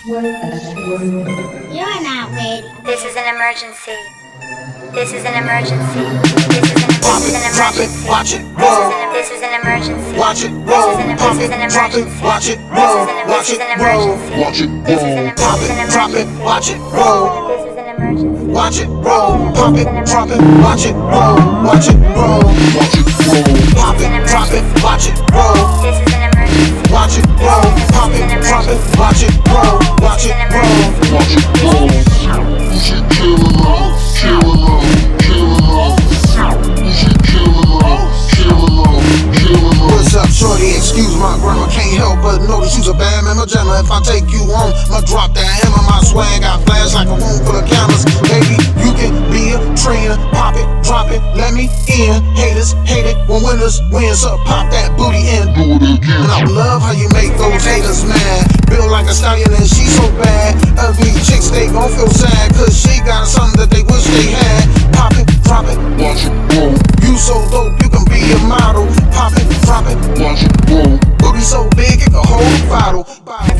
You are not ready. This is an emergency. This is an emergency. This is an emergency. Watch it roll. This is an emergency. Watch it roll. Pump it, drop it. Watch it roll. Watch it roll. Watch it roll. Pop it, drop it. Watch it roll. This is an emergency. Watch it roll. Pump it, drop it. Watch it roll. Watch it roll. Watch it roll. Pop it, drop it. Watch it roll. This is an emergency. Watch it roll. Pop it, drop it. Watch it roll. Watch it roll. Watch it roll. You should kill it all. Kill it all. Kill it all. You should kill it all. Kill it all. Kill it all. What's up, shorty? Excuse my grammar. Can't help but notice you's a bad man, jammer. If I take you home, I'ma drop that hammer. My swag got flash like a room full of cameras. Baby, you can be a trainer. Pop it, drop it, let me in. Haters hate it when winners win. So pop that booty in. Do it again. And I love how you make those haters mad. Built like a stallion and she so bad. Ugly chicks, they gon' feel sad, cause she got something that they wish they had. Pop it, drop it, watch it roll. You so dope, you can be a model. Pop it, drop it, watch it roll. Booty so big, it can hold a bottle. Pop it,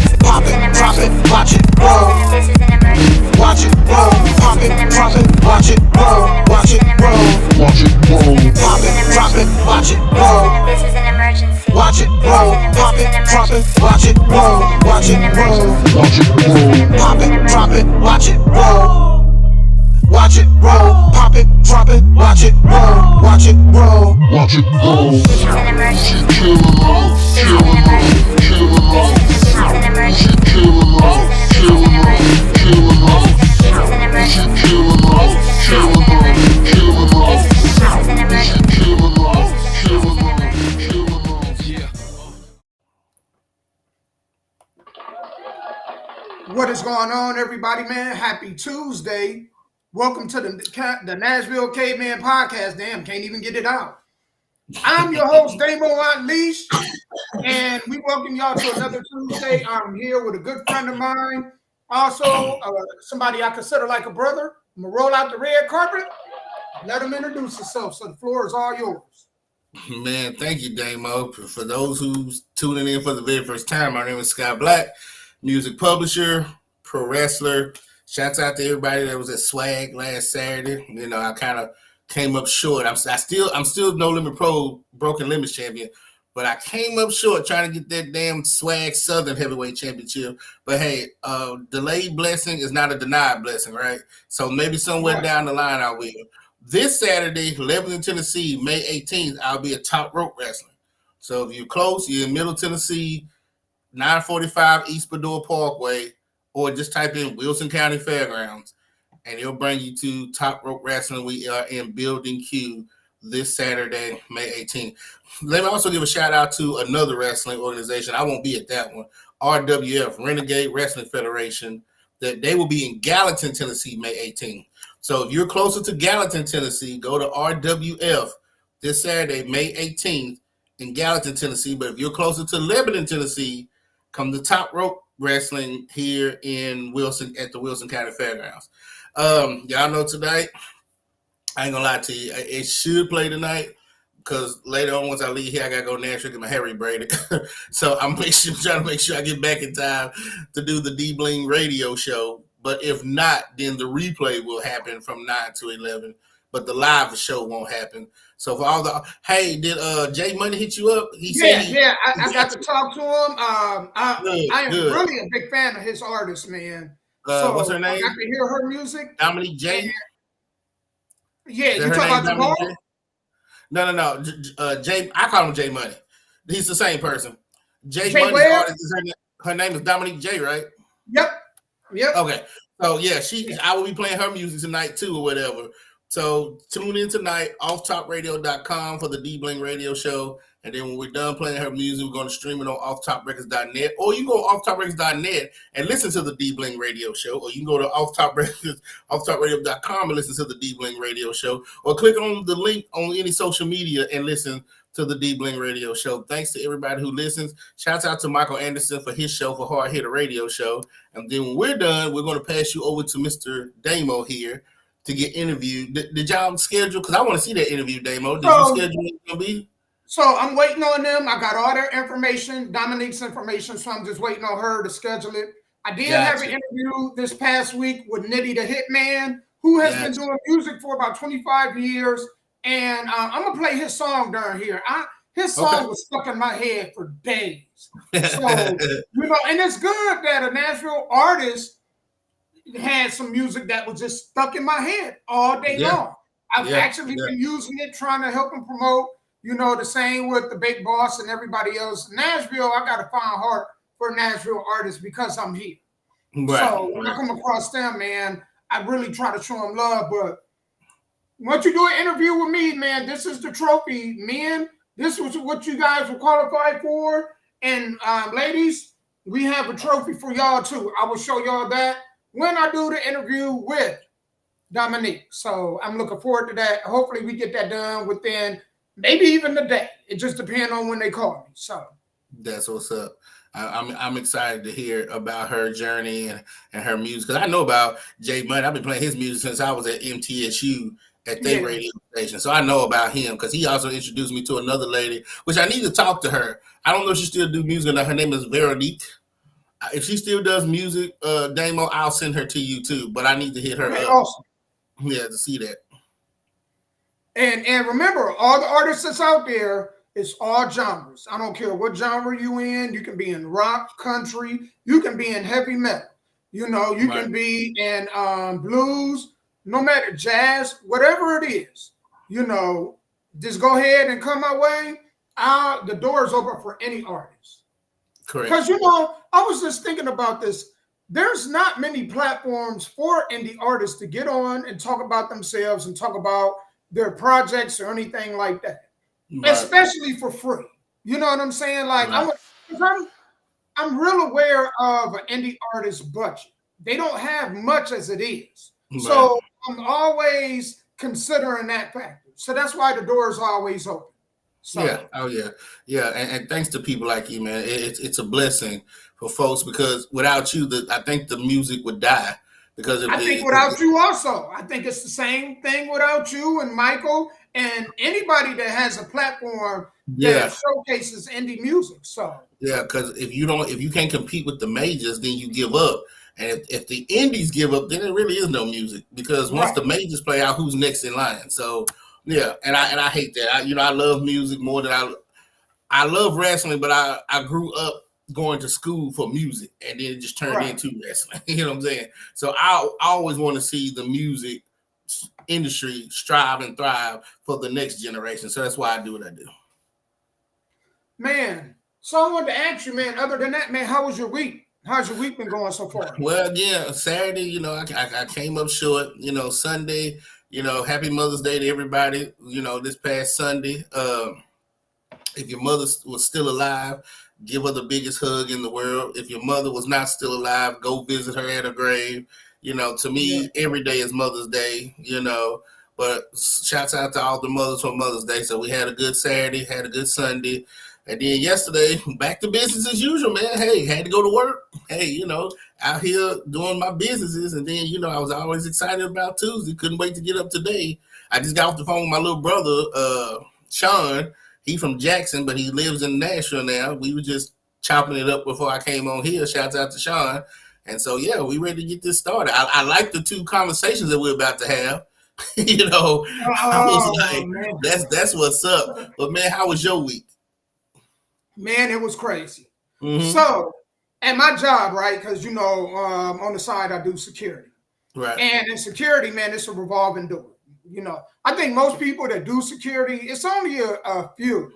drop it, watch it roll. This is an emergency. Watch it roll. Pop it, drop it, watch it roll. Watch it roll. Watch it roll. Pop it, drop it, watch it roll. This is an emergency. Watch it roll. Pop it, drop it, watch it roll. Watch it roll. Watch it roll. Pop it, drop it, watch it roll. Watch it roll. Pop it, drop it, watch it roll. Watch it roll. Watch it roll. This is an emergency. Kill it all. Kill it all. Kill it all. This is an emergency. Kill it all. Kill it all. Kill it all. This is an emergency. Kill it all. Kill it all. Kill it all. This is an emergency. Kill it all. Kill it all. Kill it all. Yeah. What is going on, everybody, man? Happy Tuesday. Welcome to the Nashville Cavemen podcast. Damn, can't even get it out. I'm your host, Damo Unleashed, and we welcome y'all to another Tuesday. I'm here with a good friend of mine, also somebody I consider like a brother. I'm going to roll out the red carpet, let him introduce himself, so the floor is all yours. Man, thank you, Damo. For those who's tuning in for the very first time, my name is Scott Black, music publisher, pro wrestler. Shouts out to everybody that was at Swag last Saturday. You know, I kind of came up short. I'm still No Limit Pro Broken Limits champion, but I came up short trying to get that damn Swag Southern Heavyweight Championship. But hey, delayed blessing is not a denied blessing, right? So maybe somewhere down the line I will. This Saturday, Lebanon, Tennessee, May 18th, I'll be a top rope wrestler. So if you're close, you're in Middle Tennessee, 945 East Padua Parkway, or just type in Wilson County Fairgrounds, and it'll bring you to Top Rope Wrestling. We are in Building Q this Saturday, May 18th. Let me also give a shout out to another wrestling organization. I won't be at that one. RWF, Renegade Wrestling Federation. That they will be in Gallatin, Tennessee, May 18th. So if you're closer to Gallatin, Tennessee, go to RWF this Saturday, May 18th in Gallatin, Tennessee. But if you're closer to Lebanon, Tennessee, come to Top Rope Wrestling here in Wilson at the Wilson County Fairgrounds. Y'all know tonight, I ain't gonna lie to you, it should play tonight because later on once I leave here, I gotta go to Nashville get my hair rebraided. So I'm trying to make sure I get back in time to do the D Bling radio show. But if not, then the replay will happen from 9 to 11. But the live show won't happen. So for all the did Jay Money hit you up? I got to talk to him. I am really a big fan of his artist, man. What's her name? I got to hear her music. Dominique J. Yeah, you talking about Jamal? No. Jay, I call him Jay Money. He's the same person. Jay Money's artist is her name is Dominique J, right? Yep. Okay. So yeah, I will be playing her music tonight too, or whatever. So tune in tonight, offtopradio.com for the D Bling radio show. And then when we're done playing her music, we're going to stream it on offtoprecords.net. Or you can go offtoprecords.net and listen to the D Bling radio show. Or you can go to offtopradio.com and listen to the D Bling radio show. Or click on the link on any social media and listen to the D Bling radio show. Thanks to everybody who listens. Shouts out to Michael Anderson for his show, for Hard Hitter Radio Show. And then when we're done, we're going to pass you over to Mr. Damo here to get interviewed. Did y'all schedule? Because I want to see that interview, Damo. Did you schedule it going to be? So I'm waiting on them. I got all their information, Dominique's information, so I'm just waiting on her to schedule it. I did have an interview this past week with Nitty the Hitman, who has been doing music for about 25 years. And I'm going to play his song down here. His song was stuck in my head for days. So, and it's good that a Nashville artist had some music that was just stuck in my head all day long. I've actually been using it, trying to help him promote, the same with the Big Boss and everybody else. Nashville, I got a fine heart for Nashville artists because I'm here. So when I come across them, man, I really try to show them love. But once you do an interview with me, man, this is the trophy, men. This was what you guys were qualified for. And ladies, we have a trophy for y'all too. I will show y'all that when I do the interview with Dominique. So I'm looking forward to that. Hopefully we get that done within maybe even the day. It just depends on when they call me. So that's what's up. I'm excited to hear about her journey and her music, because I know about Jay Money. I've been playing his music since I was at MTSU at their radio station. So I know about him because he also introduced me to another lady, which I need to talk to her. I don't know if she still do music or not. Her name is Veronique. If she still does music, Damo, I'll send her to you too. But I need to hit her up. Awesome. Yeah, to see that. And remember, all the artists that's out there, it's all genres. I don't care what genre you in. You can be in rock, country. You can be in heavy metal. You can be in blues, no matter jazz, whatever it is. Just go ahead and come my way. The door is open for any artist. Correct. Because, I was just thinking about this. There's not many platforms for indie artists to get on and talk about themselves and talk about their projects or anything like that. Right. Especially for free. You know what I'm saying? Like, I'm real aware of an indie artist's budget. They don't have much as it is. Right. So I'm always considering that factor. So that's why the door is always open. So. Yeah. And thanks to people like you, man. It's a blessing for folks, because without you, I think the music would die. Because I think without you also. I think it's the same thing without you and Michael and anybody that has a platform that showcases indie music. So because if you can't compete with the majors, then you give up. And if the indies give up, then it really is no music, because once the majors play out, who's next in line? So and I hate that. I love music more than I love wrestling, but I grew up going to school for music, and then it just turned into wrestling. You know what I'm saying? So I always want to see the music industry strive and thrive for the next generation. So that's why I do what I do. Man, so I wanted to ask you, man, other than that, man, how was your week? How's your week been going so far? Well, Saturday, I came up short. Sunday, happy Mother's Day to everybody. This past Sunday, if your mother was still alive, give her the biggest hug in the world. If your mother was not still alive, go visit her at her grave. To me, every day is Mother's Day, but shouts out to all the mothers for Mother's Day. So we had a good Saturday, had a good Sunday. And then yesterday, back to business as usual, man. Hey, had to go to work. Hey, out here doing my businesses. And then, I was always excited about Tuesday. Couldn't wait to get up today. I just got off the phone with my little brother, Sean. He from Jackson, but he lives in Nashville now. We were just chopping it up before I came on here. Shouts out to Sean. And so, we ready to get this started. I like the two conversations that we're about to have. I was like, that's what's up. But, man, how was your week? Man, it was crazy. Mm-hmm. So, at my job, right, because, on the side, I do security. Right. And in security, man, it's a revolving door. I think most people that do security, it's only a few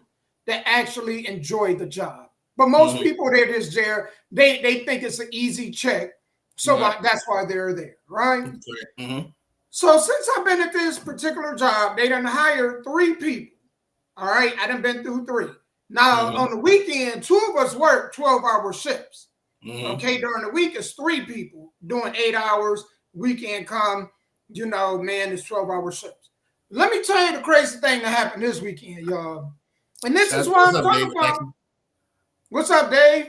that actually enjoy the job. But most people that is there, they think it's an easy check. So that's why they're there, right? Mm-hmm. So since I've been at this particular job, they done hired 3 people. All right, I done been through 3. Now, on the weekend, 2 of us work 12-hour shifts. Okay, during the week, it's 3 people doing 8 hours. Weekend come, man, it's 12-hour shifts. Let me tell you the crazy thing that happened this weekend, y'all. And this is what I'm talking about. What's up, Dave?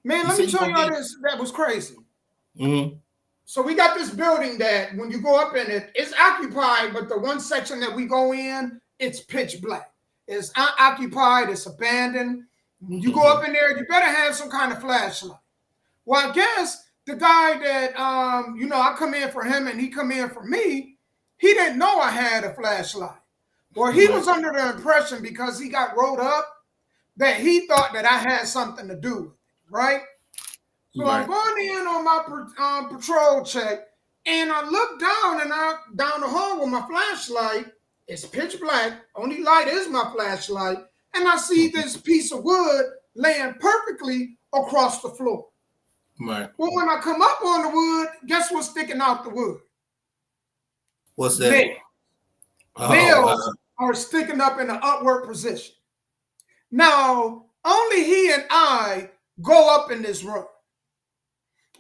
Man, let me tell y'all this. That was crazy. Mm-hmm. So we got this building that when you go up in it, it's occupied, but the one section that we go in, it's pitch black. It's unoccupied. It's abandoned. When you go up in there, you better have some kind of flashlight. Well, I guess the guy that I come in for him and he come in for me, he didn't know I had a flashlight. Or he was under the impression because he got rolled up that he thought that I had something to do with it, right? So I'm going in on my patrol check, and I look down and down the hall with my flashlight. It's pitch black. Only light is my flashlight, and I see this piece of wood laying perfectly across the floor. Right. Well, when I come up on the wood, guess what's sticking out the wood? What's that? Nails. Nails are sticking up in an upward position. Now, only he and I go up in this room.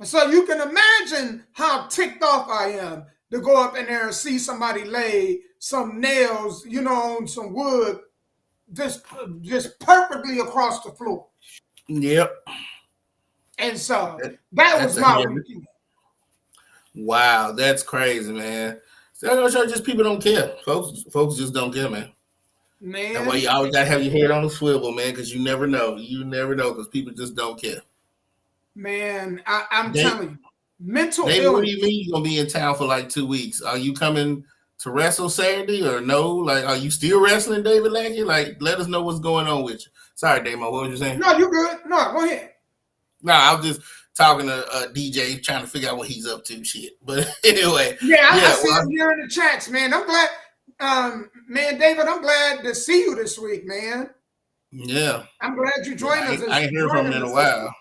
So you can imagine how ticked off I am to go up in there and see somebody lay some nails, on some wood, just perfectly across the floor. Yep. And so that was my weekend. Wow, that's crazy, man. So just people don't care. Folks just don't care, man. Man. That's why you always gotta have your head on the swivel, man, because you never know. You never know because people just don't care. Man, I'm telling you, mental illness. What do you mean you're gonna be in town for like 2 weeks? Are you coming to wrestle Saturday or no? Like, are you still wrestling, David Lackey? Like, let us know what's going on with you. Sorry, Damo, what was you saying? No, you good. No, go ahead. No, I was just talking to DJ, trying to figure out what he's up to, shit. But anyway. I see him here in the chats, man. I'm glad, man, David, I'm glad to see you this week, man. Yeah. I'm glad you joined us. I ain't heard from him in a while.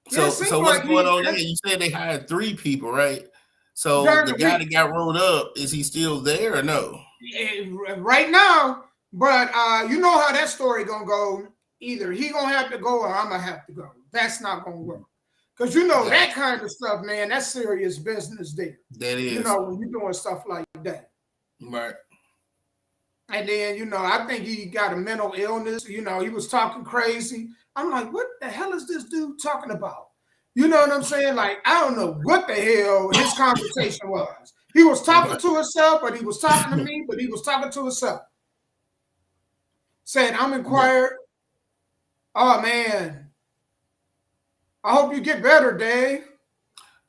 So what's going on there? You said they hired 3 people, right? So the guy that got rolled up, is he still there or no? Right now, but you know how that story gonna go. Either he gonna have to go or I'm gonna have to go. That's not gonna work. Because that kind of stuff, man, that's serious business there. That is. When you're doing stuff like that. Right. And then, I think he got a mental illness. He was talking crazy. I'm like, what the hell is this dude talking about? You know what I'm saying? Like, I don't know what the hell his conversation was. He was talking to himself, but he was talking to me, but he was talking to himself. Said, I'm inquired. Oh, man. I hope you get better, Dave.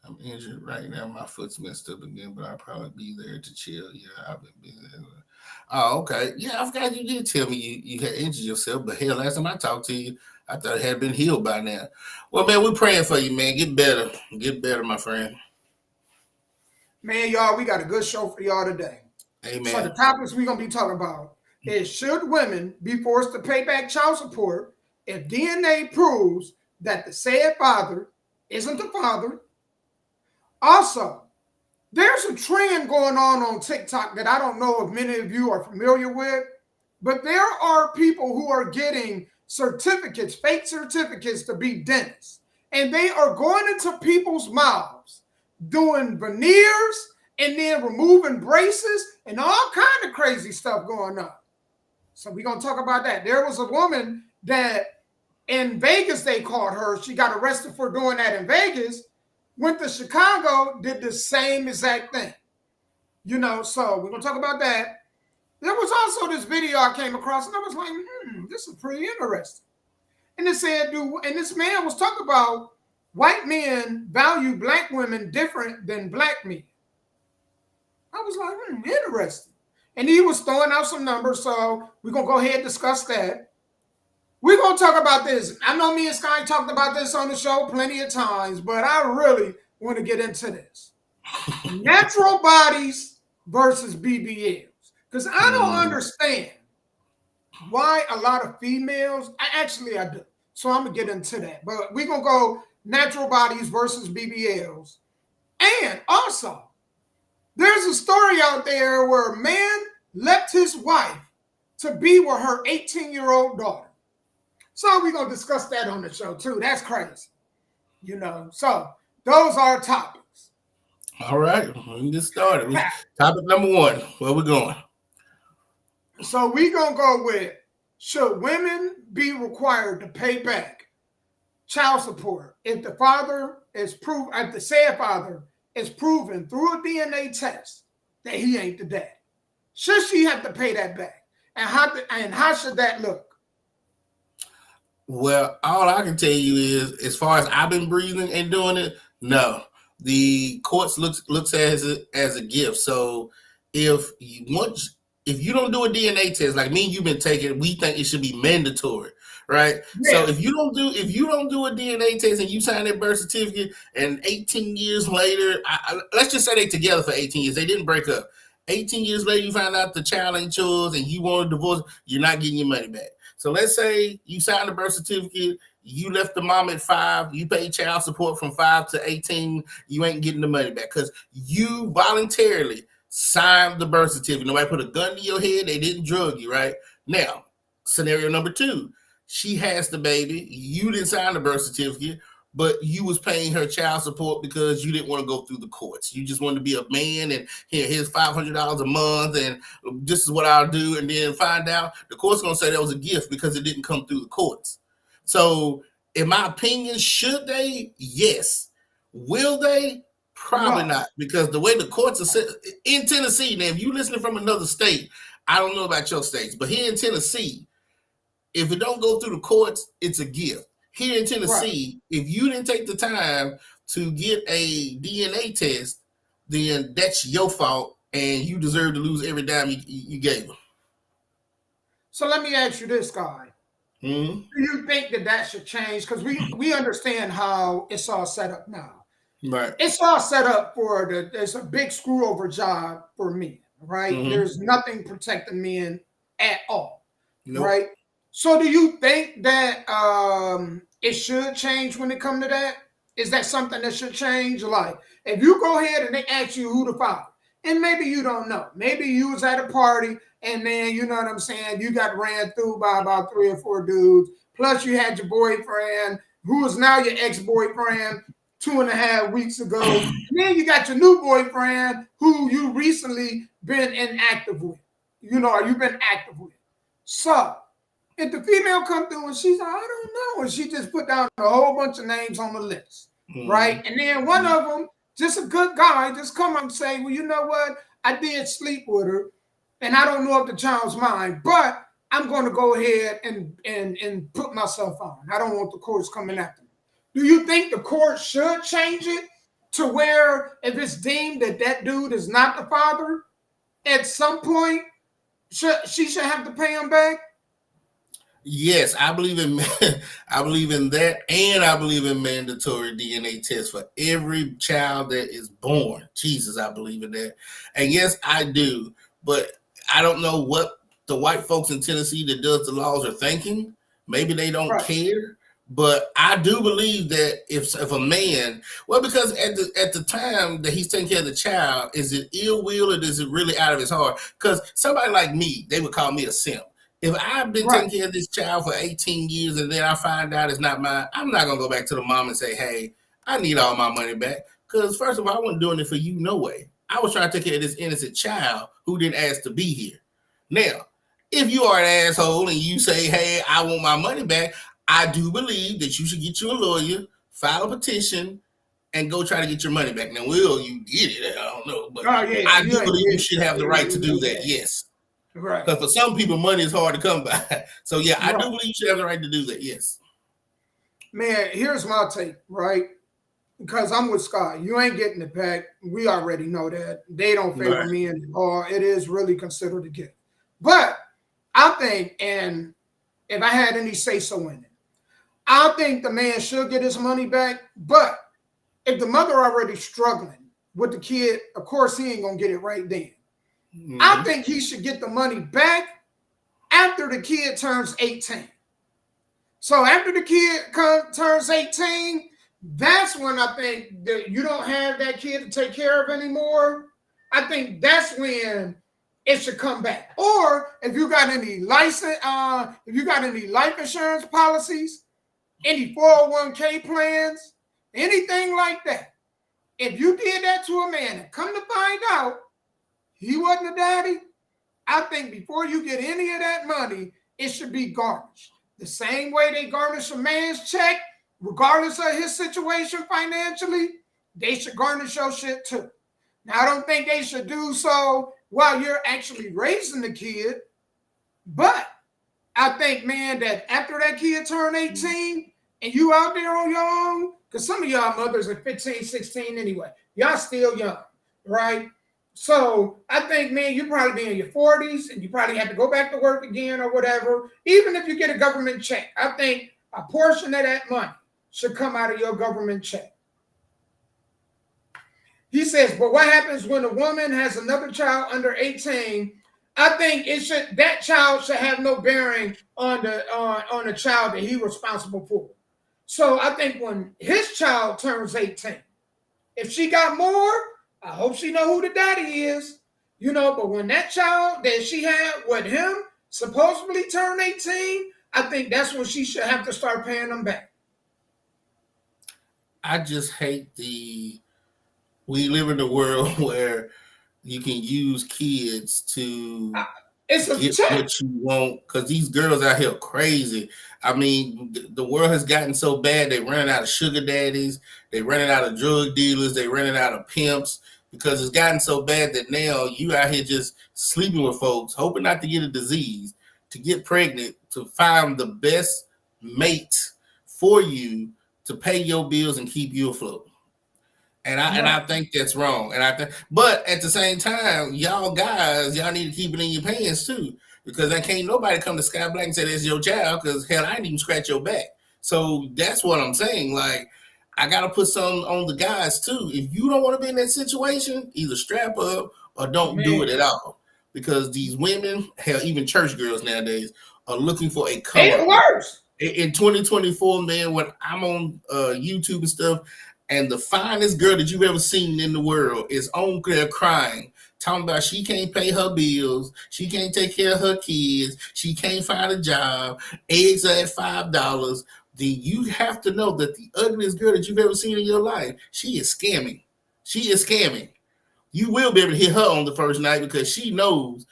I'm injured right now. My foot's messed up again, but I'll probably be there to chill. Yeah, I've been busy. Oh, okay. Yeah, I forgot you did tell me you had injured yourself, but hell, last time I talked to you, I thought it had been healed by now. Well, man, we're praying for you, man. Get better. Get better, my friend. Man, y'all, we got a good show for y'all today. Amen. So the topics we're going to be talking about is, should women be forced to pay back child support if DNA proves that the said father isn't the father? Also, there's a trend going on TikTok that I don't know if many of you are familiar with, but there are people who are getting certificates, fake certificates to be dentists. And they are going into people's mouths, doing veneers and then removing braces and all kind of crazy stuff going on. So we're going to talk about that. There was a woman that in Vegas, they caught her. She got arrested for doing that in Vegas. Went to Chicago, did the same exact thing. So we're going to talk about that. There was also this video I came across, and I was like, this is pretty interesting. And it said, and this man was talking about white men value black women different than black men. I was like, interesting. And he was throwing out some numbers, so we're going to go ahead and discuss that. We're going to talk about this. I know me and Sky talked about this on the show plenty of times, but I really want to get into this. Natural bodies versus BBLs. Because I don't understand why a lot of females, I do. So I'm going to get into that. But we're going to go natural bodies versus BBLs. And also, there's a story out there where a man left his wife to be with her 18-year-old daughter. So we're going to discuss that on the show, too. That's crazy. So those are topics. All right. Let me get started. Topic number 1. Where we going? So we're going to go with, should women be required to pay back child support if the father is proven, if the said father is proven through a DNA test that he ain't the dad? Should she have to pay that back? And how should that look? Well, all I can tell you is, as far as I've been breathing and doing it, no. The courts looks at it as a gift. So if if you don't do a DNA test, like me and you've been taking, we think it should be mandatory, right? So Yeah. if you don't do a DNA test and you sign that birth certificate, and 18 years later, let's just say they together for 18 years, they didn't break up. 18 years later, you find out the child ain't yours and you want a divorce, you're not getting your money back. So let's say you signed a birth certificate, you left the mom at 5, you pay child support from 5 to 18, you ain't getting the money back because you voluntarily signed the birth certificate. Nobody put a gun to your head, they didn't drug you, right? Now, scenario number 2, she has the baby, you didn't sign the birth certificate, but you was paying her child support because you didn't want to go through the courts. You just wanted to be a man, and here's $500 a month, and this is what I'll do. And then find out the court's going to say that was a gift because it didn't come through the courts. So in my opinion, should they? Yes. Will they? Probably No. not, because the way the courts are set in Tennessee, now if you listening from another state, I don't know about your states, but here in Tennessee, if it don't go through the courts, it's a gift. Here in Tennessee, if you didn't take the time to get a DNA test, then that's your fault, and you deserve to lose every dime you gave them. So let me ask you this, guy. Mm-hmm. Do you think that should change? Because we understand how it's all set up now. Right. It's all set up for there's a big screw over job for men, right? Mm-hmm. There's nothing protecting men at all, Nope. right? So do you think that it should change when it comes to that? Is that something that should change? Like, if you go ahead and they ask you who the father, and maybe you don't know. Maybe you was at a party and then, you know what I'm saying, you got ran through by about 3 or 4 dudes. Plus you had your boyfriend, who is now your ex-boyfriend 2.5 weeks ago. And then you got your new boyfriend who you recently been inactive with. You know, or you've been active with. So if the female come through and she's like, I don't know, and she just put down a whole bunch of names on the list, right? And then one of them, just a good guy, just come up and say, well, you know what? I did sleep with her, and I don't know if the child's mine, but I'm going to go ahead and put myself on. I don't want the courts coming after me. Do you think the court should change it to where if it's deemed that that dude is not the father, at some point, she should have to pay him back? Yes, I believe in I believe in that, and I believe in mandatory DNA tests for every child that is born. Jesus, I believe in that. And yes, I do. But I don't know what the white folks in Tennessee that does the laws are thinking. Maybe they don't care. But I do believe that if a man, well, because at the time that he's taking care of the child, is it ill will or is it really out of his heart? Because somebody like me, they would call me a simp. If I've been taking care of this child for 18 years and then I find out it's not mine, I'm not going to go back to the mom and say, hey, I need all my money back. Because first of all, I wasn't doing it for you no way. I was trying to take care of this innocent child who didn't ask to be here. Now, if you are an asshole and you say, hey, I want my money back, I do believe that you should get you a lawyer, file a petition, and go try to get your money back. Now, will you get it? I don't know. But I do believe you should have the right to do that, yes. Right. Because for some people, money is hard to come by. So, yeah, I do believe you should have the right to do that, yes. Man, here's my take, right? Because I'm with Scott. You ain't getting it back. We already know that. They don't favor me anymore. It is really considered a gift. But I think, and if I had any say-so in it, I think the man should get his money back. But if the mother already struggling with the kid, of course, he ain't going to get it right then. Mm-hmm. I think he should get the money back after the kid turns 18. So after the kid turns 18, that's when I think that you don't have that kid to take care of anymore. I think that's when it should come back. Or if you got any life insurance policies, any 401k plans, anything like that. If you did that to a man and come to find out he wasn't a daddy, I think before you get any of that money, it should be garnished. The same way they garnish a man's check, regardless of his situation financially, they should garnish your shit too. Now, I don't think they should do so while you're actually raising the kid, but I think, man, that after that kid turned 18 and you out there on your own, because some of y'all mothers are 15, 16 anyway. Y'all still young, right? So I think, man, you probably be in your 40s and you probably have to go back to work again or whatever. Even if you get a government check, I think a portion of that money should come out of your government check. He says, but what happens when a woman has another child under 18? I think that child should have no bearing on the child that he's responsible for. So I think when his child turns 18, if she got more, I hope she know who the daddy is, but when that child that she had with him supposedly turned 18, I think that's when she should have to start paying them back. I just hate we live in a world where you can use kids to get what you want, because these girls out here crazy. I mean, the world has gotten so bad, they're running out of sugar daddies, they're running out of drug dealers, they're running out of pimps, because it's gotten so bad that now you out here just sleeping with folks, hoping not to get a disease, to get pregnant, to find the best mate for you to pay your bills and keep you afloat. And I think that's wrong. But at the same time, y'all guys, y'all need to keep it in your pants too, because there can't nobody come to Sky Black and say that's your child, because hell, I didn't even scratch your back. So that's what I'm saying. Like, I gotta put something on the guys too. If you don't want to be in that situation, either strap up or don't do it at all. Because these women, hell, even church girls nowadays are looking for a come up. Worse. In 2024, man, when I'm on YouTube and stuff, and the finest girl that you've ever seen in the world is on there crying, talking about she can't pay her bills, she can't take care of her kids, she can't find a job, eggs are at $5, then you have to know that the ugliest girl that you've ever seen in your life, she is scamming. She is scamming. You will be able to hit her on the first night, because she knows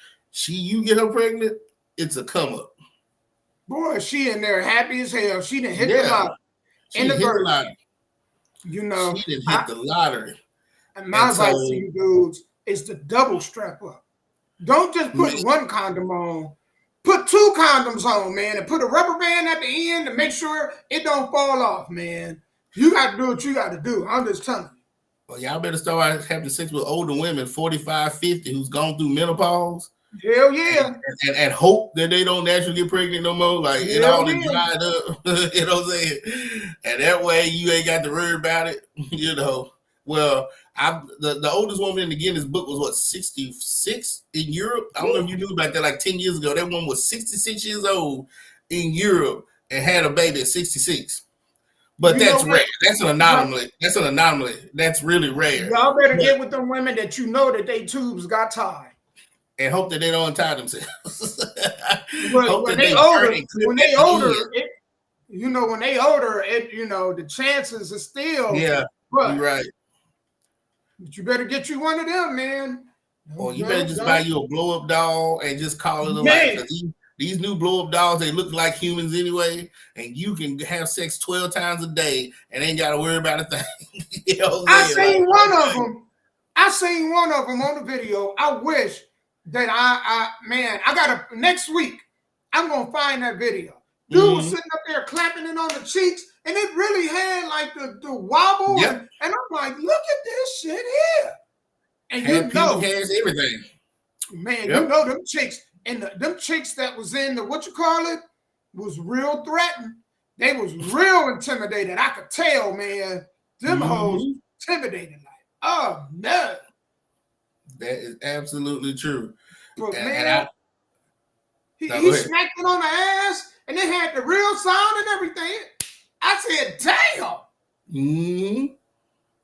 you get her pregnant, it's a come up. Boy, she in there happy as hell. She didn't hit the lottery. She didn't hit the lottery. She didn't hit the lottery. And my advice to you dudes is to double strap up. Don't just put one condom on. Put 2 condoms on, man, and put a rubber band at the end to make sure it don't fall off, man. You got to do what you got to do. I'm just telling you. Well, y'all better start having sex with older women, 45, 50, who's gone through menopause. Hell yeah. And hope that they don't naturally get pregnant no more. Like, it all dried up. You know what I'm saying? And that way you ain't got to worry about it. Well, the oldest woman in the Guinness book was, what, 66 in Europe? I don't know if you knew about that, like 10 years ago. That one was 66 years old in Europe and had a baby at 66. But that's rare. That's an anomaly. That's an anomaly. That's really rare. Y'all better get with them women that you know that they tubes got tied. And hope that they don't untie themselves. When they older, the chances are still. Yeah, you're right. But you better get you one of them, man. Or you better just buy you a blow-up doll and just call it a life. These new blow-up dolls, they look like humans anyway, and you can have sex 12 times a day and ain't got to worry about a thing. I seen one of them on the video. I wish that I got next week, I'm going to find that video. Dude was sitting up there clapping it on the cheeks, and it really had like the wobble. Yep. And I'm like, look at this shit here. And has everything. Man, them chicks. And them chicks that was in the was real threatened. They was real intimidated. I could tell, man. Them hoes intimidated. Like, oh no. That is absolutely true. But man, he smacked it on the ass, and it had the real sound and everything. I said, damn. Mm-hmm.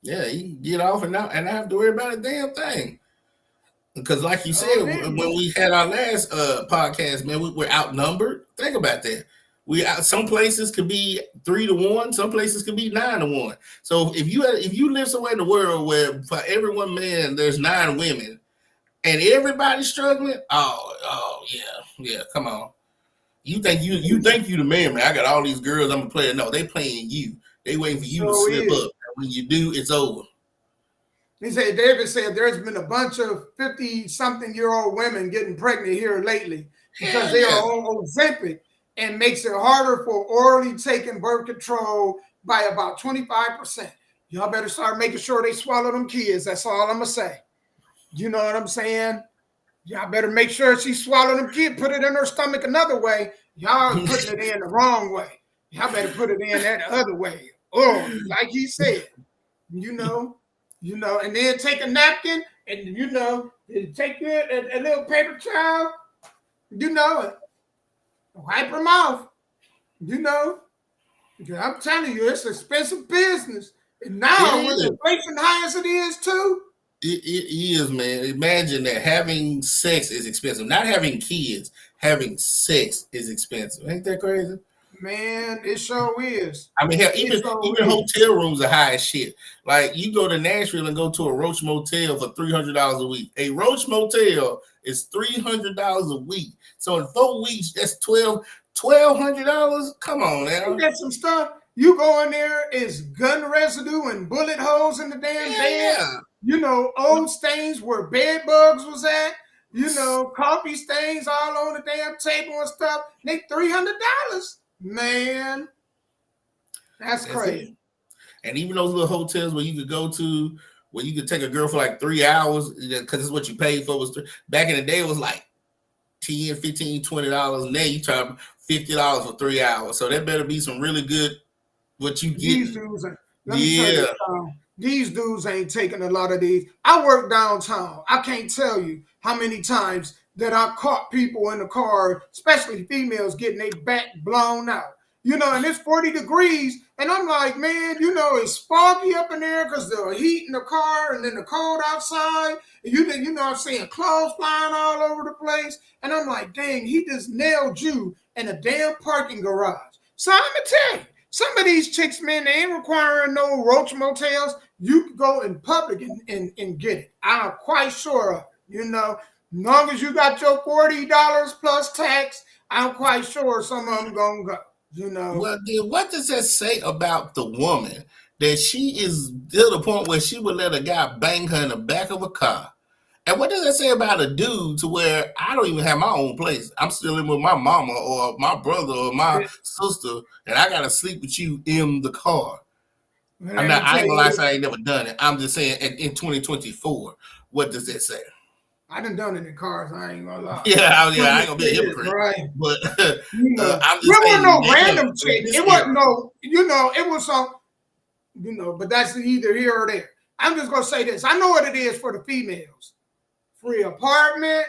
Yeah, you can get off and not have to worry about a damn thing. Because like you said, when we had our last podcast, man, we're outnumbered. Think about that. Some places could be 3-1, some places could be 9-1. So if you live somewhere in the world where for every one man there's 9 women, and everybody's struggling, oh yeah, come on. You think you the man, I got all these girls I'm a player. No, they playing you. They waiting for you to slip up. And when you do, it's over. David said there's been a bunch of 50-something-year-old women getting pregnant here lately because they are on Ozempic and makes it harder for orally taking birth control by about 25%. Y'all better start making sure they swallow them kids. That's all I'm gonna say. You know what I'm saying? Y'all better make sure she swallow them kids, put it in her stomach another way. Y'all putting it in the wrong way. Y'all better put it in that other way. Oh, like he said, you know, and then take a napkin and take a little paper towel, wipe her mouth, because I'm telling you, it's expensive business. And now with inflation high as it is too. It is, man. Imagine that having sex is expensive. Not having kids, having sex is expensive. Ain't that crazy? Man, it sure is. I mean, hell, even hotel rooms are high as shit. Like you go to Nashville and go to a Roach Motel for $300 a week. A Roach Motel is $300 a week. So in 4 weeks, that's $1,200. Come on now. You get some stuff. You go in there, it's gun residue and bullet holes in the damn bed. Yeah. Old stains where bed bugs was at. Coffee stains all on the damn table and stuff. They $300. Man, that's crazy. And even those little hotels where you could go to, where you could take a girl for like 3 hours, because it's what you paid for. Back in the day, it was like $10, $15, $20. Now you charge $50 for 3 hours. So that better be some really good what you get. These dudes ain't taking a lot of these. I work downtown. I can't tell you how many times that I caught people in the car, especially females, getting their back blown out. And it's 40 degrees. And I'm like, man, it's foggy up in there because the heat in the car and then the cold outside. And I'm seeing clothes flying all over the place. And I'm like, dang, he just nailed you in a damn parking garage. So I'm going to tell you, some of these chicks, man, they ain't requiring no Roach Motels. You can go in public and get it. I'm quite sure of it, As long as you got your $40 plus tax, I'm quite sure some of them gonna go. Well, then what does that say about the woman that she is to the point where she would let a guy bang her in the back of a car? And what does that say about a dude to where I don't even have my own place? I'm still in with my mama or my brother or my sister, and I gotta sleep with you in the car. I ain't gonna lie, I ain't never done it. I'm just saying in 2024, what does that say? I done it in cars. I ain't gonna lie. I ain't gonna be a hypocrite. Right. But I'm just saying, no random chick. It wasn't no, it was some, but that's either here or there. I'm just gonna say this. I know what it is for the females. Free apartment,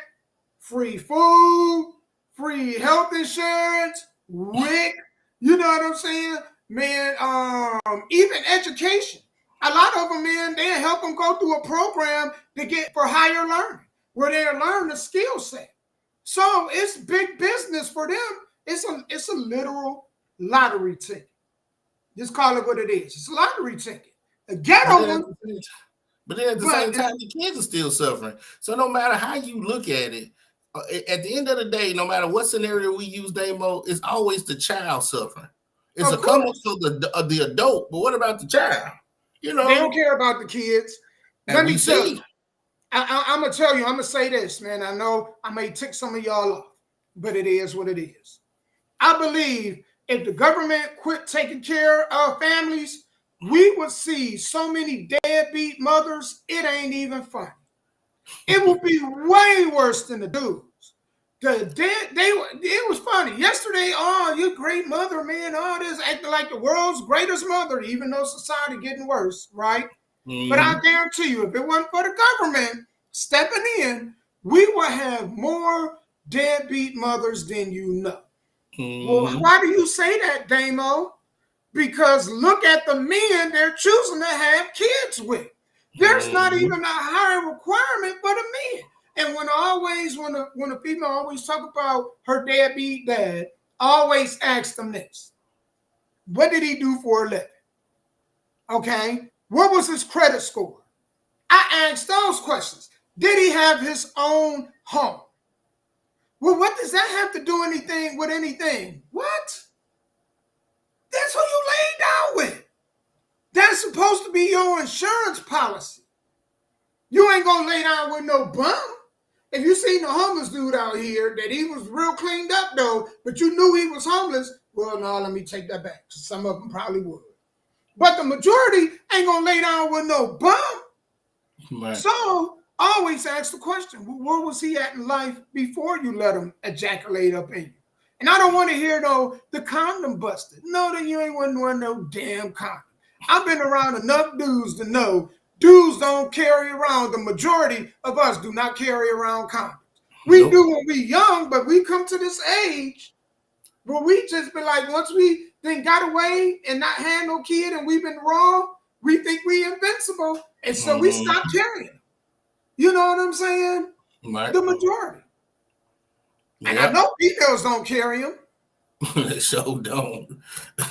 free food, free health insurance, WIC. You know what I'm saying? Man, even education. A lot of them, man, they help them go through a program to get for higher learning, where they learn a skill set. So it's big business for them. It's a literal lottery ticket. Just call it what it is. It's a lottery ticket. A ghetto one. But then at the same time, the kids are still suffering. So no matter how you look at it, at the end of the day, no matter what scenario we use, Damo, it's always the child suffering. It's a come up for the adult, but what about the child? They don't care about the kids. Let me tell you. I'm going to tell you, I'm going to say this, man. I know I may tick some of y'all off, but it is what it is. I believe if the government quit taking care of families, we would see so many deadbeat mothers, it ain't even funny. It would be way worse than the dudes. It was funny. Yesterday, you great mother, man, all this, acting like the world's greatest mother, even though society getting worse, right? Mm-hmm. But I guarantee you, if it wasn't for the government stepping in, we would have more deadbeat mothers than you know. Mm-hmm. Well, why do you say that, Damo? Because look at the men they're choosing to have kids with. There's not even a higher requirement for the men. And when a female always talk about her deadbeat dad, I always ask them this. What did he do for a living? Okay. What was his credit score? I asked those questions. Did he have his own home? Well, what does that have to do anything with anything? What? That's who you laid down with. That's supposed to be your insurance policy. You ain't gonna lay down with no bum. If you seen the homeless dude out here that he was real cleaned up though, but you knew he was homeless, well, no, let me take that back. Some of them probably would. But the majority ain't gonna lay down with no bum. Right. So always ask the question, where was he at in life before you let him ejaculate up in you? And I don't want to hear though the condom busted. No, then you ain't wearing no damn condom. I've been around enough dudes to know dudes don't carry around. The majority of us do not carry around condoms. We do when we young, but we come to this age where we just be like, once we then got away and not had no kid and we've been raw, we think we invincible. And so we stop carrying them. You know what I'm saying? Right. The majority. And Yep. I know females don't carry them. They sure don't.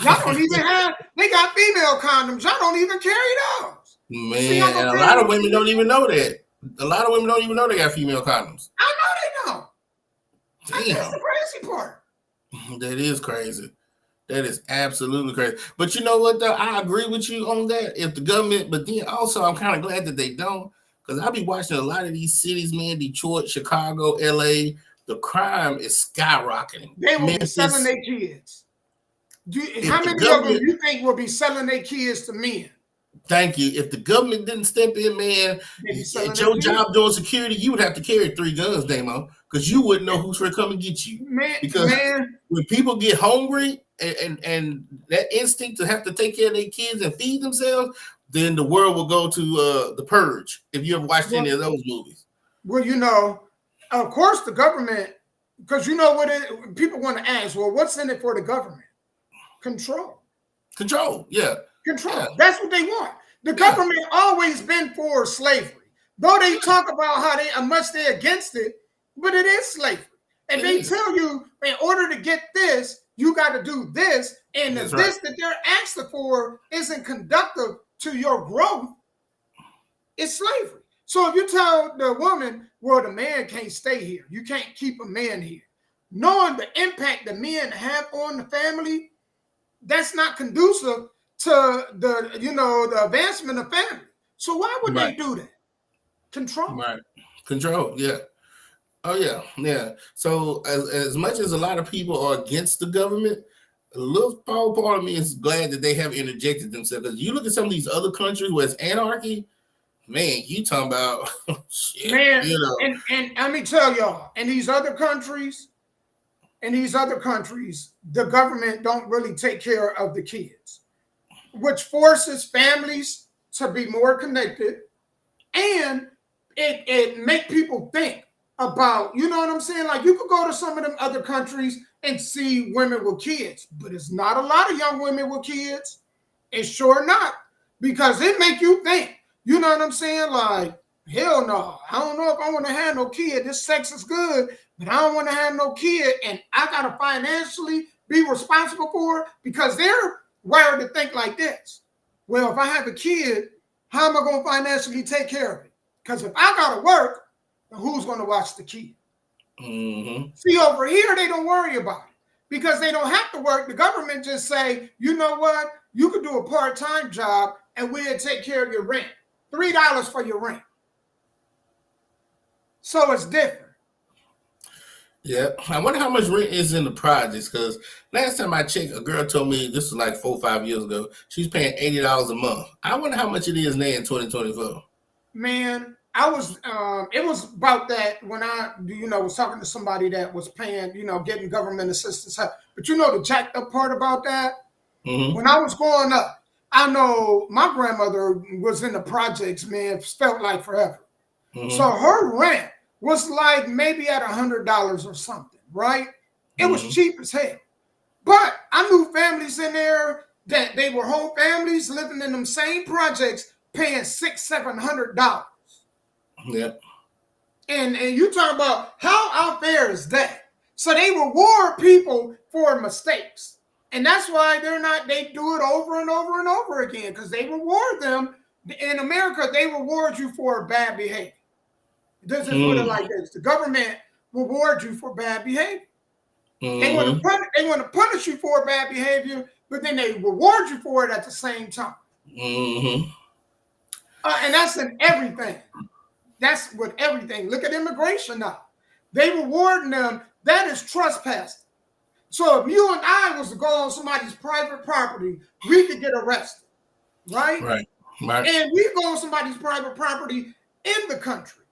Y'all don't even have, they got female condoms. Y'all don't even carry those. Man, See, and a lot of women don't even know that. A lot of women don't even know they got female condoms. I know they don't. Damn. That's the crazy part. That is crazy. That is absolutely crazy. But you know what, though? I agree with you on that. If the government, but then also I'm kind of glad that they don't, because I be watching a lot of these cities, man, Detroit, Chicago, LA, the crime is skyrocketing. They will be selling their kids. How many of them you think will be selling their kids to men? Thank you. If the government didn't step in, man, at your job doing security, you would have to carry 3 guns, Damo, because you wouldn't know who's going to come and get you. Because when people get hungry and that instinct to have to take care of their kids and feed themselves, then the world will go to The Purge, if you ever watched any of those movies. Well, you know, of course the government, because you know what people want to ask, well, what's in it for the government? Control. Control, yeah. Control. Yeah. That's what they want. The government always been for slavery. Though they talk about how much they're against it, but it is slavery. And they tell you, in order to get this, you got to do this. And if this that they're asking for isn't conducive to your growth, it's slavery. So if you tell the woman, well, the man can't stay here. You can't keep a man here. Knowing the impact the men have on the family, that's not conducive to the advancement of family. So why would they do that? Control. Right. Control, yeah. Oh, yeah, yeah. So as much as a lot of people are against the government, a little part of me is glad that they have interjected themselves. Because you look at some of these other countries where it's anarchy, man, you talking about shit, man, you know. And let me tell y'all, in these other countries, the government don't really take care of the kids, which forces families to be more connected, and it make people think about, you know what I'm saying? Like, you could go to some of them other countries and see women with kids, but it's not a lot of young women with kids. It's sure not, because it make you think, you know what I'm saying? Like, hell no, I don't know if I want to have no kid. This sex is good, but I don't want to have no kid, and I got to financially be responsible for it, because they're wired to think like this. Well, if I have a kid, how am I going to financially take care of it? Because if I got to work, then who's going to watch the kid? Mm-hmm. See, over here, they don't worry about it because they don't have to work. The government just say, you know what? You could do a part-time job and we'll take care of your rent. $3 for your rent. So it's different. Yeah, I wonder how much rent is in the projects, because last time I checked, a girl told me, this was like 4 or 5 years ago, she's paying $80 a month. I wonder how much it is now in 2024. Man, it was about that when I, was talking to somebody that was paying, getting government assistance help. But the jacked up part about that, when I was growing up, I know my grandmother was in the projects, man, felt like forever. So her rent was like maybe at $100 or something, right? It was cheap as hell. But I knew families in there that they were whole families living in them same projects paying $600-700. Yeah. And you talk about how unfair is that? So they reward people for mistakes. And that's why they do it over and over and over again, because they reward them. In America, they reward you for bad behavior. This is put it like this: the government rewards you for bad behavior. They want to punish you for bad behavior, but then they reward you for it at the same time. And that's in everything. That's with everything. Look at immigration now. They rewarding them. That is trespassing. So if you and I was to go on somebody's private property, we could get arrested, right? Right. Right. And we go on somebody's private property in the country.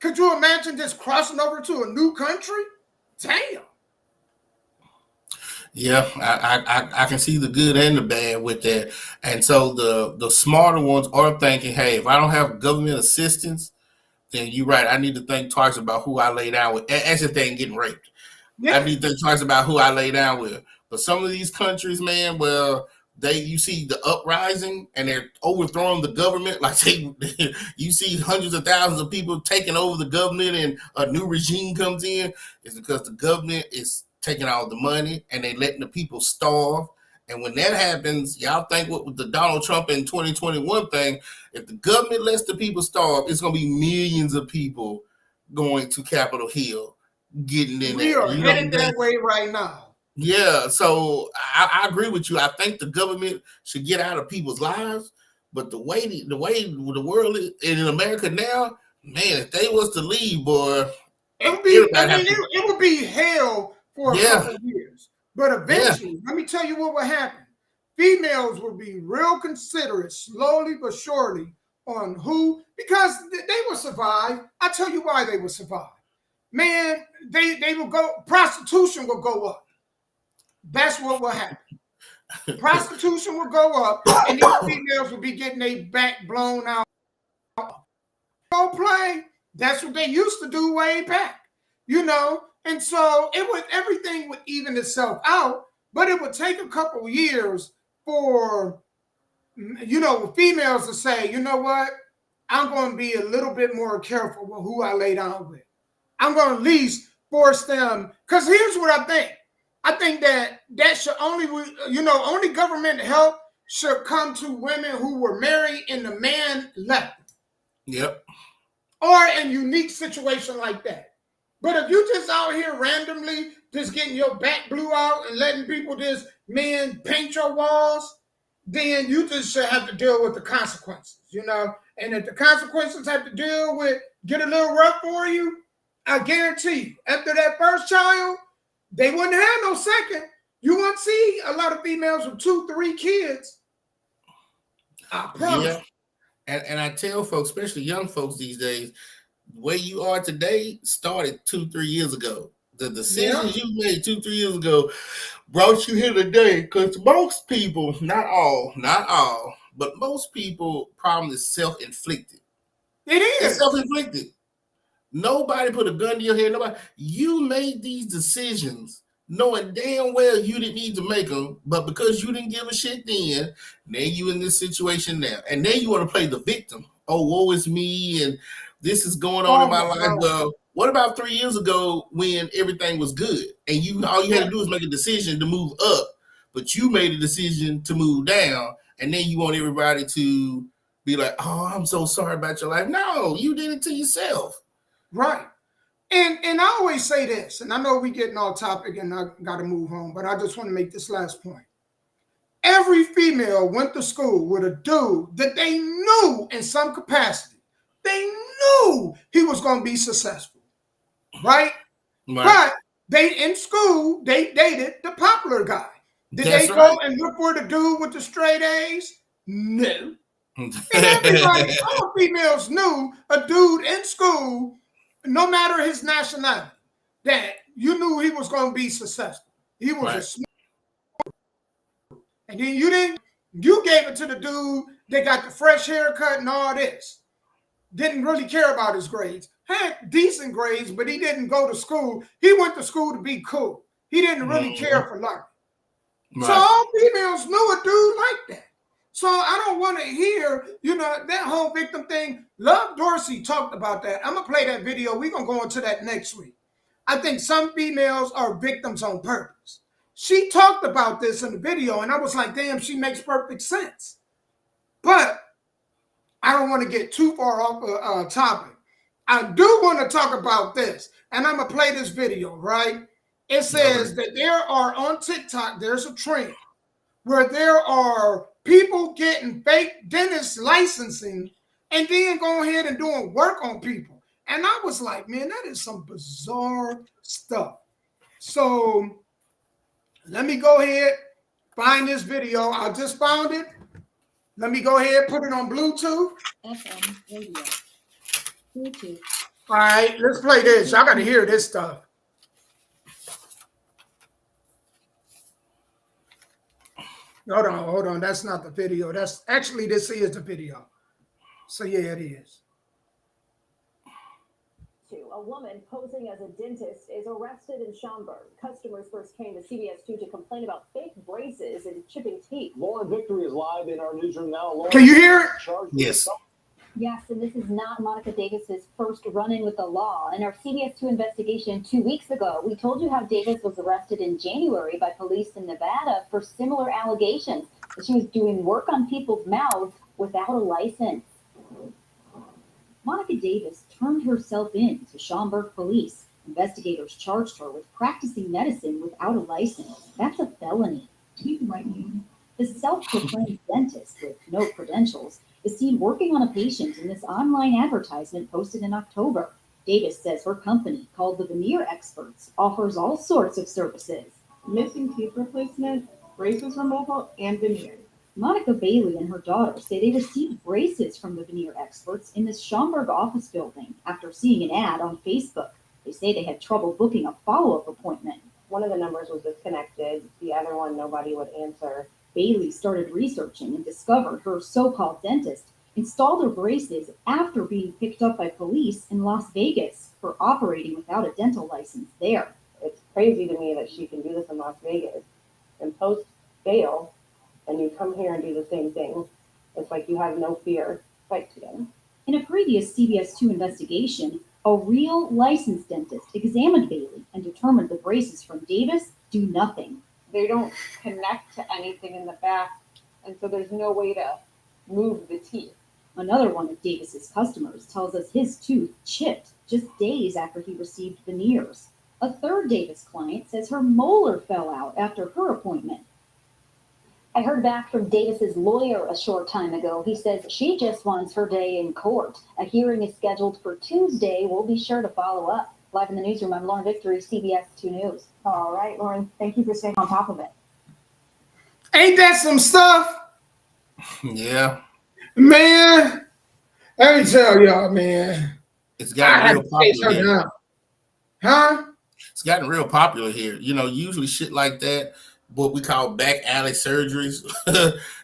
Could you imagine just crossing over to a new country? Damn. Yeah, I can see the good and the bad with that. And so the smarter ones are thinking, hey, if I don't have government assistance, then you're right. I need to think twice about who I lay down with. As if they ain't getting raped. Yeah. I need to think twice about who I lay down with. But some of these countries, man, well, you see the uprising and they're overthrowing the government. Like you see hundreds of thousands of people taking over the government and a new regime comes in. It's because the government is taking all the money and they letting the people starve. And when that happens, y'all think what with the Donald Trump in 2021 thing, if the government lets the people starve, it's going to be millions of people going to Capitol Hill, getting in We there. are headed that way right now. Yeah, so I agree with you. I think the government should get out of people's lives, but the way the world is in America now, man, if they was to leave, boy, it would be. I mean, it would be hell for a couple of years. But eventually, let me tell you what would happen. Females will be real considerate, slowly but surely, on who, because they will survive. I tell you why they will survive. Man, they will go. Prostitution will go up. That's what will happen. Prostitution will go up, and these females will be getting their back blown out. Go play. That's what they used to do way back, you know. And so everything would even itself out, but it would take a couple years for, you know, females to say, you know what, I'm going to be a little bit more careful with who I lay down with. I'm going to at least force them, because here's what I think. I think that should only government help should come to women who were married and the man left. Yep. Or in unique situation like that. But if you just out here randomly just getting your back blew out and letting people just, man, paint your walls, then you just should have to deal with the consequences, you know? And if the consequences have to deal with, get a little rough for you, I guarantee you, after that first child, they wouldn't have no second. You won't see a lot of females with 2-3 kids. I promise. Yeah. And I tell folks, especially young folks these days, where you are today started 2-3 years ago. The decisions you made 2-3 years ago brought you here today. Because most people, not all, but most people, problem is self-inflicted. It is. It's self-inflicted. Nobody put a gun to your head. Nobody. You made these decisions knowing damn well you didn't need to make them, but because you didn't give a shit then you in this situation now. And then you want to play the victim. Oh, woe is me, and this is going on in my life. Well, what about 3 years ago when everything was good and all you had to do was make a decision to move up, but you made a decision to move down, and then you want everybody to be like, oh, I'm so sorry about your life. No, you did it to yourself. Right. And I always say this, and I know we're getting off topic and I got to move on, but I just want to make this last point. Every female went to school with a dude that they knew in some capacity. They knew he was going to be successful, right? But in school, they dated the popular guy. Did they go and look for the dude with the straight A's? No. And everybody, all females knew a dude in school, no matter his nationality, that you knew he was going to be successful. He was a smart. And then you gave it to the dude that got the fresh haircut and all this. Didn't really care about his grades. Had decent grades, but he didn't go to school. He went to school to be cool. He didn't really care for learning. Right. So all females knew a dude like that. So I don't want to hear, that whole victim thing. Love Dorsey talked about that. I'm going to play that video. We're going to go into that next week. I think some females are victims on purpose. She talked about this in the video, and I was like, damn, she makes perfect sense. But I don't want to get too far off topic. I do want to talk about this, and I'm going to play this video, right? It says that there are on TikTok, there's a trend where there are people getting fake dentist licensing and then going ahead and doing work on people. And I was like, man, that is some bizarre stuff. So let me go ahead, find this video. I just found it. Let me go ahead, put it on Bluetooth. FM radio. Bluetooth. All right, let's play this. Y'all got to hear this stuff. Hold on. That's not the video. That's actually, this is the video. So yeah, it is. A woman posing as a dentist is arrested in Schaumburg. Customers first came to CBS 2 to complain about fake braces and chipping teeth. Lauren Victory is live in our newsroom now. Lauren, can you hear it? Yes. Yes, and this is not Monica Davis's first run-in with the law. In our CBS 2 investigation 2 weeks ago, we told you how Davis was arrested in January by police in Nevada for similar allegations that she was doing work on people's mouths without a license. Monica Davis turned herself in to Schaumburg police. Investigators charged her with practicing medicine without a license. That's a felony. The self-proclaimed dentist with no credentials is seen working on a patient in this online advertisement posted in October. Davis says her company, called the Veneer Experts, offers all sorts of services. Missing teeth replacement, braces removal, and veneers. Monica Bailey and her daughter say they received braces from the Veneer Experts in this Schaumburg office building after seeing an ad on Facebook. They say they had trouble booking a follow-up appointment. One of the numbers was disconnected. The other one, nobody would answer. Bailey started researching and discovered her so-called dentist installed her braces after being picked up by police in Las Vegas for operating without a dental license there. It's crazy to me that she can do this in Las Vegas and post bail, and you come here and do the same thing. It's like you have no fear. Fight together. In a previous CBS 2 investigation, a real licensed dentist examined Bailey and determined the braces from Davis do nothing. They don't connect to anything in the back, and so there's no way to move the teeth. Another one of Davis's customers tells us his tooth chipped just days after he received veneers. A third Davis client says her molar fell out after her appointment. I heard back from Davis's lawyer a short time ago. He says she just wants her day in court. A hearing is scheduled for Tuesday. We'll be sure to follow up. Live in the newsroom, I'm Lauren Victory, CBS 2 News. All right, Lauren, thank you for staying on top of it. Ain't that some stuff? Yeah. Man, let me tell y'all, man. It's gotten real popular here. Huh? It's gotten real popular here. You know, usually shit like that, what we call back alley surgeries.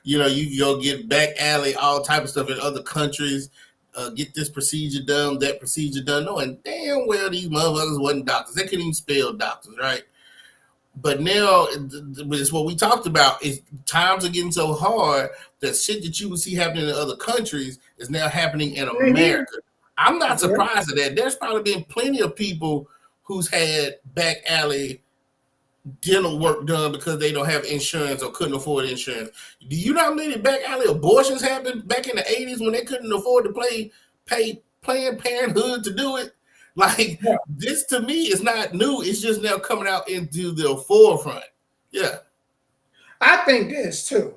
You know, you can go get back alley, all type of stuff in other countries. Get this procedure done, that procedure done. Knowing damn well these motherfuckers wasn't doctors. They couldn't even spell doctors, right? But now, it's what we talked about, is times are getting so hard that shit that you would see happening in other countries is now happening in America. I'm not surprised at that. There's probably been plenty of people who's had back alley dental work done because they don't have insurance or couldn't afford insurance. Do you know how many back alley abortions happened back in the 80s when they couldn't afford to pay Planned Parenthood to do it? Like, this to me is not new. It's just now coming out into the forefront. Yeah. I think this too.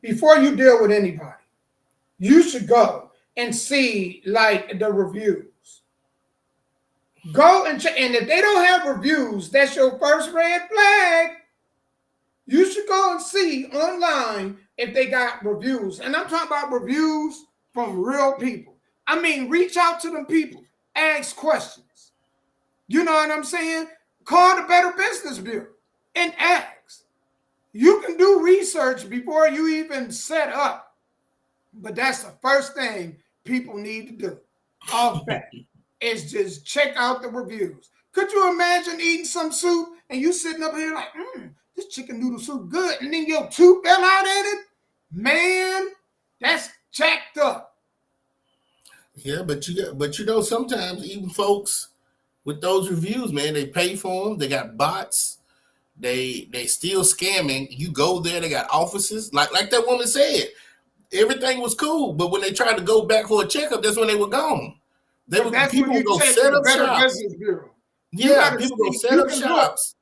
Before you deal with anybody, you should go and see like the reviews. Go and check, and if they don't have reviews, that's your first red flag. You should go and see online if they got reviews. And I'm talking about reviews from real people. I mean, reach out to them people. Ask questions. You know what I'm saying? Call the Better Business Bureau and ask. You can do research before you even set up. But that's the first thing people need to do. Off that is just check out the reviews. Could you imagine eating some soup and you sitting up here like, this chicken noodle soup good, and then your tooth fell out at it? Man, that's jacked up. Yeah, but you know, sometimes even folks with those reviews, man, they pay for them. They got bots. They still scamming. You go there, they got offices. Like that woman said, everything was cool, but when they tried to go back for a checkup, that's when they were gone. People go set up shops. Yeah, people go set up shops.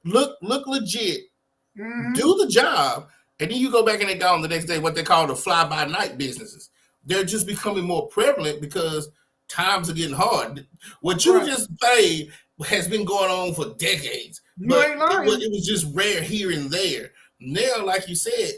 Look legit. Mm-hmm. Do the job, and then you go back and they gone the next day. What they call the fly-by-night businesses. They're just becoming more prevalent because times are getting hard. What you just played has been going on for decades, You but ain't lying. it was just rare here and there. Now, like you said,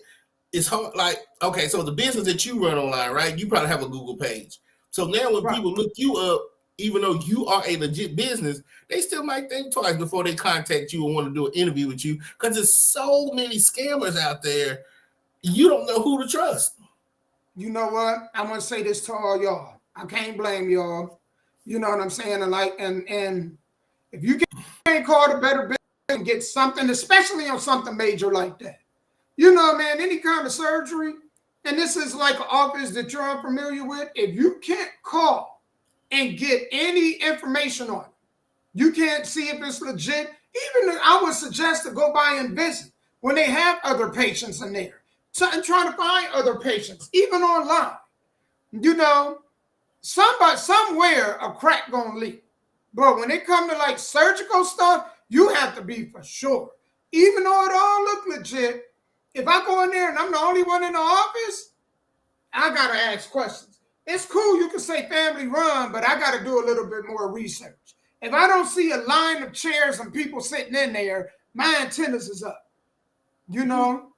it's hard. Like, okay, so the business that you run online, right? You probably have a Google page. So now when Right. people look you up, even though you are a legit business, they still might think twice before they contact you and want to do an interview with you, because there's so many scammers out there. You don't know who to trust. You know what? I want to say this to all y'all. I can't blame y'all. You know what I'm saying? And if you can't call the better business and get something, especially on something major like that, you know, man, any kind of surgery, and this is like an office that you're unfamiliar with, if you can't call and get any information on it, you can't see if it's legit. Even I would suggest to go by and visit when they have other patients in there. And trying to find other patients, even online. You know, somewhere a crack gonna leak. But when it come to like surgical stuff, you have to be for sure. Even though it all look legit, if I go in there and I'm the only one in the office, I gotta ask questions. It's cool, you can say family run, but I gotta do a little bit more research. If I don't see a line of chairs and people sitting in there, my antennas is up. You know?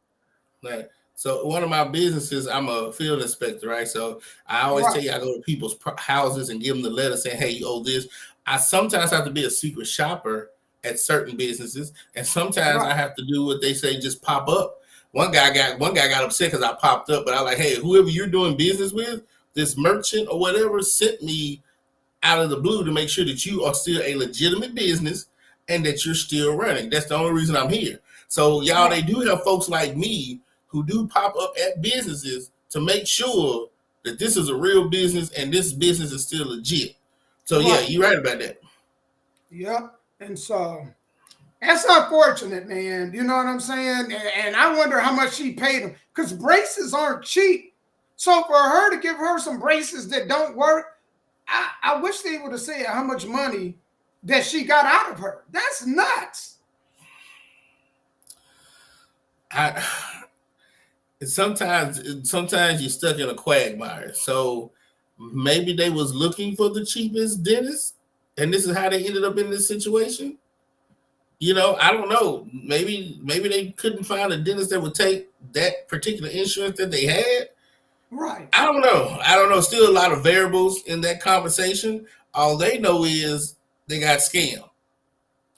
Like, so one of my businesses, I'm a field inspector, right? So I always tell you, I go to people's houses and give them the letter saying, hey, you owe this. I sometimes have to be a secret shopper at certain businesses, and sometimes I have to do what they say, just pop up. One guy got upset because I popped up, but I like, hey, whoever you're doing business with, this merchant or whatever, sent me out of the blue to make sure that you are still a legitimate business and that you're still running. That's the only reason I'm here. So y'all, they do have folks like me who do pop up at businesses to make sure that this is a real business and this business is still legit. So yeah, you're right about that. Yep. And so that's unfortunate, man. You know what I'm saying? And I wonder how much she paid him, because braces aren't cheap. So for her to give her some braces that don't work, I wish they would have said how much money that she got out of her. That's nuts. Sometimes you're stuck in a quagmire. So maybe they was looking for the cheapest dentist, and this is how they ended up in this situation. You know, I don't know. Maybe they couldn't find a dentist that would take that particular insurance that they had. Right. I don't know. Still a lot of variables in that conversation. All they know is they got scammed,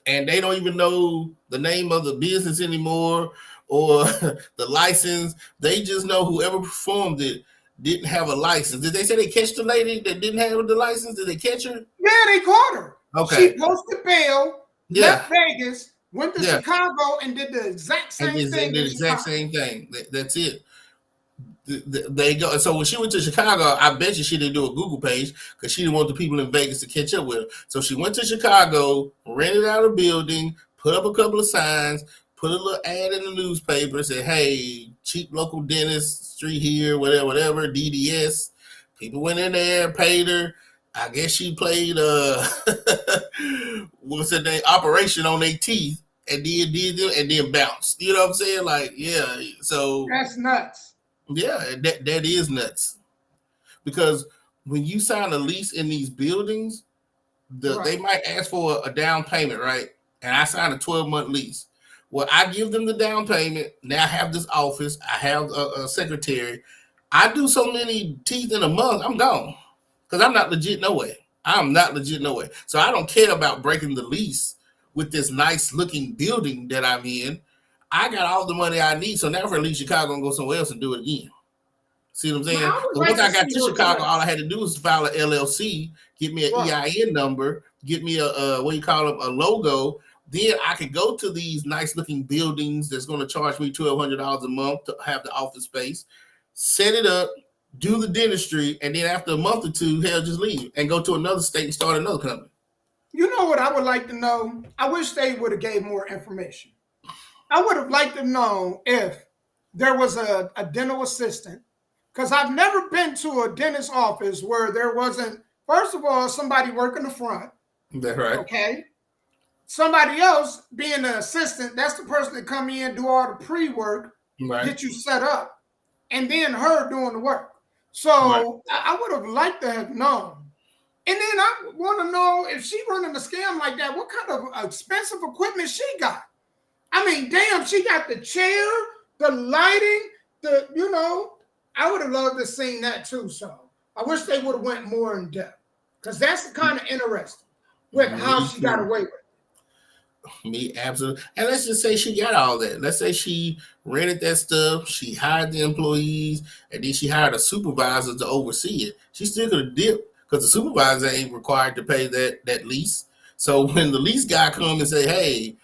and they don't even know the name of the business anymore or the license. They just know whoever performed it didn't have a license. Did they say they catch the lady that didn't have the license? Did they catch her? Yeah, they caught her. Okay. She posted bail, left Vegas, went to Chicago, and did the exact same thing. Did the exact same thing. That's it. They go. So when she went to Chicago, I bet you she didn't do a Google page because she didn't want the people in Vegas to catch up with her. So she went to Chicago, rented out a building, put up a couple of signs, put a little ad in the newspaper, said, hey, cheap local dentist, street here, whatever, DDS. People went in there, paid her. I guess she played what's her name, operation on their teeth, and then bounced. You know what I'm saying? Like, yeah. So that's nuts. Yeah, that is nuts. Because when you sign a lease in these buildings, they might ask for a down payment, right? And I signed a 12-month lease. Well, I give them the down payment. Now I have this office. I have a secretary. I do so many teeth in a month, I'm gone. Because I'm not legit no way. I'm not legit no way. So I don't care about breaking the lease with this nice looking building that I'm in. I got all the money I need. So now for leave Chicago and go somewhere else and do it again. See what I'm saying? Once I got to Chicago, all I had to do was file an LLC, get me an EIN number, get me a a logo. Then I could go to these nice looking buildings that's going to charge me $1,200 a month to have the office space, set it up, do the dentistry, and then after a month or two, hell, just leave and go to another state and start another company. You know what I would like to know? I wish they would have gave more information. I would have liked to know if there was a dental assistant, because I've never been to a dentist office where there wasn't, first of all, somebody working the front. That's right. Okay. Somebody else being an assistant, that's the person that come in, do all the pre-work, get you set up, and then her doing the work. So I would have liked to have known And then I want to know if she running a scam like that, what kind of expensive equipment she got? I mean, damn, she got the chair, the lighting, I would have loved to seen that too. So I wish they would have went more in depth because that's kind of interesting with how she got away with it. Me, absolutely. And let's just say she got all that. Let's say she rented that stuff, she hired the employees, and then she hired a supervisor to oversee it. She still could have dipped because the supervisor ain't required to pay that lease. So when the lease guy come and say, hey,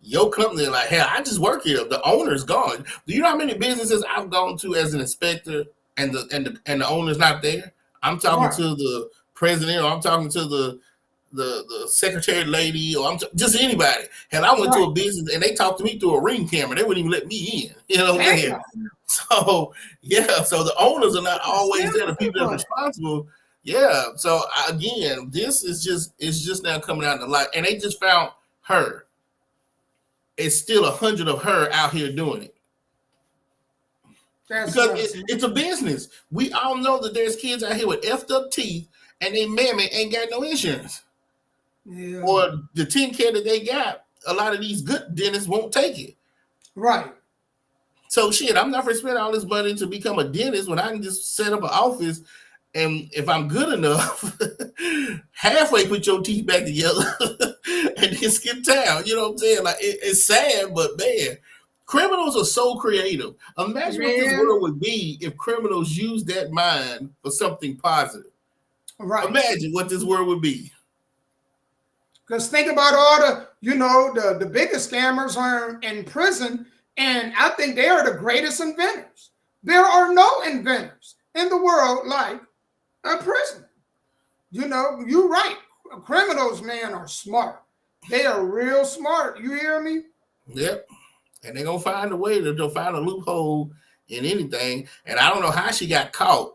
your company, like, hell, I just work here. The owner's gone. Do you know how many businesses I've gone to as an inspector and the owner's not there? I'm talking to the president, or I'm talking to the secretary lady, or just anybody. Hell, I went to a business and they talked to me through a Ring camera. They wouldn't even let me in. You know what I'm saying? So yeah, so the owners are not always there. The people that are responsible. Yeah. So again, this is just now coming out in the light, and they just found her. It's still 100 of her out here doing it. Because it's a business. We all know that there's kids out here with effed up teeth and they mammy ain't got no insurance. Yeah. Or the 10K that they got, a lot of these good dentists won't take it. Right. So shit, I'm not for spending all this money to become a dentist when I can just set up an office, and if I'm good enough, halfway put your teeth back together and then skip town. You know what I'm saying? Like it's sad, but man, criminals are so creative. Imagine what this world would be if criminals used that mind for something positive. Right. Imagine what this world would be. Because think about all the biggest scammers are in prison, and I think they are the greatest inventors. There are no inventors in the world like a prisoner. You're right. Criminals, man, are smart. They are real smart. You hear me? Yep. And they're going to find a way to find a loophole in anything. And I don't know how she got caught,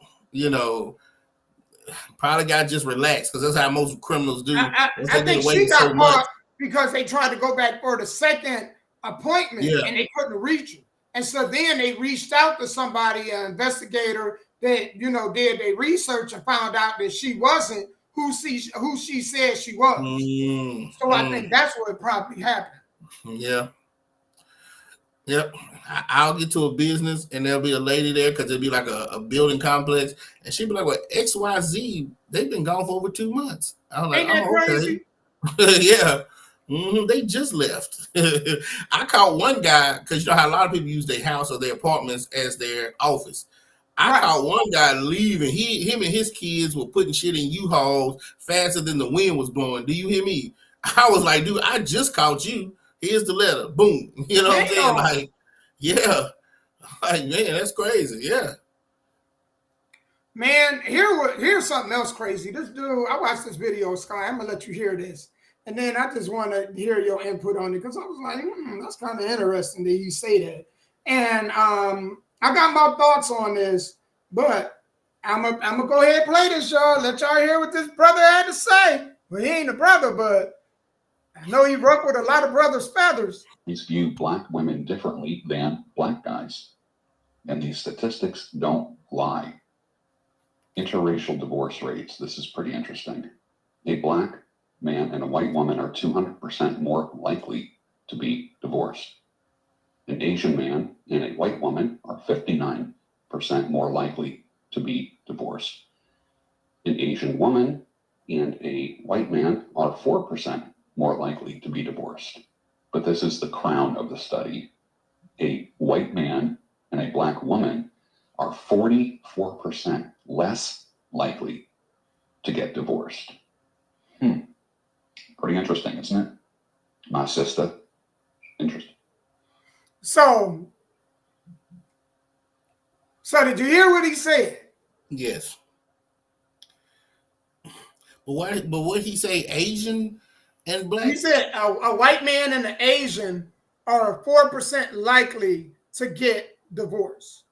probably got just relaxed because that's how most criminals do. I think she got caught because they tried to go back for the second appointment and they couldn't reach her. And so then they reached out to somebody, an investigator that, did their research and found out that she wasn't who she said she was. So I think that's what probably happened. Yeah. Yep. I'll get to a business and there'll be a lady there because it'll be like a building complex. And she'll be like, well, XYZ, they've been gone for over 2 months. I'm like, crazy? Okay. Yeah. They just left. I caught one guy because you know how a lot of people use their house or their apartments as their office. I caught one guy leaving. Him and his kids were putting shit in U-Hauls faster than the wind was blowing. Do you hear me? I was like, dude, I just caught you. Here's the letter. Boom. You know what I'm saying? Like, yeah. Like, man, that's crazy. Yeah. Man, here's something else crazy. This dude, I watched this video, Sky. I'm gonna let you hear this. And then I just want to hear your input on it because I was like, that's kind of interesting that you say that. And I got my thoughts on this, but I'm gonna go ahead and play this, y'all. Let y'all hear what this brother had to say. Well, he ain't a brother, but I know he worked with a lot of brothers' feathers. He's viewed black women differently than black guys. And these statistics don't lie. Interracial divorce rates. This is pretty interesting. A black man and a white woman are 200% more likely to be divorced. An Asian man and a white woman are 59% more likely to be divorced. An Asian woman and a white man are 4% more likely to be divorced. But this is the crown of the study. A white man and a black woman are 44% less likely to get divorced. Pretty interesting, isn't it? My sister. Interesting. So did you hear what he said? Yes. But what he say, Asian and black? He said a white man and an Asian are 4% likely to get divorced.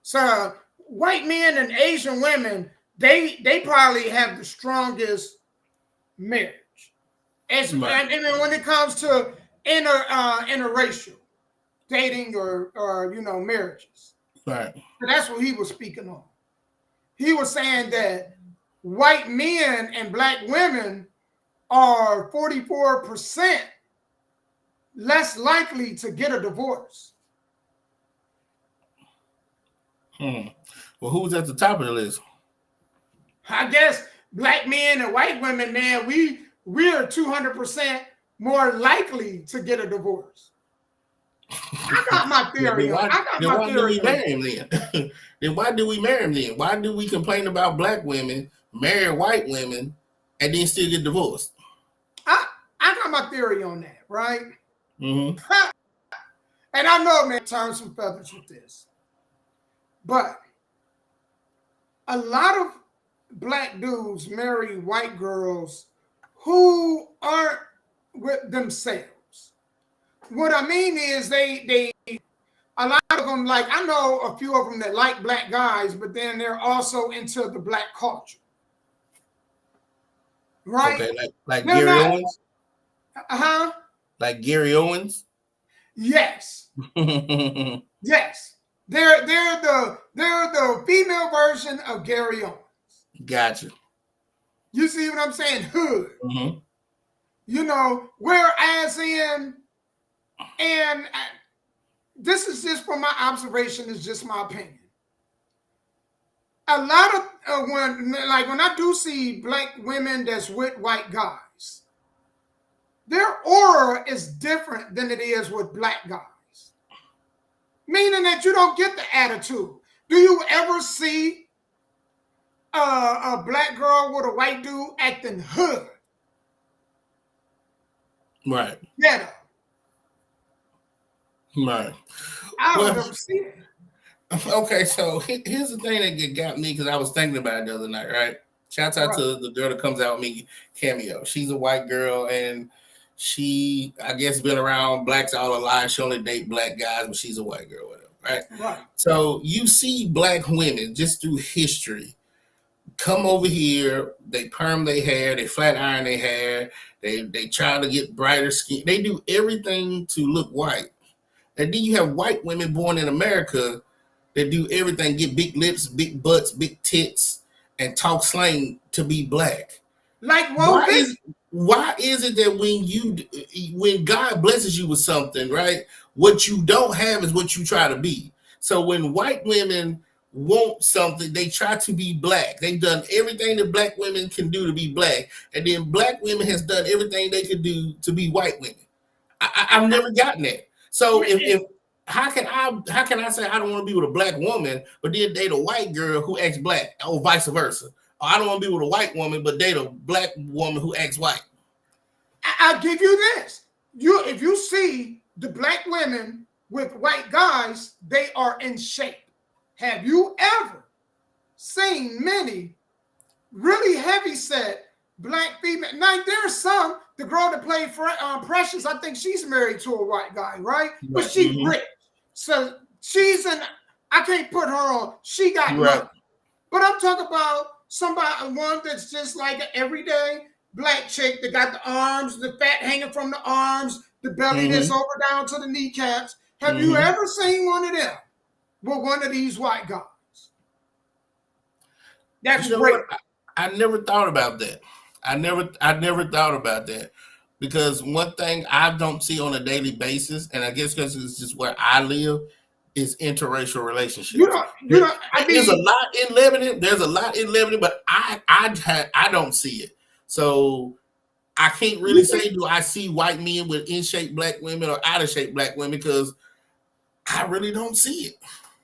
So white men and Asian women, they probably have the strongest marriage. And when it comes to interracial dating or marriages. Right. So that's what he was speaking on. He was saying that white men and black women are 44% less likely to get a divorce. Well, who's at the top of the list? I guess black men and white women, man, we're 200% more likely to get a divorce. I got my theory. Then why do we marry him then? Then why do we marry him then? Why do we complain about black women, marry white women, and then still get divorced? I got my theory on that, right? Mm-hmm. And I know, man, turn some feathers with this. But a lot of black dudes marry white girls who aren't with themselves. What I mean is a lot of them, like I know a few of them that like black guys, but then they're also into the black culture. Right? Okay, like Gary Owens? Uh-huh. Like Gary Owens? Yes. Yes. They're the female version of Gary Owens. Gotcha. You see what I'm saying? Hood. Mm-hmm. You know, whereas and this is just from my observation, it's just my opinion. A lot of when I do see black women that's with white guys, their aura is different than it is with black guys. Meaning that you don't get the attitude. Do you ever see a black girl with a white dude acting hood? Right. Ghetto. Right. I don't ever see it. Okay, so here's the thing that got me because I was thinking about it the other night, right? Shouts out to the girl that comes out with me, Cameo. She's a white girl and she, I guess, been around blacks all her life. She only date black guys, but she's a white girl, whatever, right? Right. So you see black women just through history come over here, they perm their hair, they flat iron their hair, they try to get brighter skin. They do everything to look white. And then you have white women born in America that do everything, get big lips, big butts, big tits, and talk slang to be black. Like why is it that when God blesses you with something, right? What you don't have is what you try to be. So when white women want something, they try to be black. They've done everything that black women can do to be black, and then black women has done everything they could do to be white women. I've never gotten that. So if how can I say I don't want to be with a black woman, but then date a white girl who acts black, or vice versa? Or I don't want to be with a white woman, but date a black woman who acts white. I'll give you this. If you see the black women with white guys, they are in shape. Have you ever seen many really heavy set black female? Now there's some. The girl that played Precious, I think she's married to a white guy, right? But she's rich. So she's I can't put her on. She got money. But I'm talking about one that's just like an everyday black chick that got the arms, the fat hanging from the arms, the belly that's over down to the kneecaps. Have you ever seen one of them with one of these white guys? That's great. I never thought about that. I never thought about that, because one thing I don't see on a daily basis, and I guess because it's just where I live, is interracial relationships. There's a lot in Lebanon. There's a lot in Lebanon, but I don't see it. So I can't really say, do I see white men with in-shape black women or out-of-shape black women, because I really don't see it.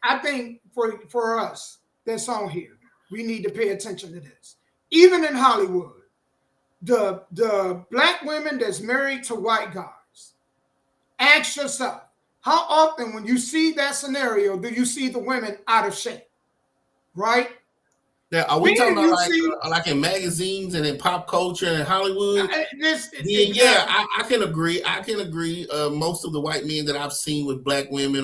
I think for us that's on here, we need to pay attention to this. Even in Hollywood, the black women that's married to white guys, ask yourself, how often when you see that scenario do you see the women out of shape? Right? Now, are we talking about like in magazines and in pop culture and Hollywood? I can agree. Most of the white men that I've seen with black women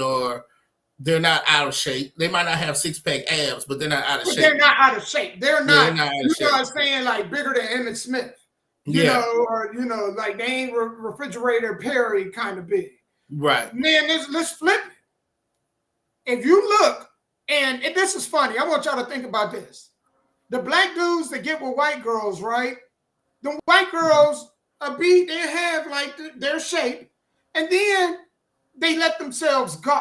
they're not out of shape. They might not have six-pack abs, but they're not out of shape. They're not out of shape. They're not out of shape. You know what I'm saying? Like bigger than Emmett Smith. You know, like they ain't Refrigerator Perry kind of big. Right. Man, let's flip it. If you look, and this is funny, I want y'all to think about this. the black dudes that get with white girls, right? The white girls they have like their shape, and then they let themselves go.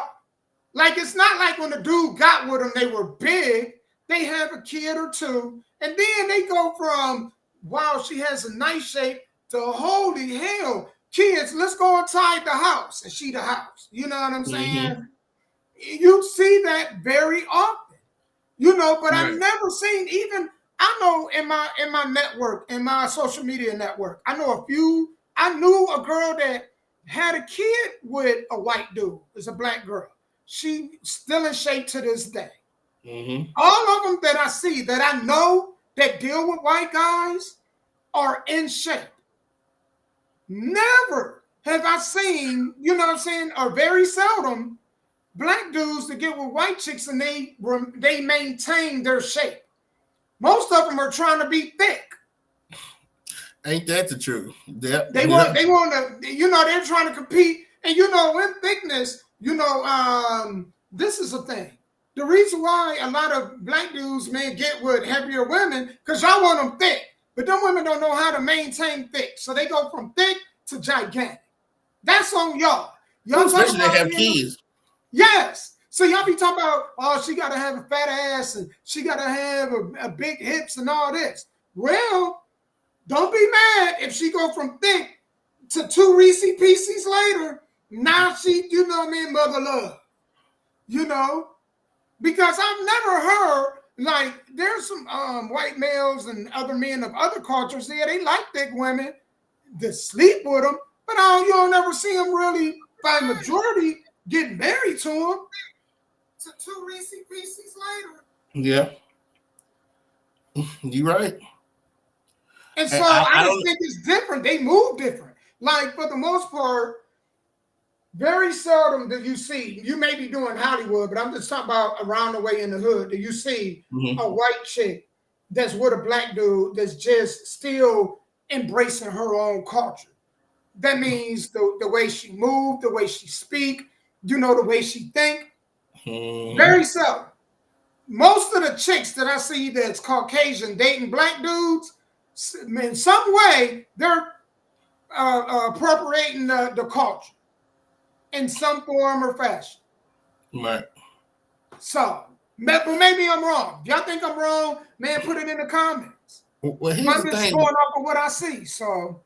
Like it's not like when the dude got with them, they were big. They have a kid or two, and then they go from wow, she has a nice shape to holy hell, kids, let's go inside the house, and she the house. You know what I'm saying? You see that very often, you know. But I've never seen even. I know in my network, in my social media network, I know a few. I knew a girl that had a kid with a white dude. It's a black girl. She still in shape to this day. All of them that I see that I know that deal with white guys are in shape. Never have I seen, you know what I'm saying, or very seldom, black dudes that get with white chicks and they maintain their shape. Most of them are trying to be thick. Ain't that the truth? Yep. They want to, you know, they're trying to compete. And you know, in thickness, you know, this is a thing. The reason why a lot of black dudes may get with heavier women, because y'all want them thick. But them women don't know how to maintain thick. So they go from thick to gigantic. That's on y'all. Y'all especially they have kids. Yes. So y'all be talking about, oh, she got to have a fat ass and she got to have a big hips and all this. Well, don't be mad if she go from thick to 2 Reese Pieces later. Now she, you know what I mean, mother love. You know? Because I've never heard, like, there's some white males and other men of other cultures there, they like thick women that sleep with them, but you don't ever see them really, by majority, get married to them. To 2 Reese Pieces later. Yeah. You're right. And so I just think it's different. They move different. Like, for the most part, very seldom do you see, you may be doing Hollywood, but I'm just talking about around the way in the hood, do you see a white chick that's with a black dude that's just still embracing her own culture. That means the way she move, the way she speak, you know, the way she think. Very seldom. Most of the chicks that I see that's Caucasian dating black dudes, in some way, they're appropriating the culture in some form or fashion. Right. So, but maybe I'm wrong. If y'all think I'm wrong, man, put it in the comments. Well, here's I'm the just thing. going off of what I see. So,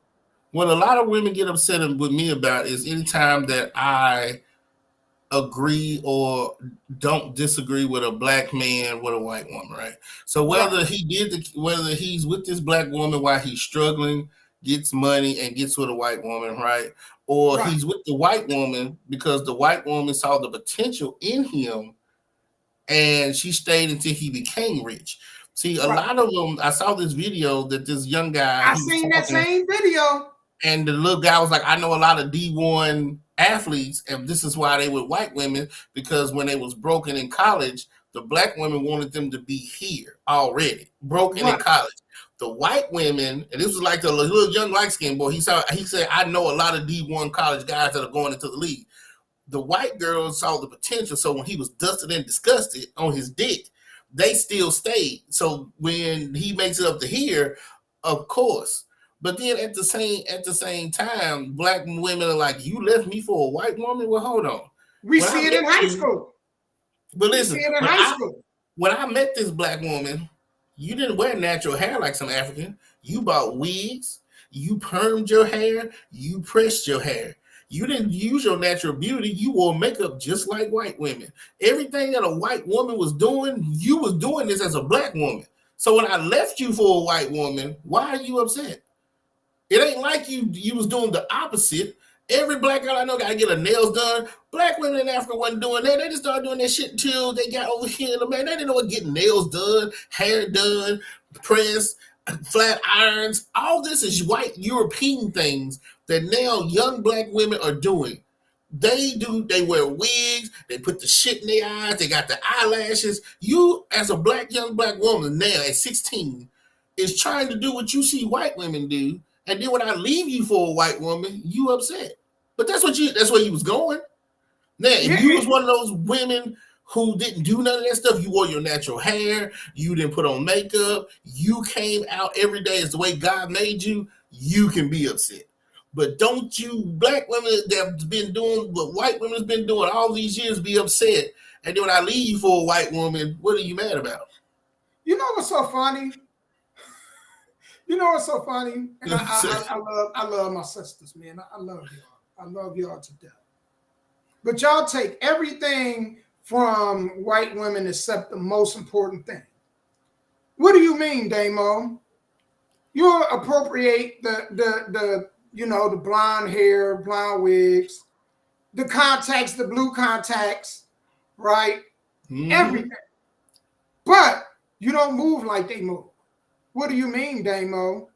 what a lot of women get upset with me about is anytime that I agree or don't disagree with a black man with a white woman, right? So whether whether he's with this black woman while he's struggling, gets money and gets with a white woman, right? Or he's with the white woman because the white woman saw the potential in him and she stayed until he became rich. See, a lot of them, I saw this video that this young guy. I seen that same video. And the little guy was like, I know a lot of D1 athletes, and this is why they were white women, because when they was broken in college, the black women wanted them to be here already, broken in college. The white women, and this was like the little young light-skinned boy, he said, I know a lot of D1 college guys that are going into the league. The white girls saw the potential, so when he was dusted and disgusted on his dick, they still stayed. So when he makes it up to here, of course. But then at the same time, black women are like, you left me for a white woman? Well, hold on. We see it in high school. But listen, when I met this black woman, you didn't wear natural hair like some African. You bought wigs, you permed your hair, you pressed your hair. You didn't use your natural beauty. You wore makeup just like white women. Everything that a white woman was doing, you was doing this as a black woman. So when I left you for a white woman, why are you upset? It ain't like you was doing the opposite. Every black girl I know got to get her nails done. Black women in Africa wasn't doing that. They just started doing that shit until they got over here. Man, they didn't know what getting nails done, hair done, pressed, flat irons. All this is white European things that now young black women are doing. They wear wigs, they put the shit in their eyes, they got the eyelashes. You, as a young black woman now at 16, is trying to do what you see white women do. And then when I leave you for a white woman, you upset. But that's where you was going. Now, if you was one of those women who didn't do none of that stuff. You wore your natural hair. You didn't put on makeup. You came out every day as the way God made you. You can be upset. But don't you black women that have been doing what white women have been doing all these years be upset. And then when I leave you for a white woman, what are you mad about? You know what's so funny? You know what's so funny? And I love my sisters, man. I love y'all. I love y'all to death. But y'all take everything from white women except the most important thing. What do you mean, Damo? You appropriate the the blonde hair, blonde wigs, the contacts, the blue contacts, right? Everything. But you don't move like they move. What do you mean, Damo?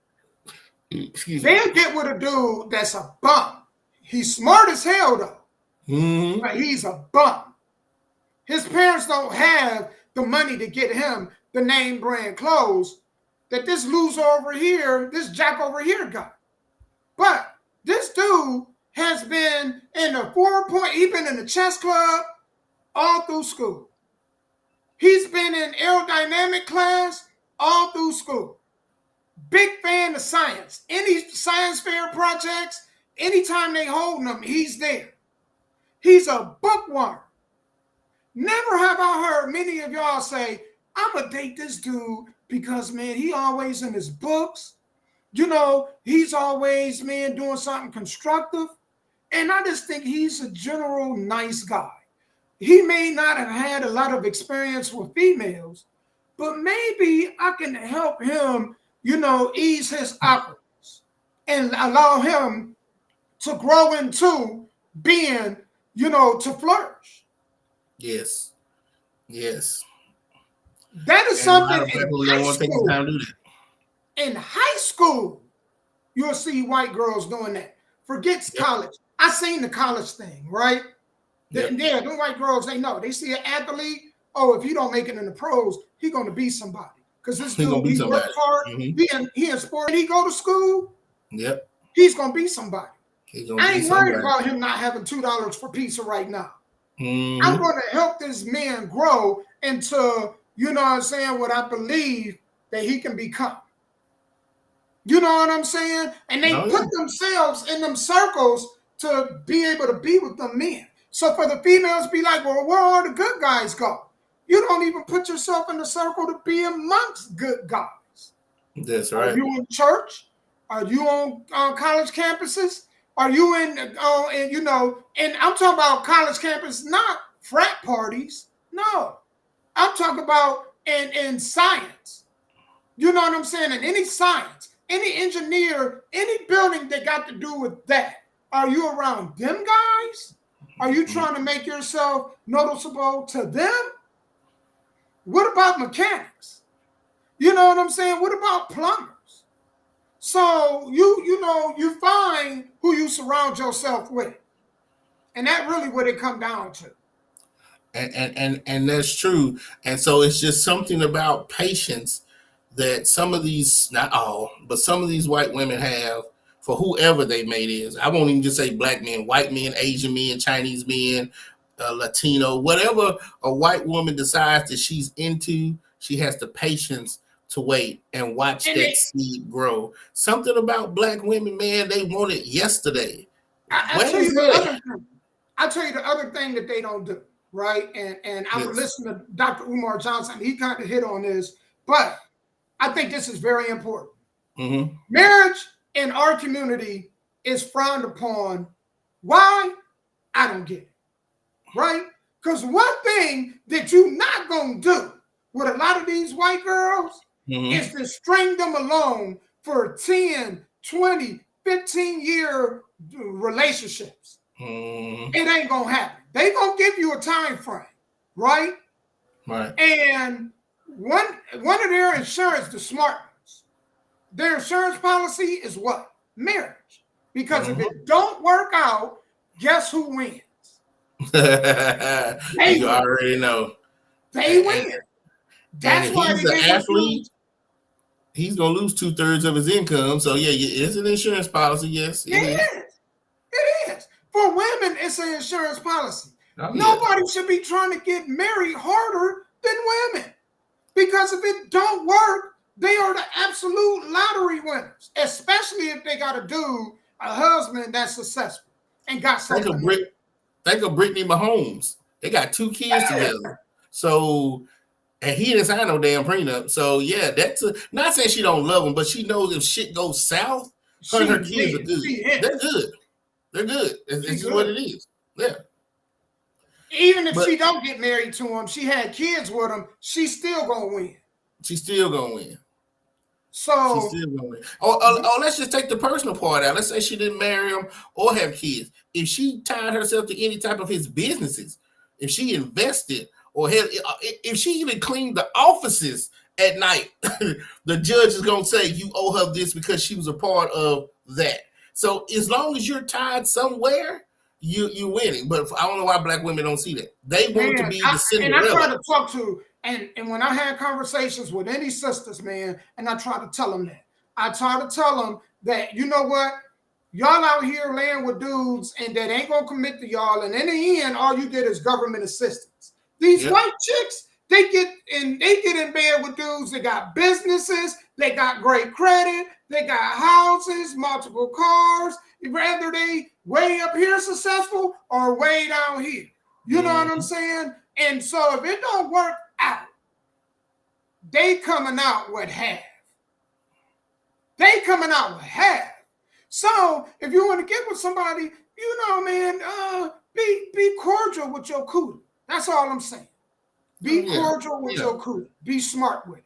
Excuse me. They'll get with a dude that's a bum. He's smart as hell, though. But he's a bum. His parents don't have the money to get him the name brand clothes that this loser over here, this jack over here got. But this dude has been in the 4-point, he's been in the chess club all through school. He's been in aerodynamic class all through school. Big fan of science. Any science fair projects, anytime they hold him, he's there. He's a bookworm. Never have I heard many of y'all say, I'm going to date this dude because, man, he always in his books. He's always, man, doing something constructive. And I just think he's a general nice guy. He may not have had a lot of experience with females, but maybe I can help him, ease his operations and allow him to grow into being, to flourish. Yes. Yes. That is something in that. high school, you'll see white girls doing that. Forget college. I seen the college thing, right? Yep. Yeah, the white girls, they know. They see an athlete, if he don't make it in the pros, he going to be somebody. Because this dude, he works hard, he in sport, and he go to school, he's going to be somebody. I ain't worried about him not having $2 for pizza right now. I'm going to help this man grow into, what I believe that he can become. You know what I'm saying? And they put themselves in them circles to be able to be with them men. So for the females be like, well, where all the good guys go? You don't even put yourself in the circle to be amongst good guys. That's right. Are you in church? Are you on college campuses? Are you in, and I'm talking about college campus, not frat parties. No, I'm talking about in science. You know what I'm saying? In any science, any engineer, any building that got to do with that. Are you around them guys? Are you trying to make yourself noticeable to them? What about mechanics? You know what I'm saying? What about plumbers? So you find who you surround yourself with. And that really what it come down to. And that's true. And so it's just something about patience that some of these, not all, but some of these white women have for whoever they mate is. I won't even just say black men, white men, Asian men, Chinese men, Latino, whatever a white woman decides that she's into, she has the patience to wait and watch that seed grow. Something about black women, man, they want it yesterday. I'll tell you the other thing that they don't do, right? And I would listen to Dr. Umar Johnson. He kind of hit on this, but I think this is very important. Marriage in our community is frowned upon. Why? I don't get it, right? Because one thing that you're not going to do with a lot of these white girls is to string them along for 10, 20, 15-year relationships. It ain't going to happen. They going to give you a time frame, right? Right. And one of their insurance, the smart ones, their insurance policy is what? Marriage. Because if it don't work out, guess who wins? You already know. They win. That's why he's an athlete. He's gonna lose 2/3 of his income. So yeah, it's an insurance policy. Yes, it is. It is. For women, it's an insurance policy. Oh, Nobody should be trying to get married harder than women. Because if it don't work, they are the absolute lottery winners, especially if they got a dude, a husband that's successful and got something. Think of Brittany Mahomes. They got 2 kids together. So, and he didn't sign no damn prenup. So, yeah, not saying she don't love him, but she knows if shit goes south, her and her kids are good. They're good. They're good. It's just what it is. Yeah. Even if she don't get married to him, she had kids with him, she's still going to win. She's still going to win. So, she's still going to win. Oh, let's just take the personal part out. Let's say she didn't marry him or have kids. If she tied herself to any type of his businesses, if she invested or if she even cleaned the offices at night, the judge is going to say you owe her this because she was a part of that. So as long as you're tied somewhere, you're winning. But I don't know why black women don't see that. They want to be the Cinderella. And I try to talk to, and when I had conversations with any sisters, man, and I try to tell them that. I try to tell them that, you know what? Y'all out here laying with dudes and that ain't going to commit to y'all. And in the end, all you get is government assistance. These white chicks, they get in bed with dudes that got businesses, they got great credit, they got houses, multiple cars. Whether they way up here successful or way down here. You know what I'm saying? And so if it don't work out, they coming out with half. They coming out with half. So if you want to get with somebody, you know, man, be cordial with your cootie. That's all I'm saying. Be cordial with your cootie. Be smart with it.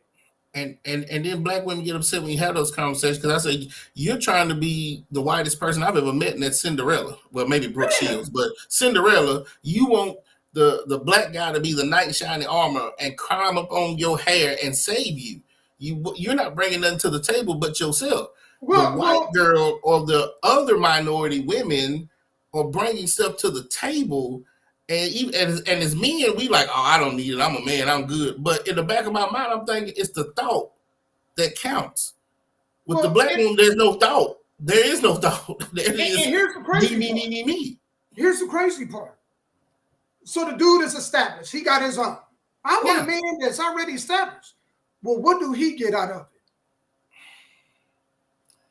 And then black women get upset when you have those conversations because I say you're trying to be the whitest person I've ever met, and that's Cinderella. Well, maybe Brooke Shields, but Cinderella, you want the black guy to be the knight in shining armor and climb up on your hair and save you. You're not bringing nothing to the table but yourself. The white girl or the other minority women are bringing stuff to the table. And even as men, we like, oh, I don't need it. I'm a man. I'm good. But in the back of my mind, I'm thinking it's the thought that counts. With the black woman, there's no thought. There is no thought. There is here's the crazy me. Here's the crazy part. So the dude is established. He got his own. I want a man that's already established. Well, what do he get out of it?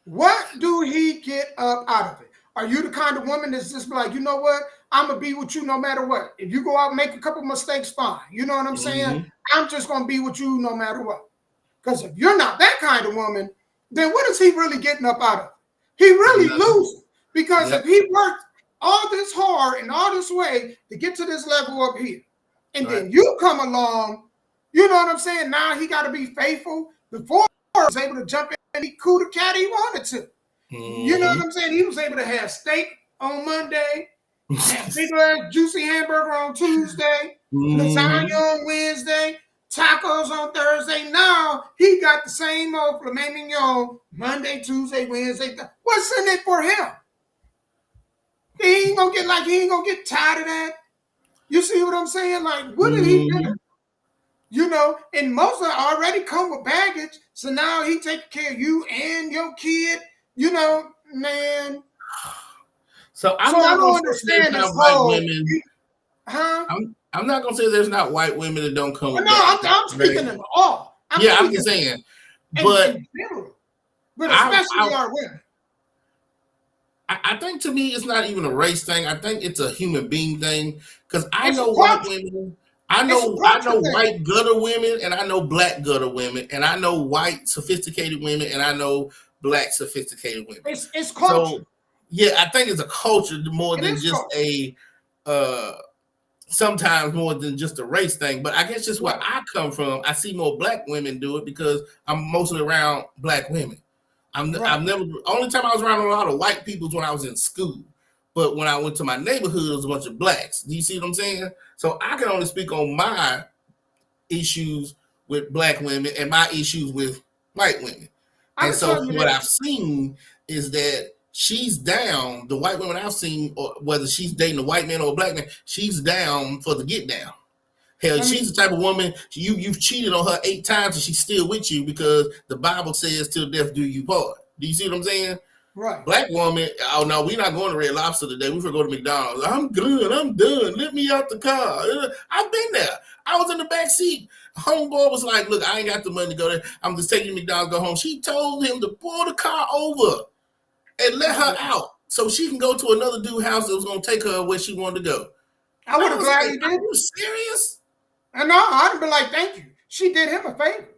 What do he get up out of it? Are you the kind of woman that's just like, you know what? I'm going to be with you no matter what. If you go out and make a couple mistakes, fine. You know what I'm saying? I'm just going to be with you no matter what. Because if you're not that kind of woman, then what is he really getting up out of it? He really losing. Because if he worked all this hard and all this way to get to this level up here, and then you come along, you know what I'm saying? Now he got to be faithful. Before he was able to jump in and eat cooter cat he wanted to. You know what I'm saying? He was able to have steak on Monday, have big juicy hamburger on Tuesday, lasagna on Wednesday, tacos on Thursday. Now he got the same old filet mignon Monday, Tuesday, Wednesday. What's in it for him? He ain't gonna get tired of that. You see what I'm saying? Like, what did he do? You know, and most of them already come with baggage. So now he taking care of you and your kid. You know, man. So I don't understand this whole women. I'm not gonna say there's not white women that don't come. No, I'm speaking of all. I'm just saying, but especially our women. I think to me it's not even a race thing. I think it's a human being thing because I know white women. I know white gutter women, and I know black gutter women, and I know white sophisticated women, and I know black sophisticated women. It's culture. So, yeah, I think it's a culture more than just sometimes more than just a race thing. But I guess just where I come from, I see more black women do it because I'm mostly around black women. I've never. Only time I was around a lot of white people was when I was in school. But when I went to my neighborhood, it was a bunch of blacks. Do you see what I'm saying? So I can only speak on my issues with black women and my issues with white women. And so what I've seen is that she's down, the white women I've seen, or whether she's dating a white man or a black man, she's down for the get down. Hell, she's the type of woman, you've cheated on her 8 times and she's still with you because the Bible says till death do you part. Do you see what I'm saying? Right. Black woman, oh no, we're not going to Red Lobster today. We going to go to McDonald's. I'm done. Let me out the car. I've been there. I was in the back seat. Homeboy was like, look, I ain't got the money to go there. I'm just taking McDonald's, go home. She told him to pull the car over and let her out so she can go to another dude's house that was going to take her where she wanted to go. I would have gladly did. Are you serious? And no, I'd have been like, thank you. She did him a favor.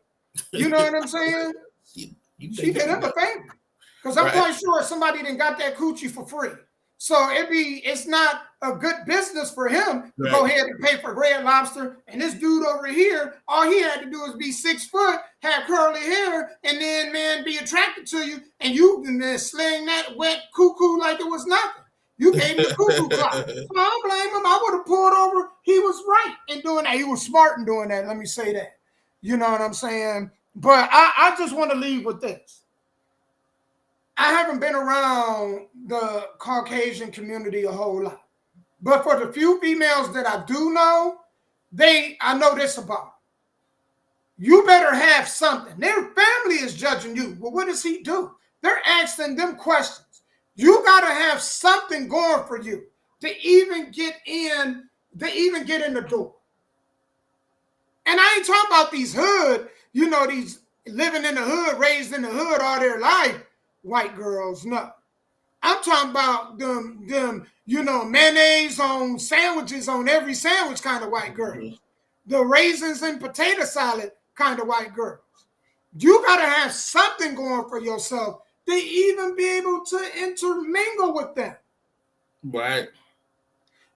You know what I'm saying? She did him a favor. Because I'm quite sure somebody done got that coochie for free. So it's not a good business for him to go ahead and pay for Red Lobster. And this dude over here, all he had to do was be 6 foot, have curly hair, and then, man, be attracted to you. And you can then sling that wet cuckoo like it was nothing. You gave him the cuckoo clock. So I don't blame him. I would have pulled over. He was right in doing that. He was smart in doing that. Let me say that. You know what I'm saying? But I just want to leave with this. I haven't been around the Caucasian community a whole lot. But for the few females that I do know, I know this about. You better have something. Their family is judging you. Well, what does he do? They're asking them questions. You got to have something going for you to even get in the door. And I ain't talking about these hood, these living in the hood, raised in the hood all their life, white girls. No. I'm talking about them, mayonnaise on sandwiches on every sandwich kind of white girls. The raisins and potato salad kind of white girls. You got to have something going for yourself to even be able to intermingle with them. Right.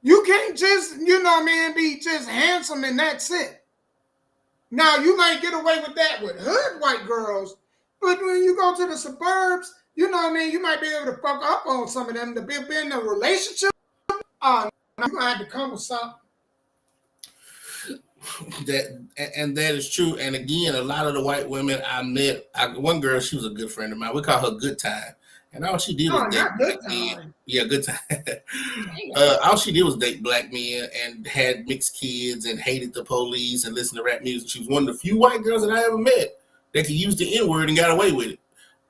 You can't just, be just handsome and that's it. Now, you might get away with that with hood white girls, but when you go to the suburbs, you might be able to fuck up on some of them to be in a relationship. You're going to have to come with something. That is true. And again, a lot of the white women I met, one girl, she was a good friend of mine. We call her Good Time. And all she did was date black men. Yeah, Good Time. All she did was date black men and had mixed kids and hated the police and listened to rap music. She was one of the few white girls that I ever met that could use the N-word and got away with it.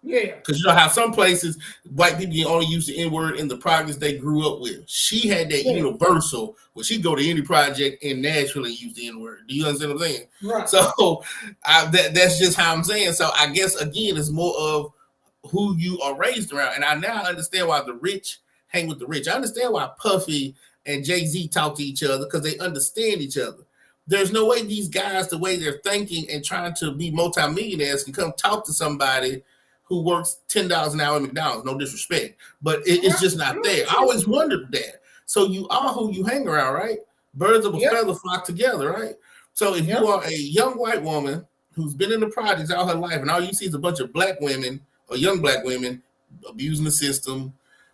Yeah. Because you know how some places white people can only use the N-word in the projects they grew up with. She had that universal where she'd go to any project in Nashville and use the N-word. Do you understand what I'm saying? Right. So that's just how I'm saying. So I guess, again, it's more of who you are raised around. And I now understand why the rich hang with the rich. I understand why Puffy and Jay-Z talk to each other because they understand each other. There's no way these guys, the way they're thinking and trying to be multimillionaires, can come talk to somebody who works $10 an hour at McDonald's. No disrespect, but it's just not there. I always wondered that. So you are who you hang around, right? Birds of a feather flock together, right? So if you are a young white woman who's been in the projects all her life and all you see is a bunch of black women or young black women abusing the system,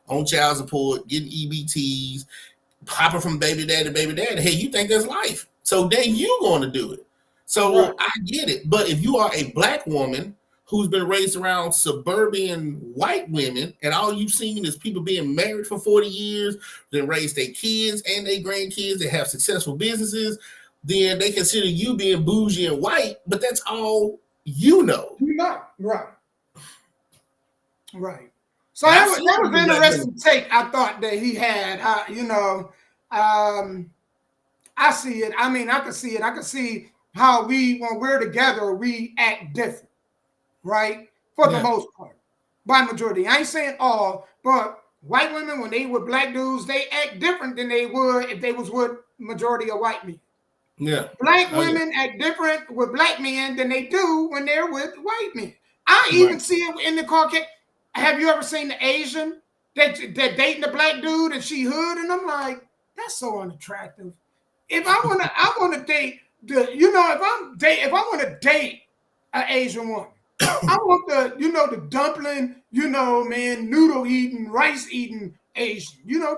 on child support, getting EBTs, popping from baby dad to baby dad, hey, you think that's life. So then you're going to do it. So I get it. But if you are a black woman who's been raised around suburban white women, and all you've seen is people being married for 40 years, then raise their kids and their grandkids that have successful businesses, then they consider you being bougie and white, but that's all you know. Right. Right. So that was an interesting take I thought that he had. I see it. I mean, I can see it. I can see how when we're together, we act different. Right? For the most part. By majority. I ain't saying all, but white women, when they with black dudes, they act different than they would if they was with majority of white men. Yeah. Black women act different with black men than they do when they're with white men. I even see it in the Caucasian. Have you ever seen the Asian that dating the black dude and she hood? And I'm like, that's so unattractive. If I want to date if I want to date an Asian woman, I want the dumpling, noodle eating, rice eating Asian, I